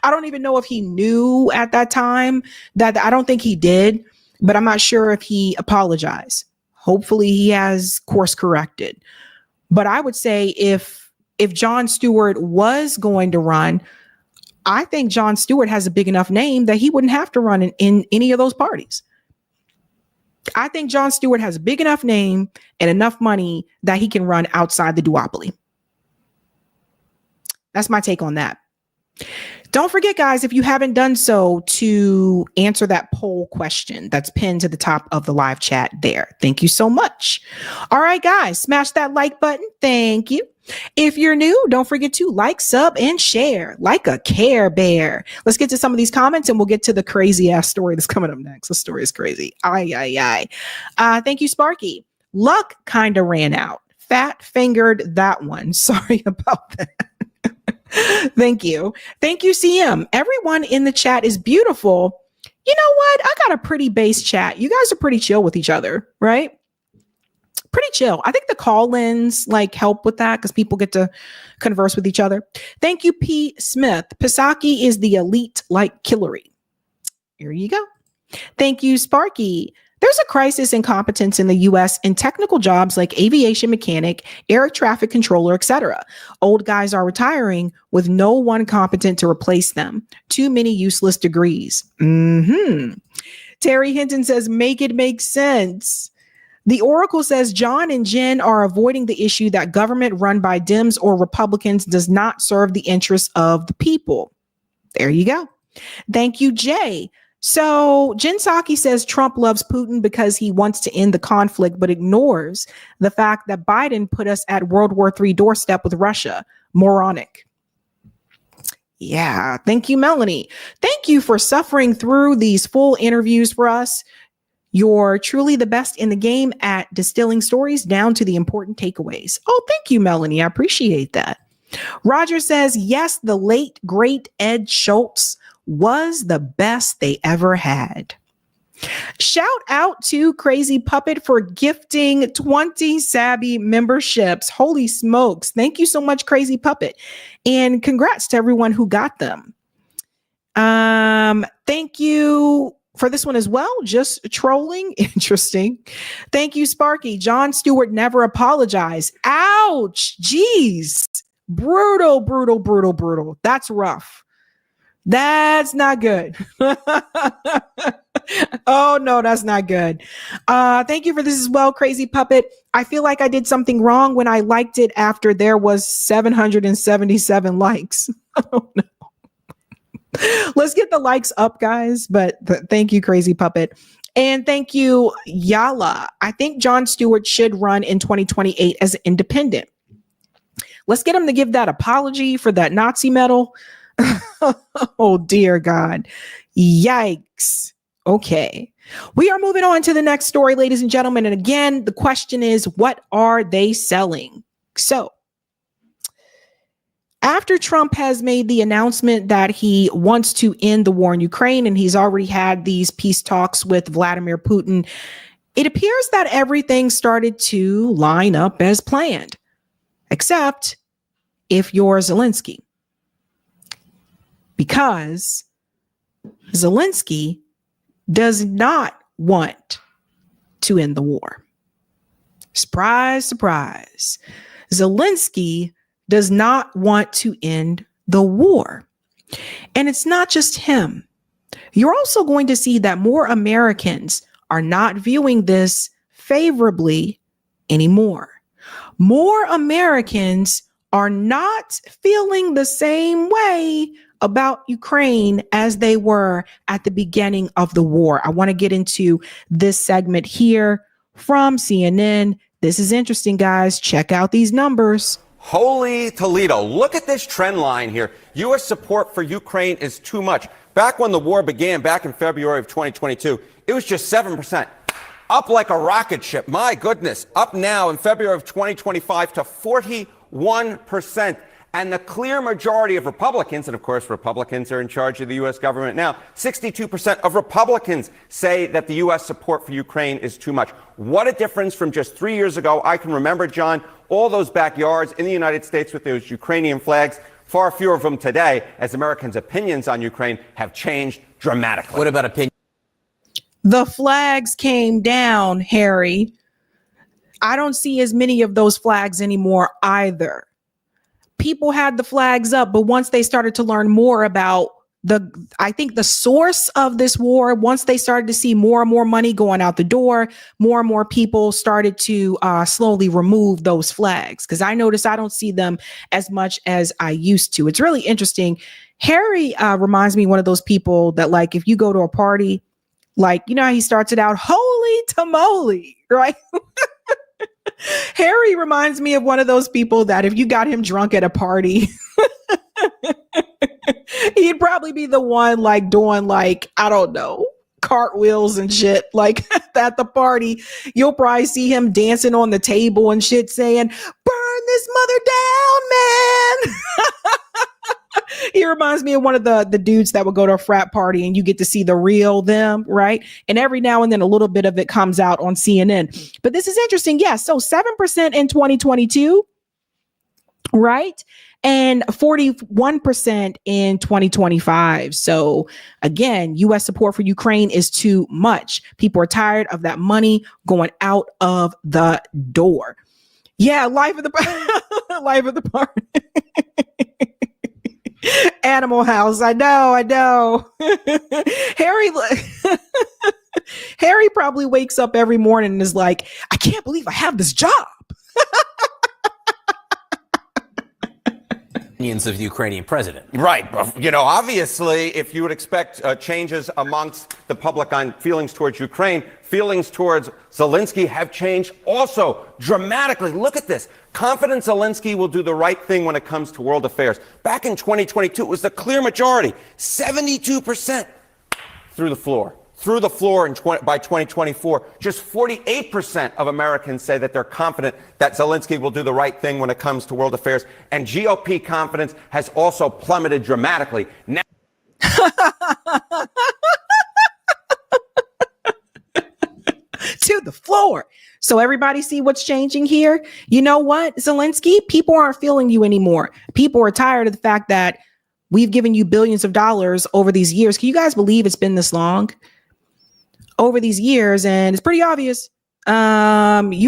I don't even know if he knew at that time. I don't think he did, but I'm not sure if he apologized. Hopefully he has course corrected. But I would say if Jon Stewart was going to run, I think Jon Stewart has a big enough name that he wouldn't have to run in any of those parties. I think Jon Stewart has a big enough name and enough money that he can run outside the duopoly. That's my take on that. Don't forget, guys, if you haven't done so, to answer that poll question that's pinned to the top of the live chat there. Thank you so much. All right, guys, smash that like button. Thank you. If you're new, don't forget to like, sub, and share like a Care Bear. Let's get to some of these comments and we'll get to the crazy ass story that's coming up next. The story is crazy. Thank you, Sparky. Luck kind of ran out. Fat fingered that one. Sorry about that. Thank you. Thank you, CM. Everyone in the chat is beautiful. You know what? I got a pretty base chat. You guys are pretty chill with each other, right? Pretty chill. I think the call-ins help with that because people get to converse with each other. Thank you, P. Smith. Psaki is the elite like Hillary. Here you go. Thank you, Sparky. There's a crisis in competence in the U.S. in technical jobs like aviation mechanic, air traffic controller, etc. Old guys are retiring with no one competent to replace them. Too many useless degrees. Terry Hinton says, make it make sense. The Oracle says John and Jen are avoiding the issue that government run by Dems or Republicans does not serve the interests of the people. There you go. Thank you, Jay. So Jen Psaki says Trump loves Putin because he wants to end the conflict, but ignores the fact that Biden put us at World War III doorstep with Russia. Moronic. Yeah. Thank you, Melanie. Thank you for suffering through these full interviews for us. You're truly the best in the game at distilling stories down to the important takeaways. Oh, thank you, Melanie. I appreciate that. Roger says, yes, the late, great Ed Schultz was the best they ever had. Shout out to Crazy Puppet for gifting 20 Sabby memberships. Holy smokes. Thank you so much, Crazy Puppet. And congrats to everyone who got them. Thank you for this one as well. Just trolling. Interesting. Thank you, Sparky. Jon Stewart never apologized. Ouch. Jeez. Brutal, brutal, brutal, brutal. That's rough. That's not good. Oh, no, that's not good. Thank you for this as well, Crazy Puppet. I feel like I did something wrong when I liked it after there was 777 likes. Oh, no. Let's get the likes up, guys. But thank you, Crazy Puppet. And thank you, Yala. I think Jon Stewart should run in 2028 as an independent. Let's get him to give that apology for that Nazi medal. Oh, dear God. Yikes. Okay. We are moving on to the next story, ladies and gentlemen. And again, the question is, what are they selling? So, after Trump has made the announcement that he wants to end the war in Ukraine, and he's already had these peace talks with Vladimir Putin, it appears that everything started to line up as planned, except if you're Zelenskyy. Because Zelenskyy does not want to end the war. Surprise, surprise. Zelenskyy does not want to end the war. And it's not just him. You're also going to see that more Americans are not viewing this favorably anymore. More Americans are not feeling the same way about Ukraine as they were at the beginning of the war. I want to get into this segment here from CNN. This is interesting, guys. Check out these numbers. Holy Toledo. Look at this trend line here. U.S. support for Ukraine is too much. Back when the war began, back in February of 2022, it was just 7%. Up like a rocket ship. My goodness. Up now in February of 2025 to 41%. And the clear majority of Republicans, and of course Republicans are in charge of the U.S. government now, 62% of Republicans say that the U.S. support for Ukraine is too much. What a difference from just 3 years ago. I can remember, John, all those backyards in the United States with those Ukrainian flags. Far fewer of them today, as Americans' opinions on Ukraine have changed dramatically. What about opinion? The flags came down, Harry. I don't see as many of those flags anymore either. People had the flags up, but once they started to learn more about I think the source of this war, once they started to see more and more money going out the door, more and more people started to slowly remove those flags. Because I notice I don't see them as much as I used to. It's really interesting. Harry reminds me of one of those people that, like, if you go to a party, like, you know how he starts it out, holy tamale, right? Harry reminds me of one of those people that if you got him drunk at a party, he'd probably be the one like doing like, I don't know, cartwheels and shit like at the party. You'll probably see him dancing on the table and shit saying, burn this mother down, man. He reminds me of one of the dudes that would go to a frat party and you get to see the real them, right? And every now and then a little bit of it comes out on CNN. But this is interesting. Yeah, so 7% in 2022, right? And 41% in 2025. So again, U.S. support for Ukraine is too much. People are tired of that money going out of the door. Yeah, life of the life of the party. Animal House. I know. Harry probably wakes up every morning and is like, I can't believe I have this job. Opinions of the Ukrainian president. Right. You know, obviously, if you would expect changes amongst the public on feelings towards Ukraine, feelings towards Zelenskyy have changed also dramatically. Look at this. Confident Zelenskyy will do the right thing when it comes to world affairs. Back in 2022, it was the clear majority, 72% through the floor. Through the floor by 2024, just 48% of Americans say that they're confident that Zelenskyy will do the right thing when it comes to world affairs. And GOP confidence has also plummeted dramatically. Now to the floor. So everybody see what's changing here? You know what, Zelenskyy? People aren't feeling you anymore. People are tired of the fact that we've given you billions of dollars over these years. Can you guys believe it's been this long? Over these years, and it's pretty obvious. You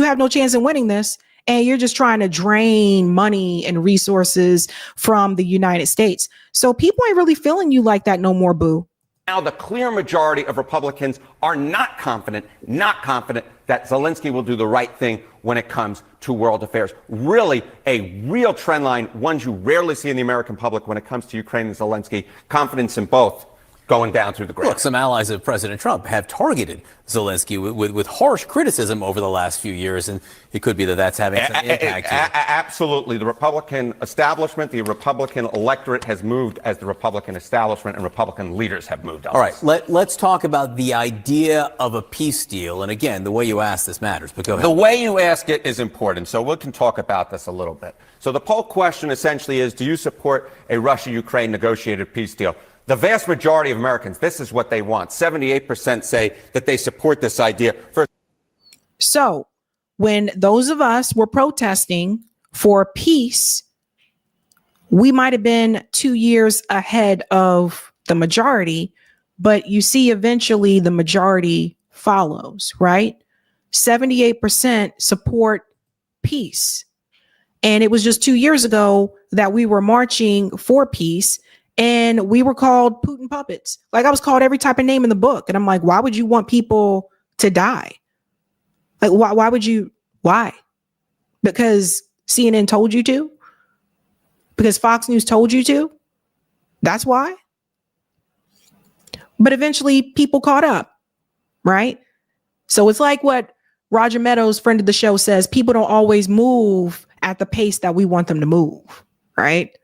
have no chance in winning this, and you're just trying to drain money and resources from the United States. So people ain't really feeling you like that no more, boo. Now the clear majority of Republicans are not confident that Zelenskyy will do the right thing when it comes to world affairs. Really a real trend line, ones you rarely see in the American public when it comes to Ukraine and Zelenskyy. Confidence in both going down through the ground. Look, some allies of President Trump have targeted Zelenskyy with harsh criticism over the last few years, and it could be that that's having some impact here. Absolutely. The Republican establishment, the Republican electorate has moved as the Republican establishment and Republican leaders have moved on. All right, let's talk about the idea of a peace deal. And again, the way you ask this matters, but go ahead. The way you ask it is important, so we can talk about this a little bit. So the poll question essentially is, do you support a Russia-Ukraine negotiated peace deal? The vast majority of Americans, this is what they want. 78% say that they support this idea. So when those of us were protesting for peace, we might have been 2 years ahead of the majority, but you see, eventually the majority follows, right? 78% support peace. And it was just 2 years ago that we were marching for peace. And we were called Putin puppets. Like, I was called every type of name in the book. And I'm like, why would you want people to die? Like, why would you? Why? Because CNN told you to? Because Fox News told you to? That's why? But eventually people caught up, right? So it's like what Roger Meadows, friend of the show, says, people don't always move at the pace that we want them to move, right?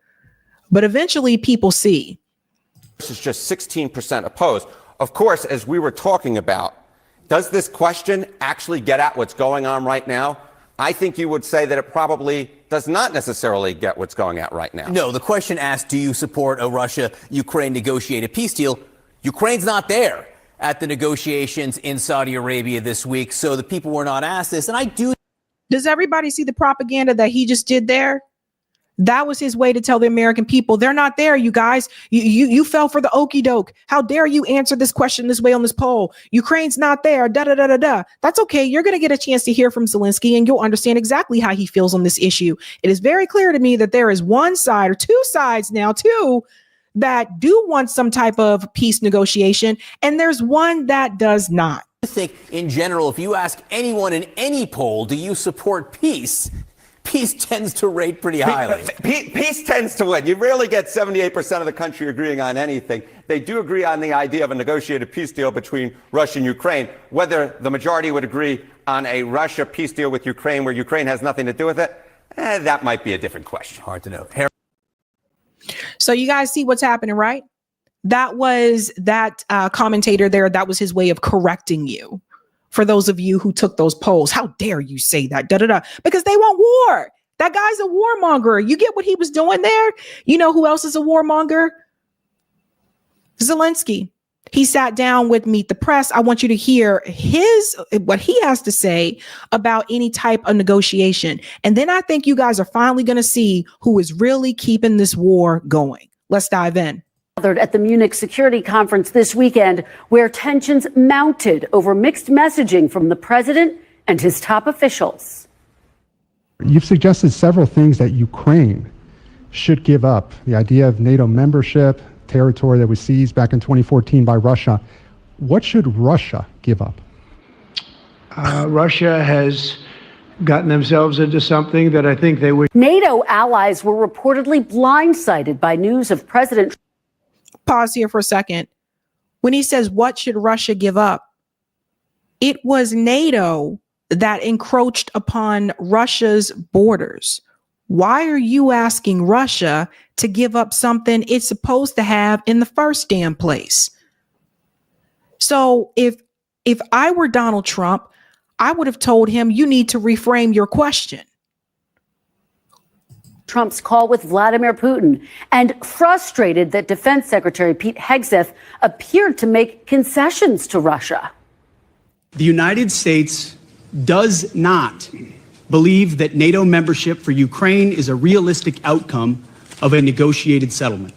But eventually people see. This is just 16% opposed. Of course, as we were talking about, does this question actually get at what's going on right now? I think you would say that it probably does not necessarily get what's going on right now. No, the question asked, do you support a Russia-Ukraine negotiated peace deal? Ukraine's not there at the negotiations in Saudi Arabia this week, so the people were not asked this. And I do. Does everybody see the propaganda that he just did there? That was his way to tell the American people, they're not there, you guys. You fell for the okie doke. How dare you answer this question this way on this poll? Ukraine's not there. Da da da da da. That's okay. You're going to get a chance to hear from Zelenskyy, and you'll understand exactly how he feels on this issue. It is very clear to me that there is one side, or two sides now, too, that do want some type of peace negotiation, and there's one that does not. I think, in general, if you ask anyone in any poll, do you support peace? Peace tends to rate pretty highly. Peace tends to win. You rarely get 78% of the country agreeing on anything. They do agree on the idea of a negotiated peace deal between Russia and Ukraine. Whether the majority would agree on a Russia peace deal with Ukraine where Ukraine has nothing to do with it, that might be a different question. Hard to know. So you guys see what's happening, right? That was that commentator there. That was his way of correcting you. For those of you who took those polls, how dare you say that? Da da da. Because they want war. That guy's a warmonger. You get what he was doing there? You know who else is a warmonger? Zelenskyy. He sat down with Meet the Press. I want you to hear what he has to say about any type of negotiation. And then I think you guys are finally going to see who is really keeping this war going. Let's dive in. At the Munich Security Conference this weekend, where tensions mounted over mixed messaging from the president and his top officials. You've suggested several things that Ukraine should give up. The idea of NATO membership, territory that was seized back in 2014 by Russia. What should Russia give up? Russia has gotten themselves into something that I think they would. NATO allies were reportedly blindsided by news of President. Pause here for a second. When he says, what should Russia give up? It was NATO that encroached upon Russia's borders. Why are you asking Russia to give up something it's supposed to have in the first damn place? So if I were Donald Trump, I would have told him, you need to reframe your question. Trump's call with Vladimir Putin, and frustrated that Defense Secretary Pete Hegseth appeared to make concessions to Russia. The United States does not believe that NATO membership for Ukraine is a realistic outcome of a negotiated settlement.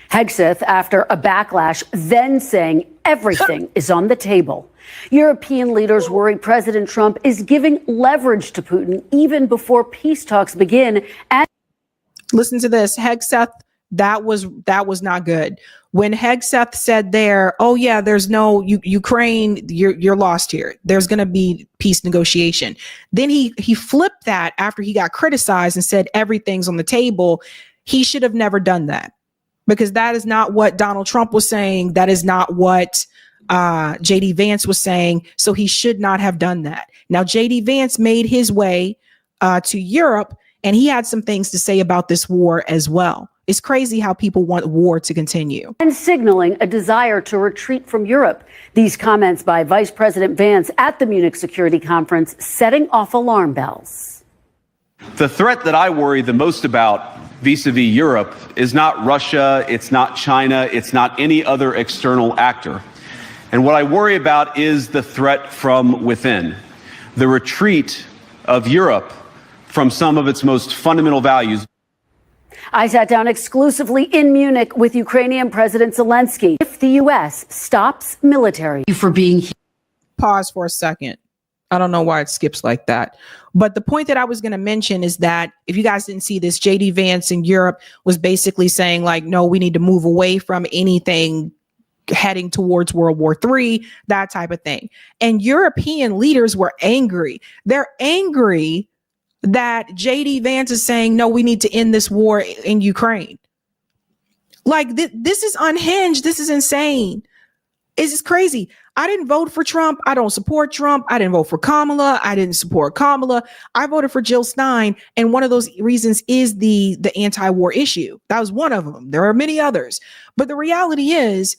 Hegseth, after a backlash, then saying everything is on the table. European leaders worry President Trump is giving leverage to Putin even before peace talks begin. And listen to this, Hegseth, that was not good. When Hegseth said there, oh yeah, there's no Ukraine, you're lost here. There's going to be peace negotiation. Then he flipped that after he got criticized and said everything's on the table. He should have never done that, because that is not what Donald Trump was saying. That is not what JD Vance was saying. So he should not have done that. Now, JD Vance made his way to Europe, and he had some things to say about this war as well. It's crazy how people want war to continue. And signaling a desire to retreat from Europe. These comments by Vice President Vance at the Munich Security Conference setting off alarm bells. The threat that I worry the most about vis-a-vis Europe is not Russia, it's not China, it's not any other external actor. And what I worry about is the threat from within, the retreat of Europe from some of its most fundamental values. I sat down exclusively in Munich with Ukrainian President Zelenskyy. If the U.S. stops military for being here. Pause for a second. I don't know why it skips like that. But the point that I was going to mention is that if you guys didn't see this, JD Vance in Europe was basically saying, like, no, we need to move away from anything heading towards World War III, that type of thing. And European leaders were angry. They're angry that JD Vance is saying, no, we need to end this war in Ukraine. Like, this is unhinged. This is insane. It's just crazy. I didn't vote for Trump. I don't support Trump. I didn't vote for Kamala. I didn't support Kamala. I voted for Jill Stein. And one of those reasons is the anti-war issue. That was one of them. There are many others. But the reality is,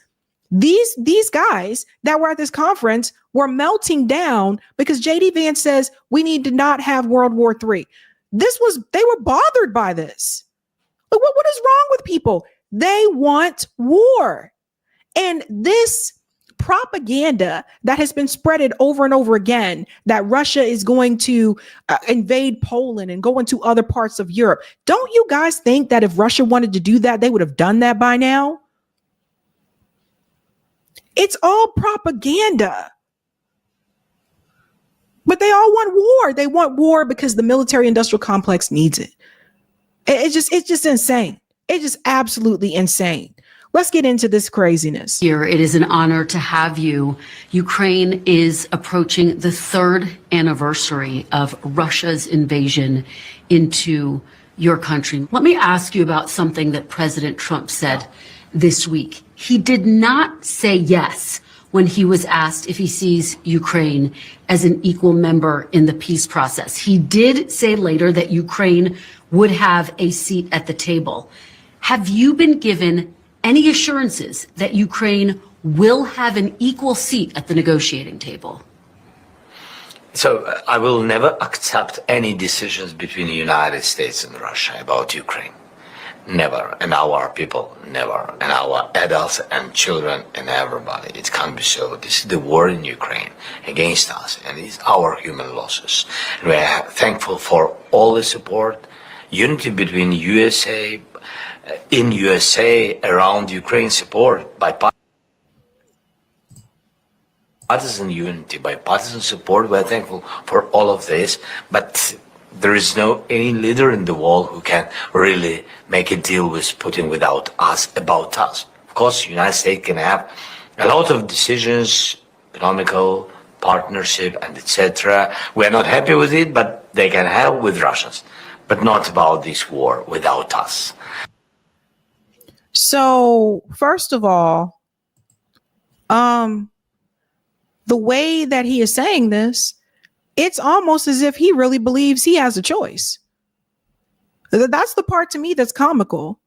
these guys that were at this conference were melting down because JD Vance says we need to not have World War III. They were bothered by this. Like, what is wrong with people? They want war. And this propaganda that has been spreaded over and over again, that Russia is going to invade Poland and go into other parts of Europe. Don't you guys think that if Russia wanted to do that, they would have done that by now? It's all propaganda. But they all want war. They want war because the military industrial complex needs it. It's just insane. It's just absolutely insane. Let's get into this craziness. Here, it is an honor to have you. Ukraine is approaching the 3rd anniversary of Russia's invasion into your country. Let me ask you about something that President Trump said this week. He did not say yes when he was asked if he sees Ukraine as an equal member in the peace process. He did say later that Ukraine would have a seat at the table. Have you been given any assurances that Ukraine will have an equal seat at the negotiating table? So I will never accept any decisions between the United States and Russia about Ukraine. Never. And our people, never. And our adults and children and everybody. It can't be so. This is the war in Ukraine against us, and it's our human losses. And we are thankful for all the support, unity between USA, in USA, around Ukraine, support by partisan unity, by partisan support. We're thankful for all of this, but there is no any leader in the world who can really make a deal with Putin without us, about us. Of course, the United States can have a lot of decisions, economical, partnership, and etc. We're not happy with it, but they can have with Russians, but not about this war without us. So, first of all, the way that he is saying this, it's almost as if he really believes he has a choice. That's the part to me that's comical.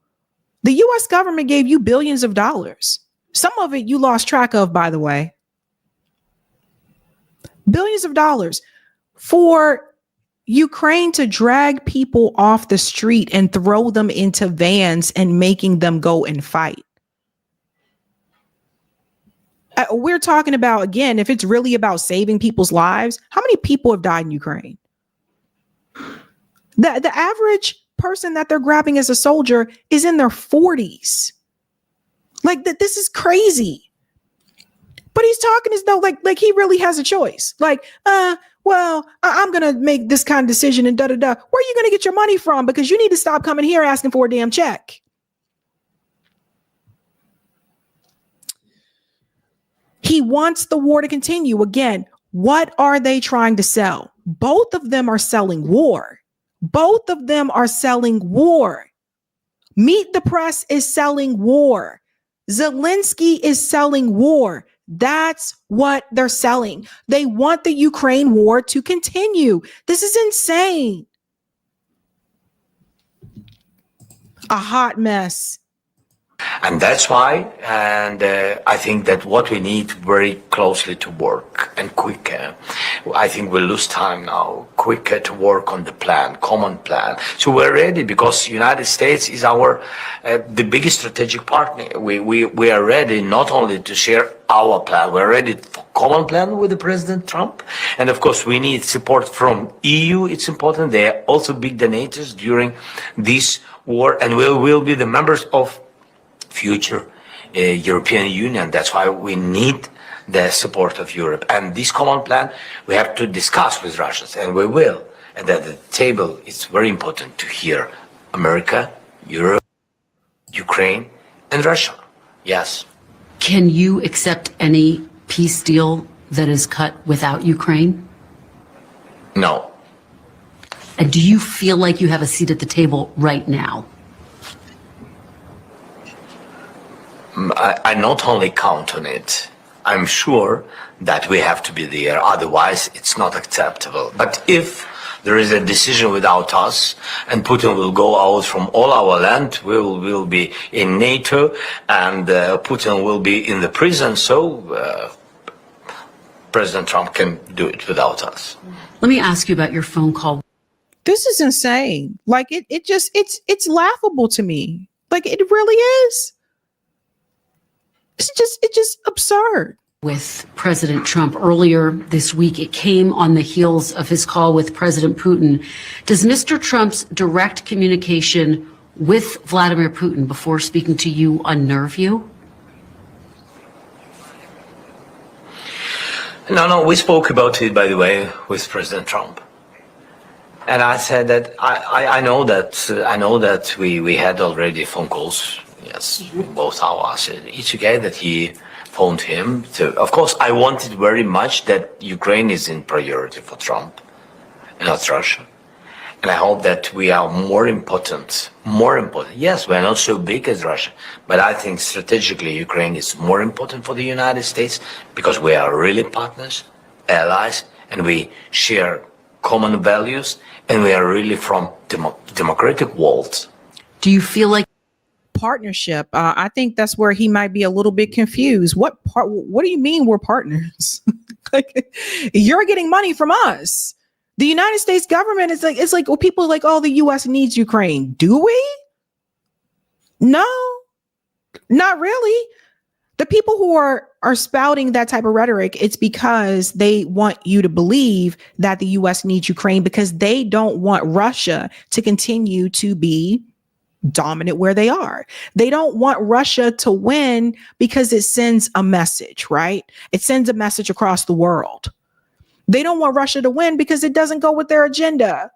The US government gave you billions of dollars. Some of it you lost track of, by the way. Billions of dollars for Ukraine to drag people off the street and throw them into vans and making them go and fight. We're talking about, again, if it's really about saving people's lives, how many people have died in Ukraine? The average person that they're grabbing as a soldier is in their 40s. Like that, this is crazy. But he's talking as though like he really has a choice. Like, well, I'm gonna make this kind of decision and da-da-da. Where are you gonna get your money from? Because you need to stop coming here asking for a damn check. He wants the war to continue. Again, what are they trying to sell? Both of them are selling war. Both of them are selling war. Meet the Press is selling war. Zelenskyy is selling war. That's what they're selling. They want the Ukraine war to continue. This is insane. A hot mess. And that's why, and I think that what we need very closely to work and quicker. I think we'll lose time now, quicker to work on the plan, common plan. So we're ready because United States is our, the biggest strategic partner. We are ready not only to share our plan, we're ready for common plan with the President Trump. And of course, we need support from EU. It's important. They are also big donators during this war, and we will be the members of future European Union. That's why we need the support of Europe. And this common plan, we have to discuss with Russians, and we will. And at the table, it's very important to hear America, Europe, Ukraine, and Russia. Yes. Can you accept any peace deal that is cut without Ukraine? No. And do you feel like you have a seat at the table right now? I not only count on it, I'm sure that we have to be there, otherwise it's not acceptable. But if there is a decision without us and Putin will go out from all our land, we will be in NATO and Putin will be in the prison, so President Trump can do it without us. Let me ask you about your phone call. This is insane. Like it's laughable to me. Like it really is. It's just absurd. With President Trump earlier this week, it came on the heels of his call with President Putin. Does Mr. Trump's direct communication with Vladimir Putin before speaking to you unnerve you? No, we spoke about it, by the way, with President Trump. And I said that I know that we had already phone calls. Yes, both of us. It's okay that he phoned him. Of course, I wanted very much that Ukraine is in priority for Trump, and not Russia. And I hope that we are more important. Yes, we're not so big as Russia, but I think strategically Ukraine is more important for the United States because we are really partners, allies, and we share common values, and we are really from democratic world. Do you feel like partnership? I think that's where he might be a little bit confused. What do you mean we're partners? Like, you're getting money from us. The United States government is like, it's like, well, people are like, oh, the US needs Ukraine. Do we? No, not really. The people who are spouting that type of rhetoric, it's because they want you to believe that the US needs Ukraine because they don't want Russia to continue to be dominant where they are. They don't want Russia to win because it sends a message, right? It sends a message across the world. They don't want Russia to win because it doesn't go with their agenda.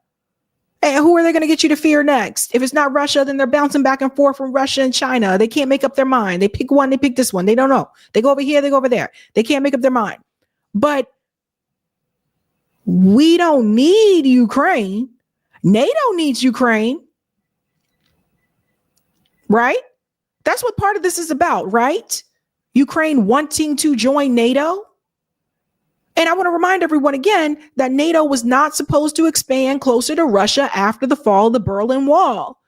And who are they going to get you to fear next? If it's not Russia, then they're bouncing back and forth from Russia and China. They can't make up their mind. They pick one, they pick this one. They don't know. They go over here, they go over there. They can't make up their mind. But We don't need Ukraine. NATO needs Ukraine. Right? That's what part of this is about, right? Ukraine wanting to join NATO. And I want to remind everyone again that NATO was not supposed to expand closer to Russia after the fall of the Berlin Wall.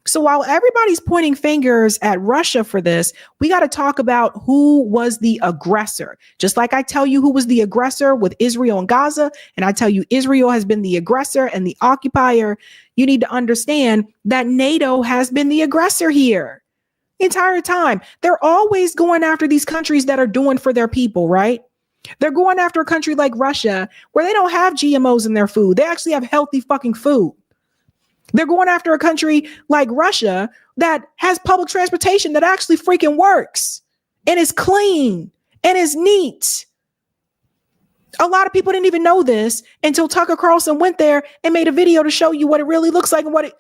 So while everybody's pointing fingers at Russia for this, we got to talk about who was the aggressor. Just like I tell you who was the aggressor with Israel and Gaza, and I tell you Israel has been the aggressor and the occupier, you need to understand that NATO has been the aggressor here the entire time. They're always going after these countries that are doing for their people, right? They're going after a country like Russia where they don't have GMOs in their food. They actually have healthy fucking food. They're going after a country like Russia that has public transportation that actually freaking works and is clean and is neat. A lot of people didn't even know this until Tucker Carlson went there and made a video to show you what it really looks like and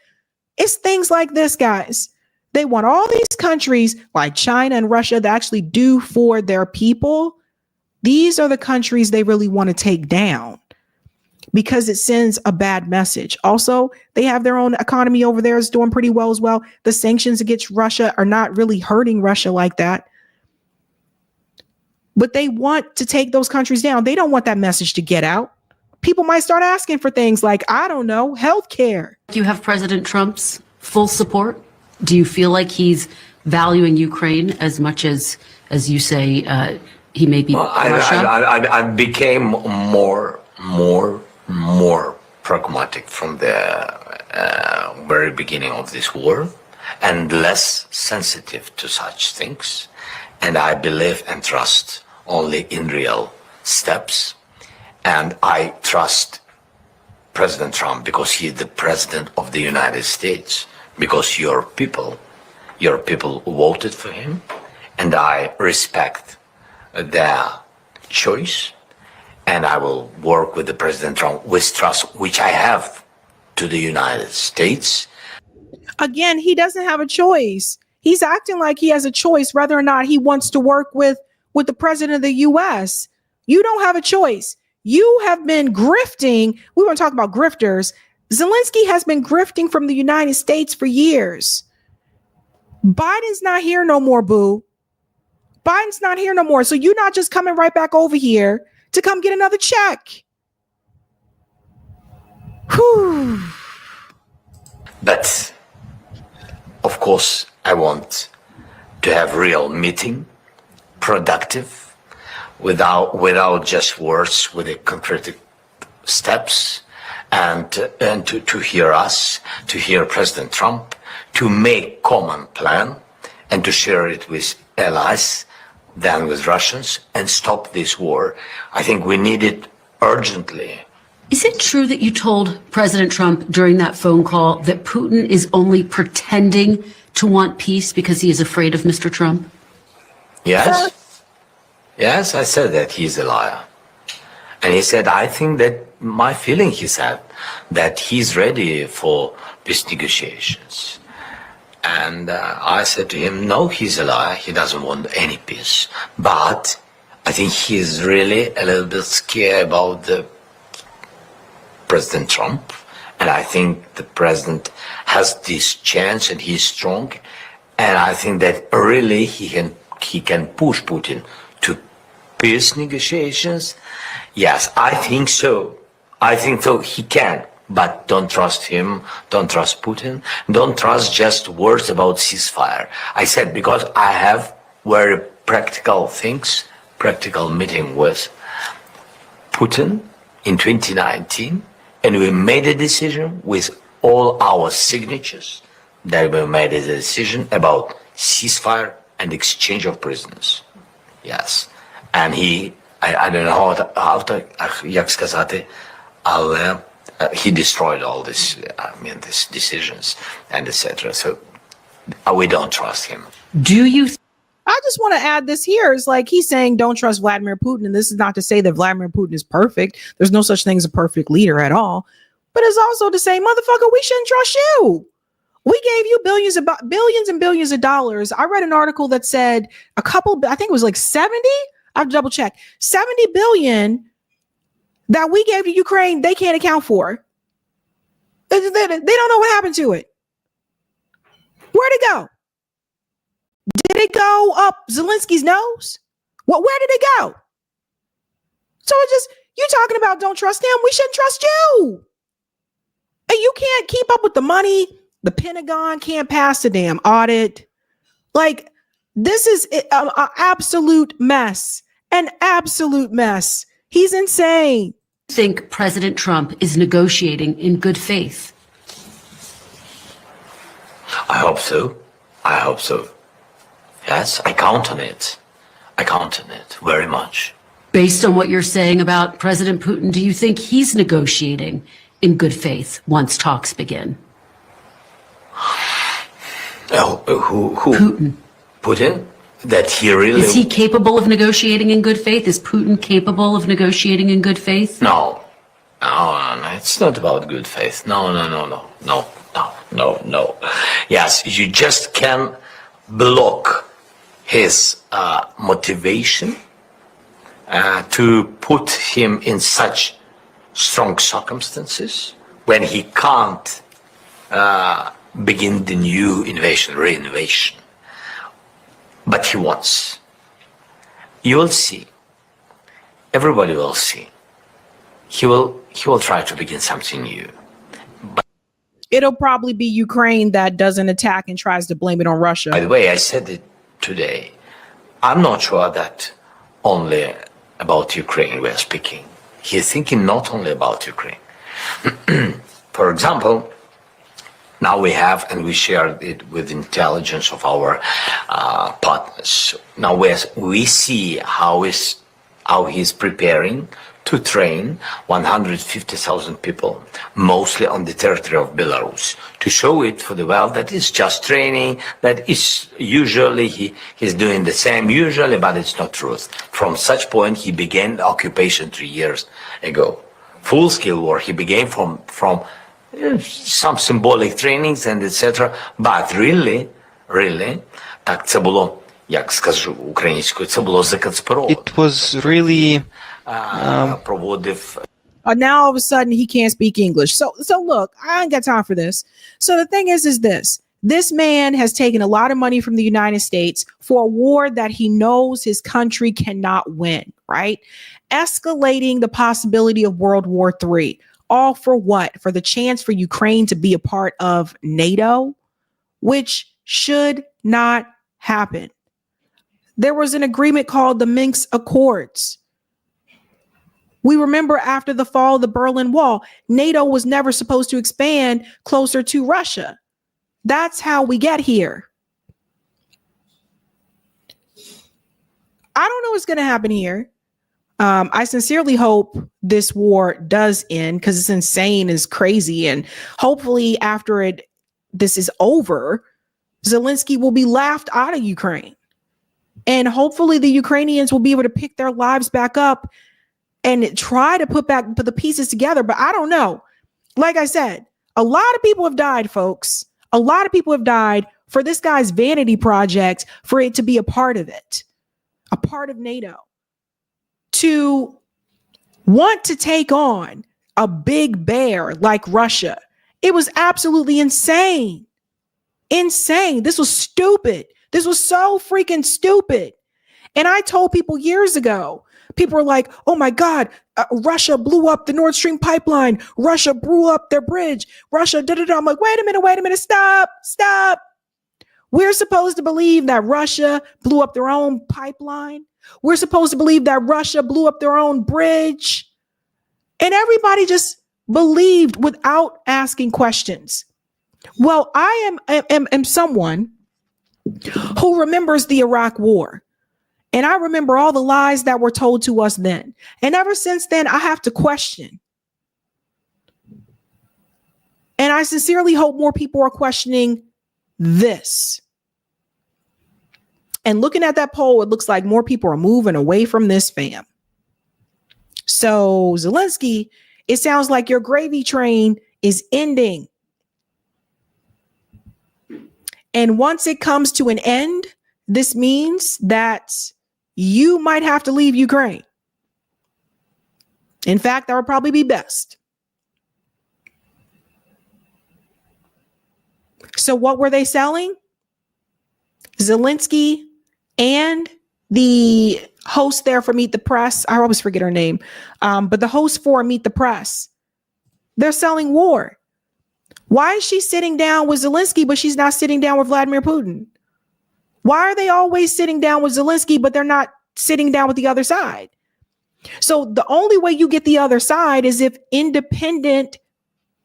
it's things like this, guys. They want all these countries like China and Russia that actually do for their people. These are the countries they really want to take down because it sends a bad message. Also, they have their own economy over there. It's doing pretty well as well. The sanctions against Russia are not really hurting Russia like that. But they want to take those countries down. They don't want that message to get out. People might start asking for things like, I don't know, healthcare. You have President Trump's full support. Do you feel like he's valuing Ukraine as much as you say he may be Russia? I became more pragmatic from the very beginning of this war and less sensitive to such things. And I believe and trust only in real steps. And I trust President Trump because he's the president of the United States, because your people voted for him. And I respect their choice. And I will work with the President Trump with trust, which I have to the United States. Again, he doesn't have a choice. He's acting like he has a choice whether or not he wants to work with the president of the U.S. You don't have a choice. You have been grifting. We want to talk about grifters. Zelenskyy has been grifting from the United States for years. Biden's not here no more, boo. Biden's not here no more. So you're not just coming right back over here to come get another check. Whew. But, of course, I want to have real meeting, productive, without just words, with the concrete steps, and to hear us, to hear President Trump, to make common plan, and to share it with allies, than with Russians, and stop this war. I think we need it urgently. Is it true that you told President Trump during that phone call that Putin is only pretending to want peace because he is afraid of Mr. Trump? Yes. Yes, I said that he's a liar. And he said, I think that my feeling, he said, that he's ready for peace negotiations. And I said to him, no, he's a liar. He doesn't want any peace. But I think he's really a little bit scared about the President Trump. And I think the president has this chance and he's strong. And I think that really he can push Putin to peace negotiations. Yes, I think so. I think so he can. But don't trust him, don't trust Putin, don't trust just words about ceasefire. I said, because I have very practical things, practical meeting with Putin in 2019, and we made a decision with all our signatures that we made a decision about ceasefire and exchange of prisoners. Yes. And I don't know how to, як сказати, але he destroyed all this, these decisions and etc. So we don't trust him. Do you? I just want to add this here. It's like he's saying don't trust Vladimir Putin. And this is not to say that Vladimir Putin is perfect. There's no such thing as a perfect leader at all. But it's also to say, motherfucker, we shouldn't trust you. We gave you billions and billions of dollars. I read an article that said I think it was like 70. I have to double check. 70 billion that we gave to Ukraine, they can't account for. They don't know what happened to it. Where'd it go? Did it go up Zelensky's nose? Well, where did it go? So it's just, you talking about don't trust him. We shouldn't trust you. And you can't keep up with the money. The Pentagon can't pass the damn audit. Like, this is an absolute mess. An absolute mess. He's insane. I think President Trump is negotiating in good faith. I hope so. I hope so. Yes, I count on it. I count on it very much. Based on what you're saying about President Putin, do you think he's negotiating in good faith once talks begin? Who? Putin. Putin? That he really... Is he capable of negotiating in good faith? Is Putin capable of negotiating in good faith? No. No. It's not about good faith. No. Yes, you just can block his motivation to put him in such strong circumstances when he can't begin the new reinvasion. But he wants. You will see. Everybody will see. He will try to begin something new. It'll probably be Ukraine that doesn't attack and tries to blame it on Russia. By the way, I said it today. I'm not sure that only about Ukraine we are speaking. He's thinking not only about Ukraine. For example, now we have, and we shared it with intelligence of our partners. Now we see how he's preparing to train 150,000 people, mostly on the territory of Belarus, to show it for the world that it's just training, that is usually he's doing the same usually, but it's not truth. From such point, he began the occupation 3 years ago. Full-scale war, he began from some symbolic trainings and etc. But really, так це було, як скажу українською, це було законспировано. It was really now all of a sudden he can't speak English. So look, I ain't got time for this. So the thing is this man has taken a lot of money from the United States for a war that he knows his country cannot win, right? Escalating the possibility of World War III. All for what? For the chance for Ukraine to be a part of NATO, which should not happen. There was an agreement called the Minsk Accords. We remember after the fall of the Berlin Wall, NATO was never supposed to expand closer to Russia. That's how we get here. I don't know what's going to happen here. I sincerely hope this war does end because it's insane, it's crazy. And hopefully after this is over, Zelenskyy will be laughed out of Ukraine. And hopefully the Ukrainians will be able to pick their lives back up and try to put the pieces together. But I don't know. Like I said, a lot of people have died, folks. A lot of people have died for this guy's vanity project, for it to be a part of it, a part of NATO. To want to take on a big bear like Russia. It was absolutely insane. Insane. This was stupid. This was so freaking stupid. And I told people years ago, people were like, oh my God, Russia blew up the Nord Stream pipeline. Russia blew up their bridge. Russia, da-da-da. I'm like, wait a minute, stop. We're supposed to believe that Russia blew up their own pipeline. We're supposed to believe that Russia blew up their own bridge. And everybody just believed without asking questions. Well, I am someone who remembers the Iraq War. And I remember all the lies that were told to us then. And ever since then, I have to question. And I sincerely hope more people are questioning this. And looking at that poll, it looks like more people are moving away from this fam. So Zelenskyy, it sounds like your gravy train is ending. And once it comes to an end, this means that you might have to leave Ukraine. In fact, that would probably be best. So what were they selling? Zelenskyy and the host there for Meet the Press, I always forget her name, but the host for Meet the Press, they're selling war. Why is she sitting down with Zelenskyy, but she's not sitting down with Vladimir Putin? Why are they always sitting down with Zelenskyy, but they're not sitting down with the other side? So the only way you get the other side is if independent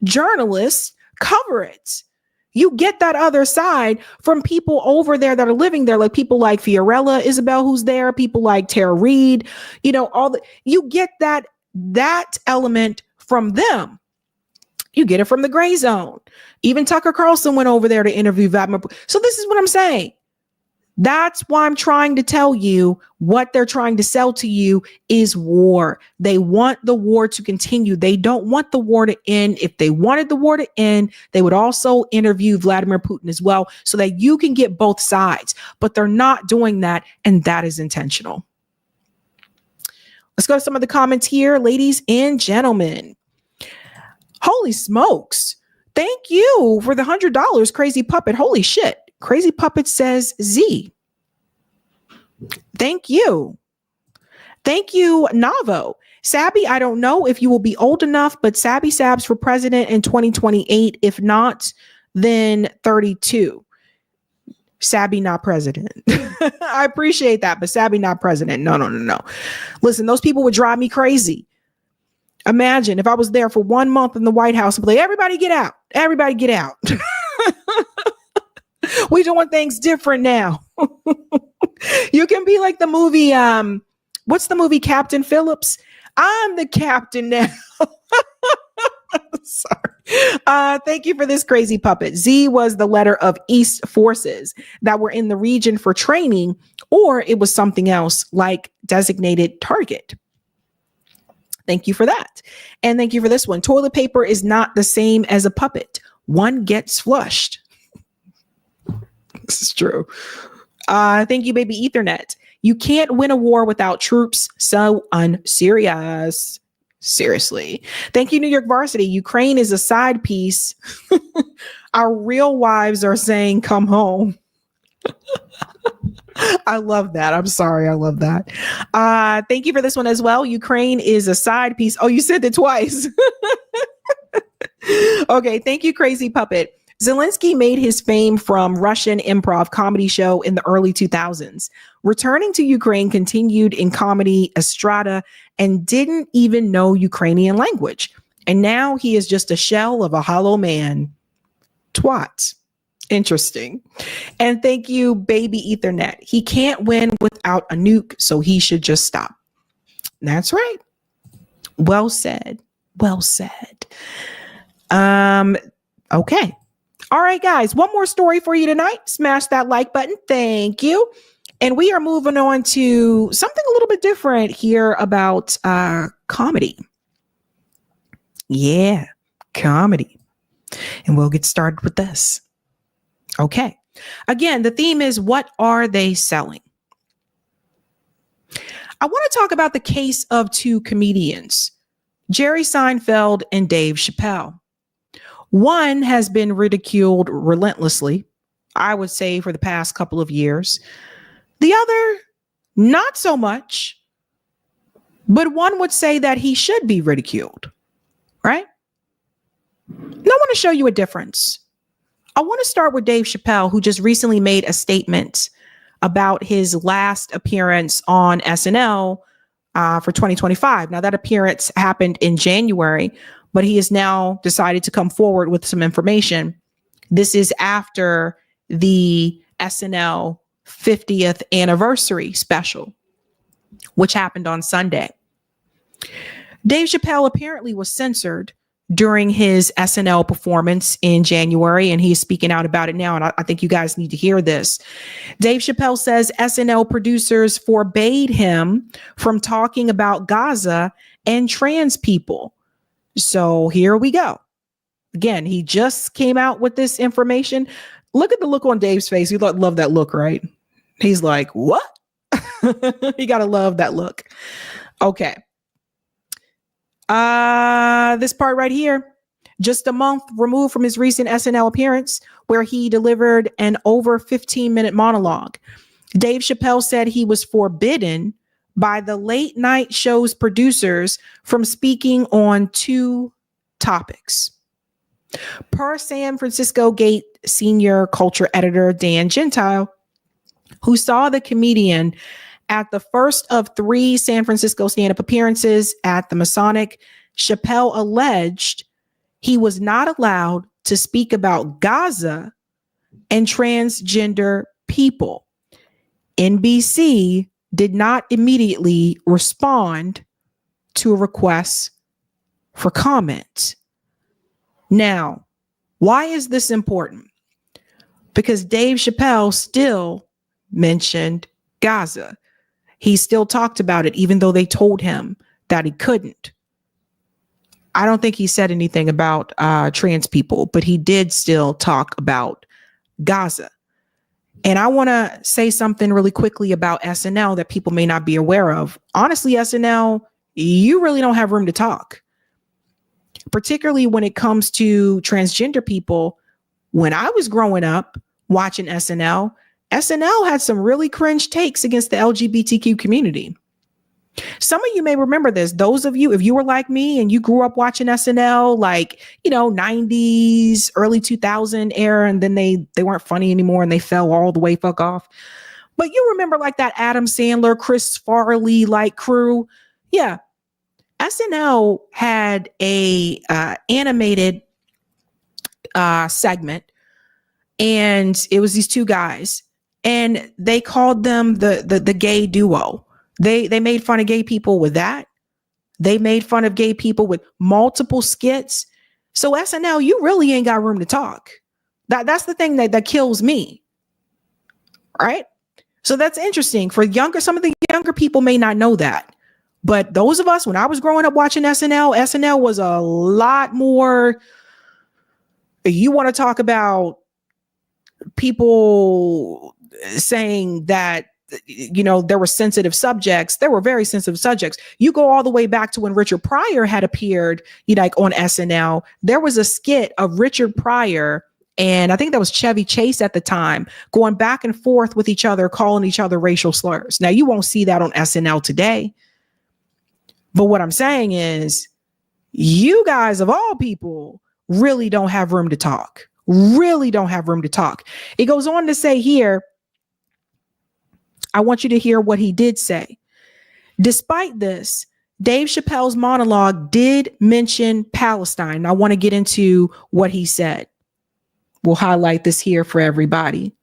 journalists cover it. You get that other side from people over there that are living there, like people like Fiorella Isabel, who's there, people like Tara Reid, you get that element from them. You get it from the gray zone. Even Tucker Carlson went over there to interview Vladimir Putin. So this is what I'm saying. That's why I'm trying to tell you what they're trying to sell to you is war. They want the war to continue. They don't want the war to end. If they wanted the war to end, they would also interview Vladimir Putin as well so that you can get both sides. But they're not doing that, and that is intentional. Let's go to some of the comments here, ladies and gentlemen. Holy smokes. Thank you for the $100, Crazy Puppet. Holy shit. Crazy Puppet says Z. Thank you. Thank you, Navo. Sabby, I don't know if you will be old enough, but Sabby Sabs for president in 2028. If not, then 32. Sabby not president. I appreciate that, but Sabby not president. No. Listen, those people would drive me crazy. Imagine if I was there for 1 month in the White House and be like, everybody get out. Everybody get out. We doing things different now. You can be like the movie, what's the movie, Captain Phillips? I'm the captain now. Sorry. Thank you for this, Crazy Puppet. Z was the letter of East forces that were in the region for training, or it was something else like designated target. Thank you for that. And thank you for this one. Toilet paper is not the same as a puppet. One gets flushed. This is true. Thank you, baby Ethernet. You can't win a war without troops. So unserious. Seriously. Thank you, New York Varsity. Ukraine is a side piece. Our real wives are saying, come home. I love that. I'm sorry. I love that. Thank you for this one as well. Ukraine is a side piece. Oh, you said it twice. Okay. Thank you, Crazy Puppet. Zelenskyy made his fame from Russian improv comedy show in the early 2000s. Returning to Ukraine, continued in comedy estrada and didn't even know Ukrainian language. And now he is just a shell of a hollow man. Twat. Interesting. And thank you, baby Ethernet. He can't win without a nuke, so he should just stop. That's right. Well said. Well said. Okay. All right, guys, one more story for you tonight. Smash that like button. Thank you. And we are moving on to something a little bit different here about comedy. Yeah, comedy. And we'll get started with this. Okay. Again, the theme is, what are they selling? I want to talk about the case of two comedians, Jerry Seinfeld and Dave Chappelle. One has been ridiculed relentlessly, I would say, for the past couple of years. The other, not so much, but one would say that he should be ridiculed, right? Now, I want to show you a difference. I want to start with Dave Chappelle, who just recently made a statement about his last appearance on SNL for 2025. Now, that appearance happened in January, but he has now decided to come forward with some information. This is after the SNL 50th anniversary special, which happened on Sunday. Dave Chappelle apparently was censored during his SNL performance in January, and he's speaking out about it now, and I think you guys need to hear this. Dave Chappelle says SNL producers forbade him from talking about Gaza and trans people. So here we go. Again, he just came out with this information. Look at the look on Dave's face. You love that look, right? He's like, what? You got to love that look. Okay. This part right here. Just a month removed from his recent SNL appearance, where he delivered an over 15-minute monologue, Dave Chappelle said he was forbidden by the late night show's producers from speaking on two topics. Per San Francisco Gate senior culture editor Dan Gentile, who saw the comedian at the first of 3 San Francisco stand-up appearances at the Masonic, Chappelle alleged he was not allowed to speak about Gaza and transgender people. NBC did not immediately respond to a request for comment. Now, why is this important? Because Dave Chappelle still mentioned Gaza. He still talked about it, even though they told him that he couldn't. I don't think he said anything about trans people, but he did still talk about Gaza. And I want to say something really quickly about SNL that people may not be aware of. Honestly, SNL, you really don't have room to talk, particularly when it comes to transgender people. When I was growing up watching SNL had some really cringe takes against the LGBTQ community. Some of you may remember this. Those of you, if you were like me and you grew up watching SNL, like, 90s, early 2000 era, and then they weren't funny anymore and they fell all the way fuck off. But you remember like that Adam Sandler, Chris Farley like crew. Yeah. SNL had a animated segment, and it was these two guys, and they called them the gay duo. They made fun of gay people with that. They made fun of gay people with multiple skits. So SNL, you really ain't got room to talk. That's the thing that kills me. Right? So that's interesting. For some of the younger people may not know that. But those of us, when I was growing up watching SNL was a lot more. You want to talk about people saying that, there were sensitive subjects. There were very sensitive subjects. You go all the way back to when Richard Pryor had appeared, on SNL. There was a skit of Richard Pryor, and I think that was Chevy Chase at the time, going back and forth with each other, calling each other racial slurs. Now, you won't see that on SNL today. But what I'm saying is, you guys of all people really don't have room to talk. Really don't have room to talk. It goes on to say here, I want you to hear what he did say. Despite this, Dave Chappelle's monologue did mention Palestine. I want to get into what he said. We'll highlight this here for everybody.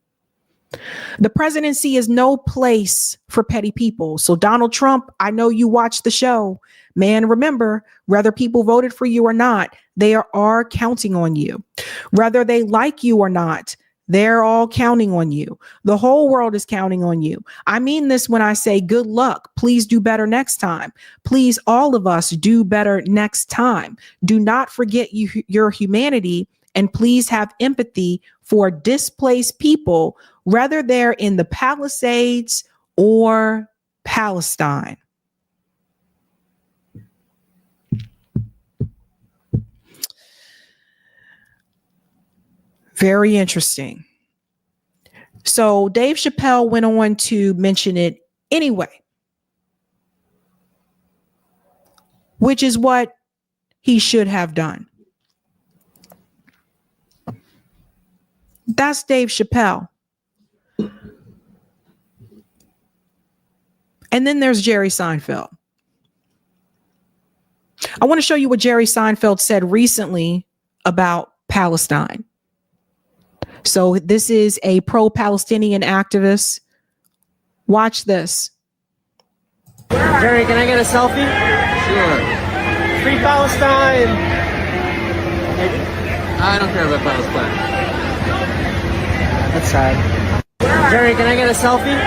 The presidency is no place for petty people. So Donald Trump, I know you watched the show. Man, remember, whether people voted for you or not, they are counting on you. Whether they like you or not, they're all counting on you. The whole world is counting on you. I mean this when I say good luck. Please do better next time. Please, all of us, do better next time. Do not forget your humanity, and please have empathy for displaced people, whether they're in the Palisades or Palestine. Very interesting. So Dave Chappelle went on to mention it anyway, which is what he should have done. That's Dave Chappelle. And then there's Jerry Seinfeld. I want to show you what Jerry Seinfeld said recently about Palestine. So this is a pro-Palestinian activist. Watch this. Jerry, can I get a selfie? Sure. Free Palestine. I don't care about Palestine. That's sad. Jerry, can I get a selfie?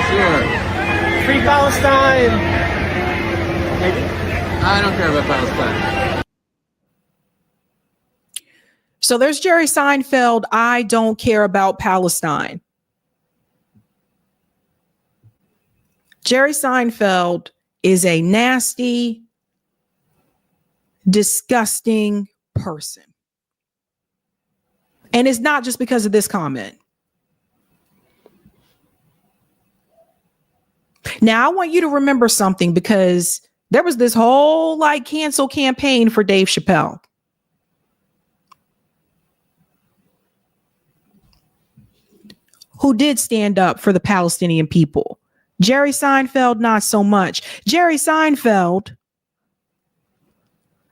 Sure. Free Palestine. I don't care about Palestine. So there's Jerry Seinfeld. I don't care about Palestine. Jerry Seinfeld is a nasty, disgusting person. And it's not just because of this comment. Now, I want you to remember something, because there was this whole like cancel campaign for Dave Chappelle. Who did stand up for the Palestinian people. Jerry Seinfeld, not so much. Jerry Seinfeld,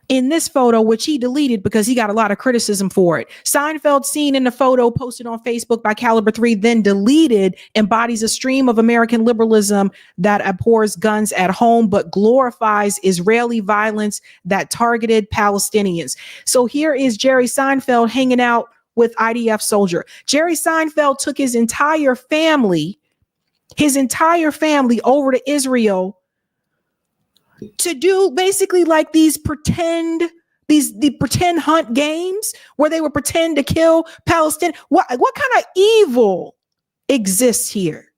in this photo, which he deleted because he got a lot of criticism for it. Seinfeld, seen in the photo posted on Facebook by Caliber 3, then deleted, embodies a stream of American liberalism that abhors guns at home, but glorifies Israeli violence that targeted Palestinians. So here is Jerry Seinfeld hanging out with IDF soldier. Jerry Seinfeld took his entire family over to Israel to do basically like these pretend hunt games where they would pretend to kill Palestinians. What kind of evil exists here?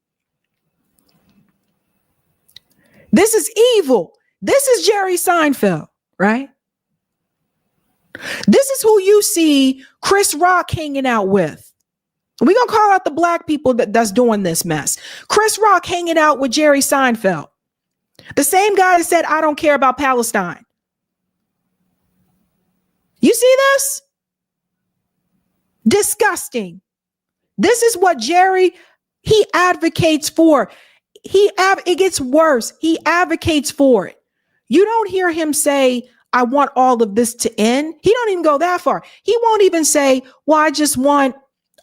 This is evil. This is Jerry Seinfeld, right? This is who you see Chris Rock hanging out with. We're going to call out the black people that's doing this mess. Chris Rock hanging out with Jerry Seinfeld. The same guy that said, I don't care about Palestine. You see this? Disgusting. This is what Jerry, he advocates for. It gets worse. He advocates for it. You don't hear him say, I want all of this to end. He don't even go that far. He won't even say, well, I just want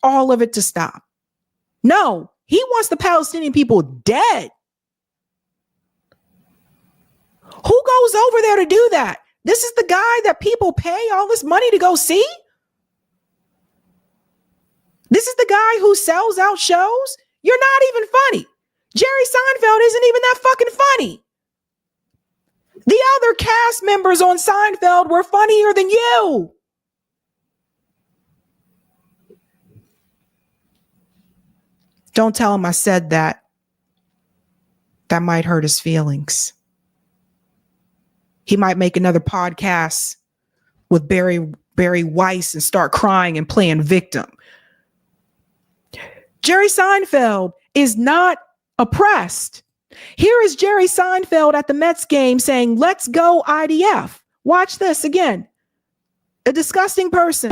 all of it to stop. No, he wants the Palestinian people dead. Who goes over there to do that? This is the guy that people pay all this money to go see? This is the guy who sells out shows? You're not even funny. Jerry Seinfeld isn't even that fucking funny. The other cast members on Seinfeld were funnier than you. Don't tell him I said that. That might hurt his feelings. He might make another podcast with Barry Weiss and start crying and playing victim. Jerry Seinfeld is not oppressed. Here is Jerry Seinfeld at the Mets game saying, let's go IDF. Watch this again. A disgusting person.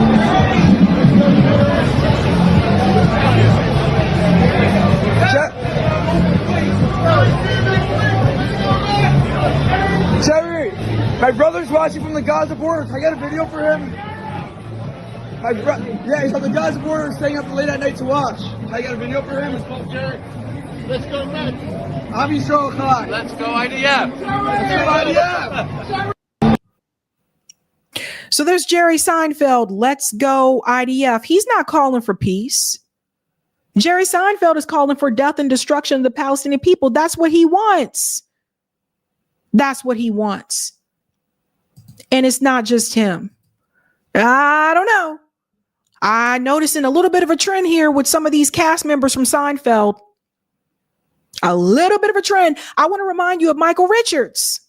Jerry, my brother's watching from the Gaza border. Can I get a video for him? Yeah, he's on the Gaza border, staying up late at night to watch. Can I get a video for him? Jerry. Let's go Mets. Let's go IDF. Let's go IDF. So there's Jerry Seinfeld. Let's go IDF. He's not calling for peace. Jerry Seinfeld is calling for death and destruction of the Palestinian people. That's what he wants. That's what he wants. And it's not just him. I don't know. I'm noticing a little bit of a trend here with some of these cast members from Seinfeld. A little bit of a trend. I want to remind you of Michael Richards.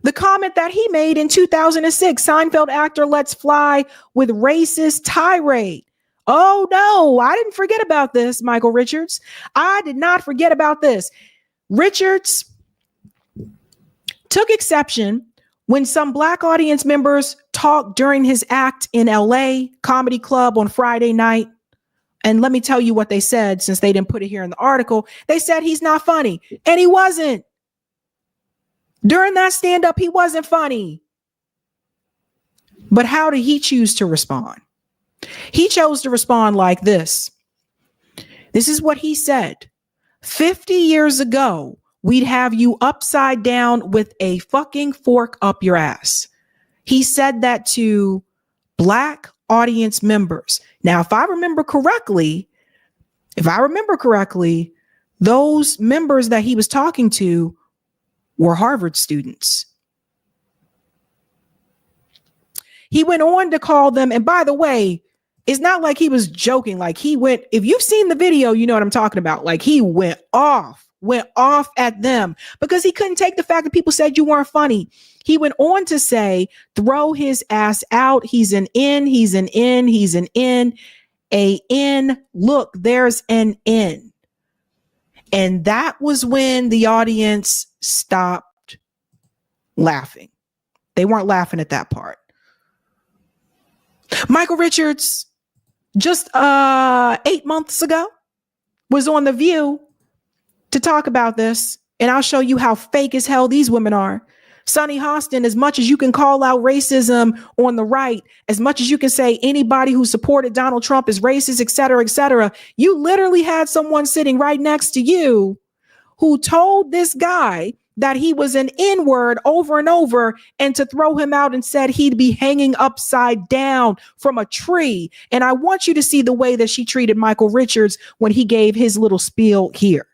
The comment that he made in 2006, Seinfeld actor lets fly with racist tirade. Oh no, I didn't forget about this, Michael Richards. I did not forget about this. Richards took exception when some black audience members talked during his act in LA Comedy Club on Friday night. And let me tell you what they said, since they didn't put it here in the article. They said he's not funny, and he wasn't. During that stand-up, he wasn't funny. But how did he choose to respond? He chose to respond like this. This is what he said. 50 years ago, we'd have you upside down with a fucking fork up your ass. He said that to black audience members. Now, if I remember correctly, those members that he was talking to were Harvard students. He went on to call them, and by the way, it's not like he was joking. Like he went, if you've seen the video, you know what I'm talking about. Like he went off went off at them because he couldn't take the fact that people said you weren't funny. He went on to say, throw his ass out. He's an N, he's an N, he's an N, a N. Look, there's an N. And that was when the audience stopped laughing. They weren't laughing at that part. Michael Richards, just 8 months ago, was on The View to talk about this. And I'll show you how fake as hell these women are. Sonny Hostin, as much as you can call out racism on the right, as much as you can say anybody who supported Donald Trump is racist, et cetera, you literally had someone sitting right next to you who told this guy that he was an N-word over and over and to throw him out and said he'd be hanging upside down from a tree. And I want you to see the way that she treated Michael Richards when he gave his little spiel here.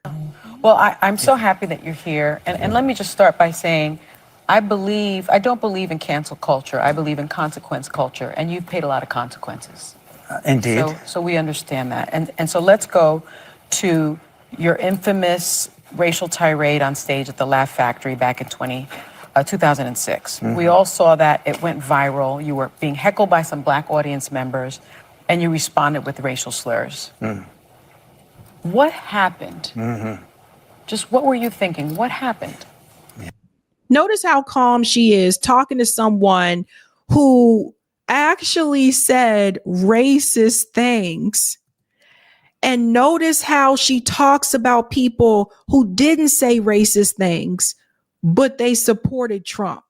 Well, I'm so happy that you're here. And let me just start by saying, I don't believe in cancel culture. I believe in consequence culture. And you've paid a lot of consequences. Indeed. So we understand that. And so let's go to your infamous racial tirade on stage at the Laugh Factory back in 2006. Mm-hmm. We all saw that. It went viral. You were being heckled by some Black audience members, and you responded with racial slurs. Mm. What happened? Mm-hmm. Just what were you thinking? What happened? Notice how calm she is talking to someone who actually said racist things. And notice how she talks about people who didn't say racist things, but they supported Trump.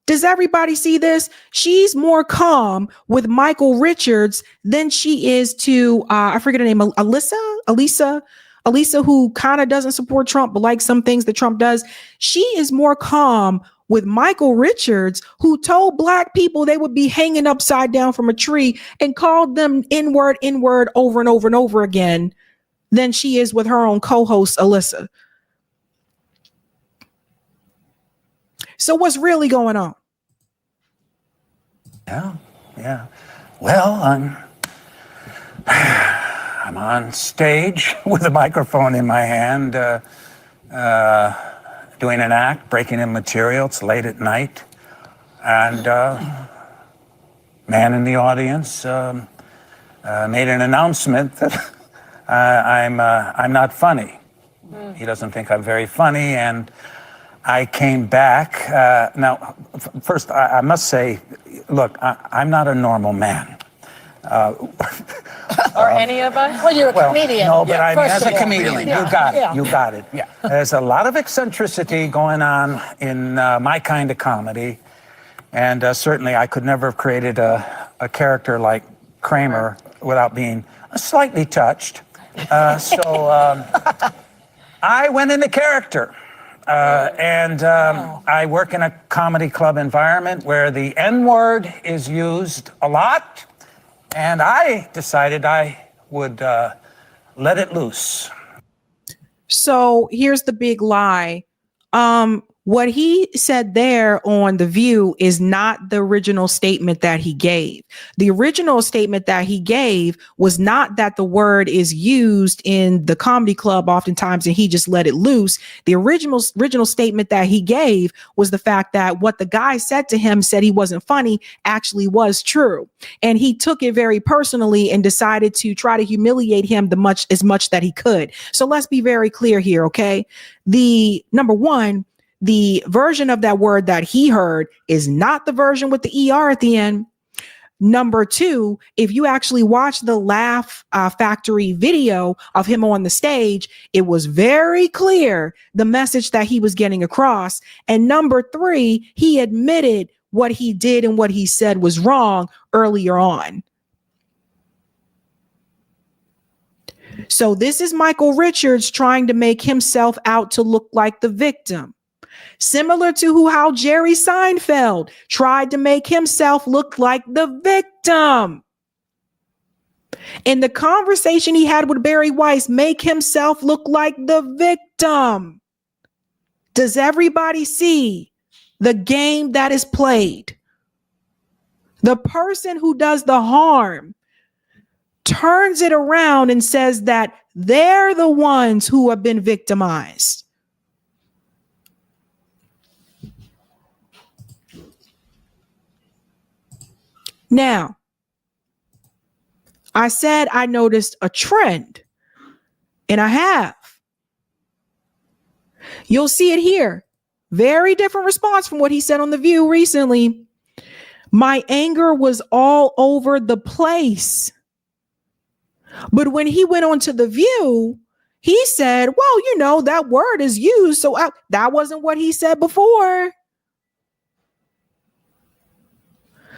Does everybody see this? She's more calm with Michael Richards than she is to, I forget her name, Alisa, who kind of doesn't support Trump, but likes some things that Trump does. She is more calm with Michael Richards, who told Black people they would be hanging upside down from a tree and called them N-word over and over and over again than she is with her own co-host, Alisa. So what's really going on? Yeah. Well, I'm on stage with a microphone in my hand, doing an act, breaking in material. It's late at night, and man in the audience made an announcement that I'm not funny. He doesn't think I'm very funny, and I came back. Now, first, I must say, look, I'm not a normal man. Or any of us? Well, you're a comedian. No, but I mean, as a all, comedian, you got it. Yeah. There's a lot of eccentricity going on in my kind of comedy, and certainly I could never have created a character like Kramer without being slightly touched. So I went into character. I work in a comedy club environment where the N-word is used a lot, and I decided I would let it loose. So here's the big lie. What he said there on The View is not the original statement that he gave. The original statement that he gave was not that the word is used in the comedy club oftentimes and he just let it loose. The original statement that he gave was the fact that what the guy said to him, said he wasn't funny, actually was true. And he took it very personally and decided to try to humiliate him as much that he could. So let's be very clear here, okay? The number one, the version of that word that he heard is not the version with the ER at the end. Number two, if you actually watch the Laugh Factory video of him on the stage, it was very clear the message that he was getting across. And number three, he admitted what he did and what he said was wrong earlier on. So this is Michael Richards trying to make himself out to look like the victim. Similar to how Jerry Seinfeld tried to make himself look like the victim. In the conversation he had with Barry Weiss, make himself look like the victim. Does everybody see the game that is played? The person who does the harm turns it around and says that they're the ones who have been victimized. Now, I said I noticed a trend, and I have. You'll see it here. Very different response from what he said on The View recently. My anger was all over the place. But when he went on to The View, he said, well, you know, that word is used. So that wasn't what he said before.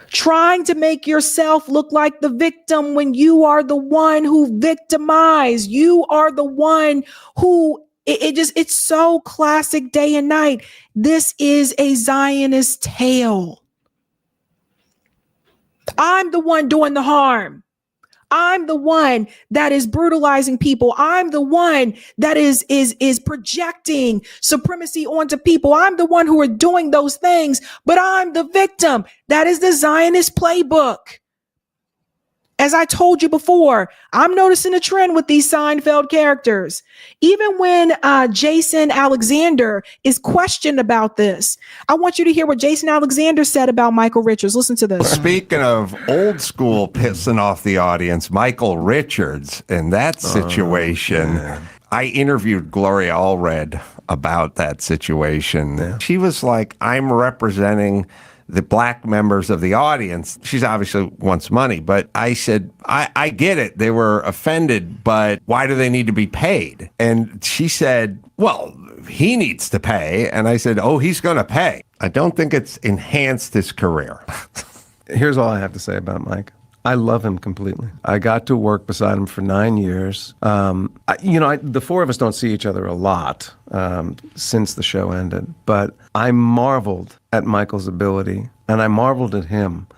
Trying to make yourself look like the victim when you are the one who victimized. You are the one who it's so classic day and night. This is a Zionist tale. I'm the one doing the harm. I'm the one that is brutalizing people. I'm the one that is projecting supremacy onto people. I'm the one who are doing those things, but I'm the victim. That is the Zionist playbook. As I told you before, I'm noticing a trend with these Seinfeld characters. Even when Jason Alexander is questioned about this, I want you to hear what Jason Alexander said about Michael Richards. Listen to this. Speaking of old school pissing off the audience, Michael Richards in that situation, I interviewed Gloria Allred about that situation. Yeah. She was like, I'm representing the black members of the audience. She's obviously wants money, but I said, I get it. They were offended, but why do they need to be paid? And she said, well, he needs to pay. And I said, oh, he's going to pay. I don't think it's enhanced his career. Here's all I have to say about Mike. I love him completely. I got to work beside him for 9 years. The four of us don't see each other a lot since the show ended, but I marveled at Michael's ability, and I marveled at him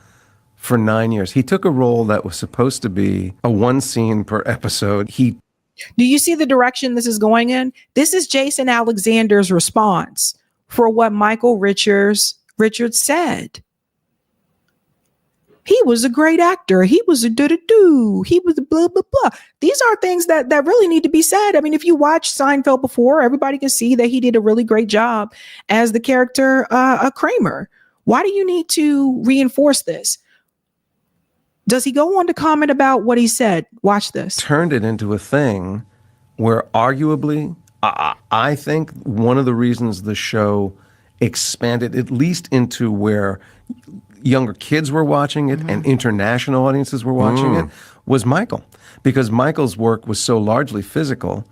for 9 years. He took a role that was supposed to be a one scene per episode. Do you see the direction this is going in? This is Jason Alexander's response for what Michael Richards said. He was a great actor. He was a do-do-do. He was a blah, blah, blah. These are things that really need to be said. I mean, if you watch Seinfeld before, everybody can see that he did a really great job as the character Kramer. Why do you need to reinforce this? Does he go on to comment about what he said? Watch this. Turned it into a thing where arguably, I think one of the reasons the show expanded at least into where younger kids were watching it and international audiences were watching it was Michael, because Michael's work was so largely physical,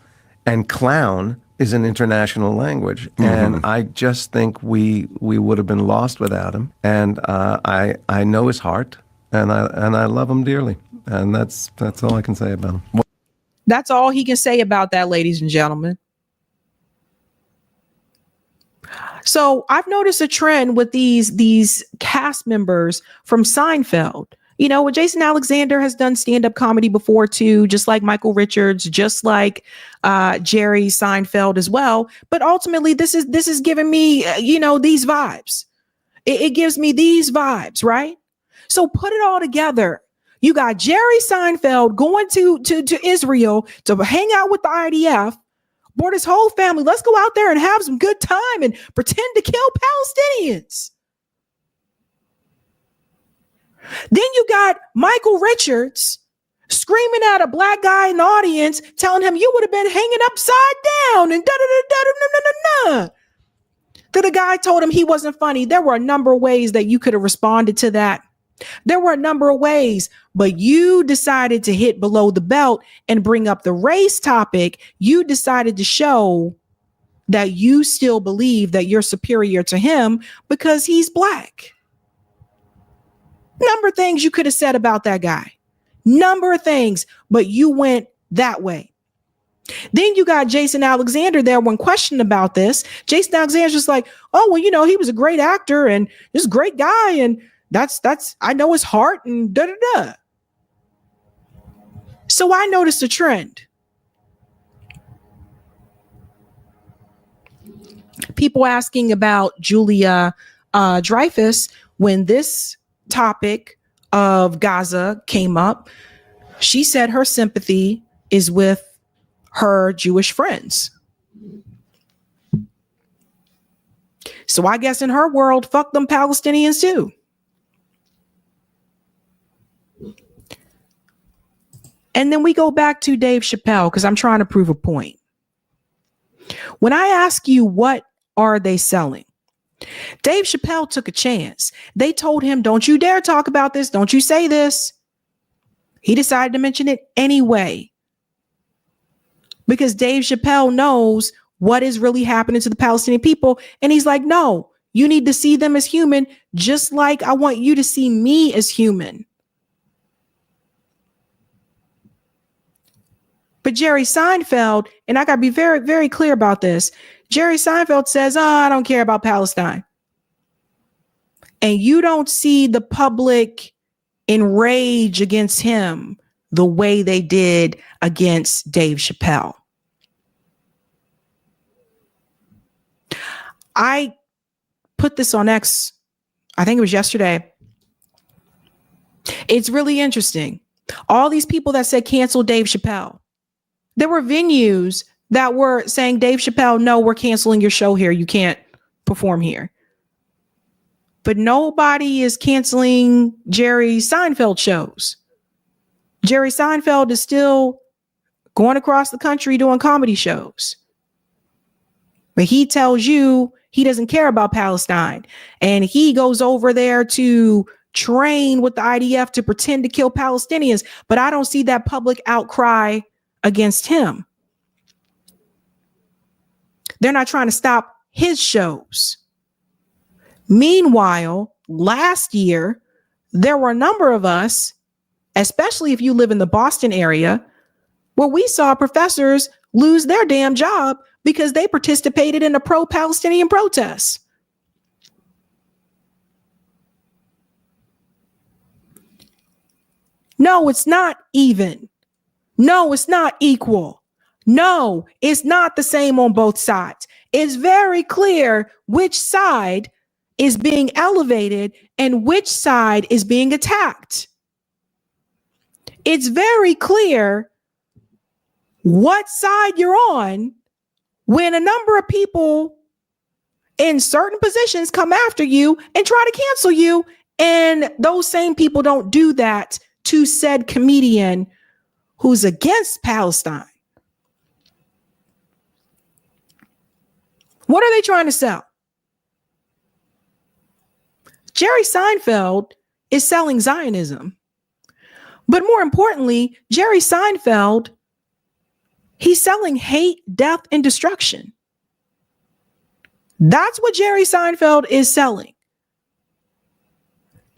and clown is an international language. And I just think we would have been lost without him. And I know his heart, and I love him dearly. And that's all I can say about him. That's all he can say about that, ladies and gentlemen. So I've noticed a trend with these cast members from Seinfeld. You know, Jason Alexander has done stand-up comedy before too, just like Michael Richards, just like Jerry Seinfeld as well. But ultimately, this is giving me, these vibes. It gives me these vibes, right? So put it all together. You got Jerry Seinfeld going to Israel to hang out with the IDF. Brought his whole family. Let's go out there and have some good time and pretend to kill Palestinians. Then you got Michael Richards screaming at a black guy in the audience, telling him you would have been hanging upside down and da-da-da-da-da-da-da-da. Then the guy told him he wasn't funny. There were a number of ways that you could have responded to that. There were a number of ways, but you decided to hit below the belt and bring up the race topic. You decided to show that you still believe that you're superior to him because he's black. Number of things you could have said about that guy. Number of things, but you went that way. Then you got Jason Alexander there when questioned about this. Jason Alexander's just like, oh, well, he was a great actor and this great guy, and that's I know his heart and da-da-da. So I noticed a trend. People asking about Julia Dreyfus when this topic of Gaza came up. She said her sympathy is with her Jewish friends. So I guess in her world, fuck them Palestinians too. And then we go back to Dave Chappelle, because I'm trying to prove a point. When I ask you, what are they selling? Dave Chappelle took a chance. They told him, don't you dare talk about this. Don't you say this. He decided to mention it anyway. Because Dave Chappelle knows what is really happening to the Palestinian people. And he's like, no, you need to see them as human, just like I want you to see me as human. But Jerry Seinfeld, and I got to be very, very clear about this. Jerry Seinfeld says, I don't care about Palestine. And you don't see the public enrage against him the way they did against Dave Chappelle. I put this on X, I think it was yesterday. It's really interesting. All these people that said cancel Dave Chappelle. There were venues that were saying, Dave Chappelle, no, we're canceling your show here. You can't perform here. But nobody is canceling Jerry Seinfeld shows. Jerry Seinfeld is still going across the country doing comedy shows. But he tells you he doesn't care about Palestine. And he goes over there to train with the IDF to pretend to kill Palestinians. But I don't see that public outcry against him. They're not trying to stop his shows. Meanwhile, last year, there were a number of us, especially if you live in the Boston area, where we saw professors lose their damn job because they participated in a pro-Palestinian protest. No, it's not even. No, it's not equal. No, it's not the same on both sides. It's very clear which side is being elevated and which side is being attacked. It's very clear what side you're on when a number of people in certain positions come after you and try to cancel you, and those same people don't do that to said comedian who's against Palestine. What are they trying to sell? Jerry Seinfeld is selling Zionism. But more importantly, Jerry Seinfeld, he's selling hate, death, and destruction. That's what Jerry Seinfeld is selling.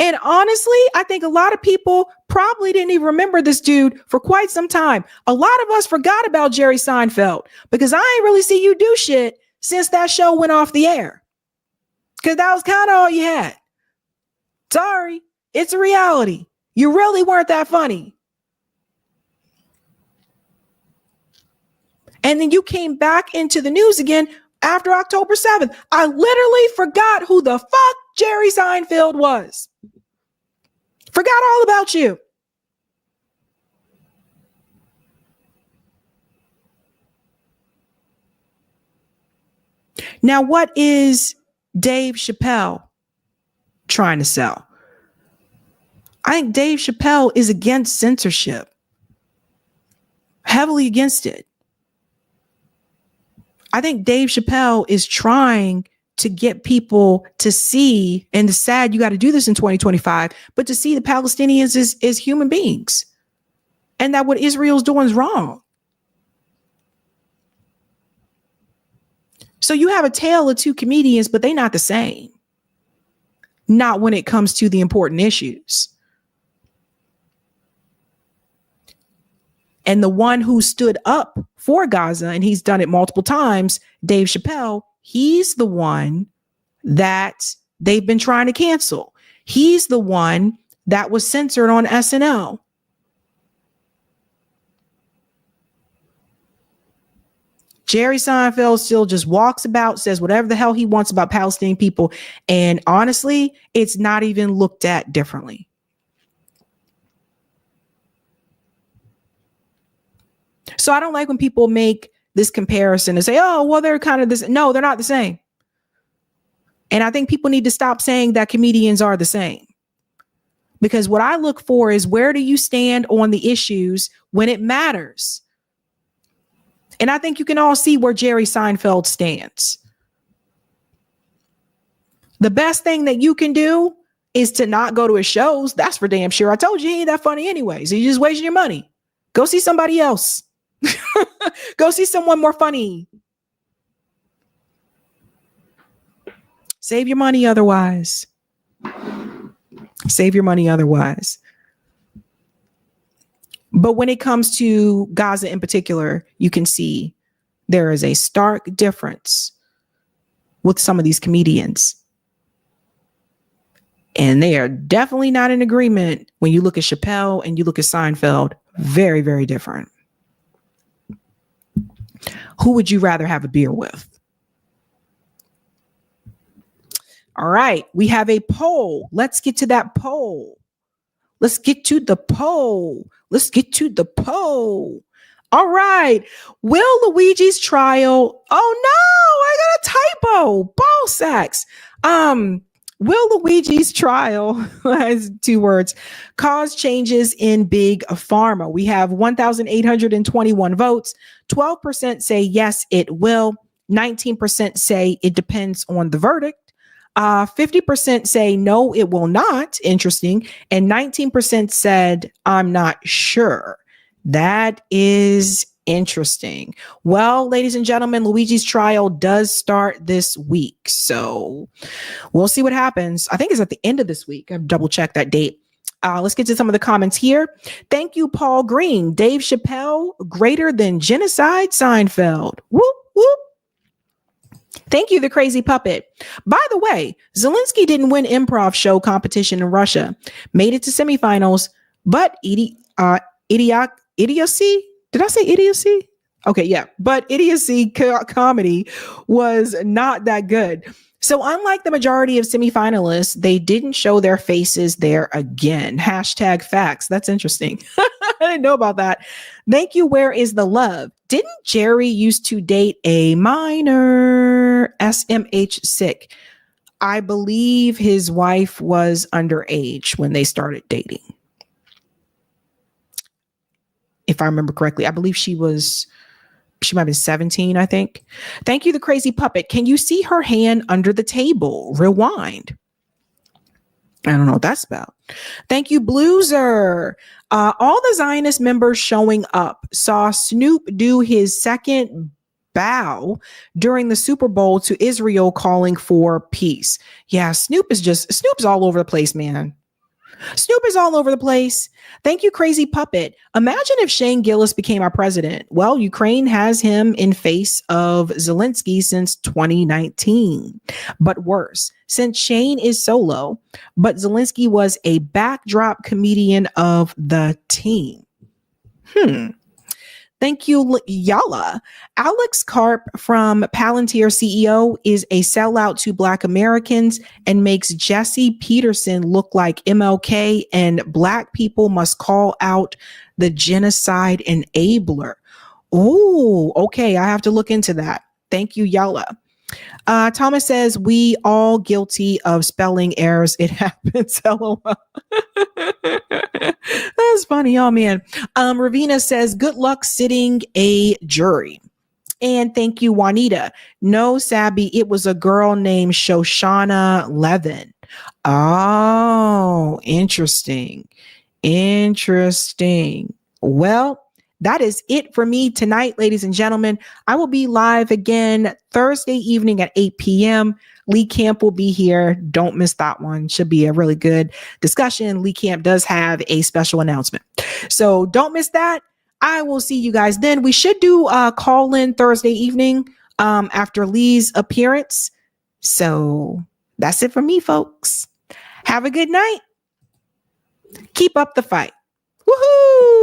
And honestly, I think a lot of people probably didn't even remember this dude for quite some time. A lot of us forgot about Jerry Seinfeld because I ain't really see you do shit since that show went off the air. Because that was kind of all you had. Sorry, it's a reality. You really weren't that funny. And then you came back into the news again after October 7th. I literally forgot who the fuck Jerry Seinfeld was. Forgot all about you. Now, what is Dave Chappelle trying to sell? I think Dave Chappelle is against censorship, heavily against it. I think Dave Chappelle is trying to get people to see, and it's sad you got to do this in 2025, but to see the Palestinians as human beings and that what Israel's doing is wrong. So you have a tale of two comedians, but they're not the same. Not when it comes to the important issues. And the one who stood up for Gaza, and he's done it multiple times, Dave Chappelle, he's the one that they've been trying to cancel. He's the one that was censored on SNL. Jerry Seinfeld still just walks about, says whatever the hell he wants about Palestinian people. And honestly, it's not even looked at differently. So I don't like when people make this comparison and say, oh, well, they're kind of this. No, they're not the same. And I think people need to stop saying that comedians are the same. Because what I look for is, where do you stand on the issues when it matters? And I think you can all see where Jerry Seinfeld stands. The best thing that you can do is to not go to his shows. That's for damn sure. I told you he ain't that funny anyway. So you're just wasting your money. Go see somebody else. Go see someone more funny. Save your money otherwise. Save your money otherwise. But when it comes to Gaza in particular, you can see there is a stark difference with some of these comedians. And they are definitely not in agreement when you look at Chappelle and you look at Seinfeld. Very, very different. Who would you rather have a beer with? All right, we have a poll. Let's get to that poll. Let's get to the poll. Let's get to the poll. All right. Will Luigi's trial? Oh no, I got a typo. Ball sacks. Will Luigi's trial, has 2 words, cause changes in big pharma? We have 1,821 votes. 12% say yes, it will. 19% say it depends on the verdict. 50% say no, it will not. Interesting. And 19% said, I'm not sure. That is interesting. Well, ladies and gentlemen, Luigi's trial does start this week. So we'll see what happens. I think it's at the end of this week. I've double checked that date. Let's get to some of the comments here. Thank you, Paul Green. Dave Chappelle, greater than genocide Seinfeld. Whoop, whoop. Thank you, the crazy puppet. By the way, Zelenskyy didn't win improv show competition in Russia, made it to semifinals, but idiocy? Did I say idiocy? Okay, yeah. But idiocy comedy was not that good. So unlike the majority of semifinalists, they didn't show their faces there again. Hashtag facts. That's interesting. I didn't know about that. Thank you. Where is the love? Didn't Jerry used to date a minor? SMH sick. I believe his wife was underage when they started dating. If I remember correctly, I believe she might have been 17, I think. Thank you, the crazy puppet. Can you see her hand under the table? Rewind. I don't know what that's about. Thank you, Blueser. All the Zionist members showing up saw Snoop do his second bow during the Super Bowl to Israel, calling for peace. Yeah, Snoop's all over the place, man. Snoop is all over the place. Thank you, crazy puppet. Imagine if Shane Gillis became our president. Well, Ukraine has him in face of Zelenskyy since 2019. But worse, since Shane is solo, but Zelenskyy was a backdrop comedian of the team. Thank you, Yala. Alex Karp from Palantir CEO is a sellout to Black Americans and makes Jesse Peterson look like MLK, and Black people must call out the genocide enabler. Oh, okay. I have to look into that. Thank you, Yala. Thomas says, we all guilty of spelling errors. It happens. LOL. That's funny. Oh, man. Ravina says, good luck sitting a jury. And thank you, Juanita. No, Sabby, it was a girl named Shoshana Levin. Oh, interesting. Interesting. Well, that is it for me tonight, ladies and gentlemen. I will be live again Thursday evening at 8 p.m. Lee Camp will be here. Don't miss that one. Should be a really good discussion. Lee Camp does have a special announcement. So don't miss that. I will see you guys then. We should do a call in Thursday evening after Lee's appearance. So that's it for me, folks. Have a good night. Keep up the fight. Woohoo!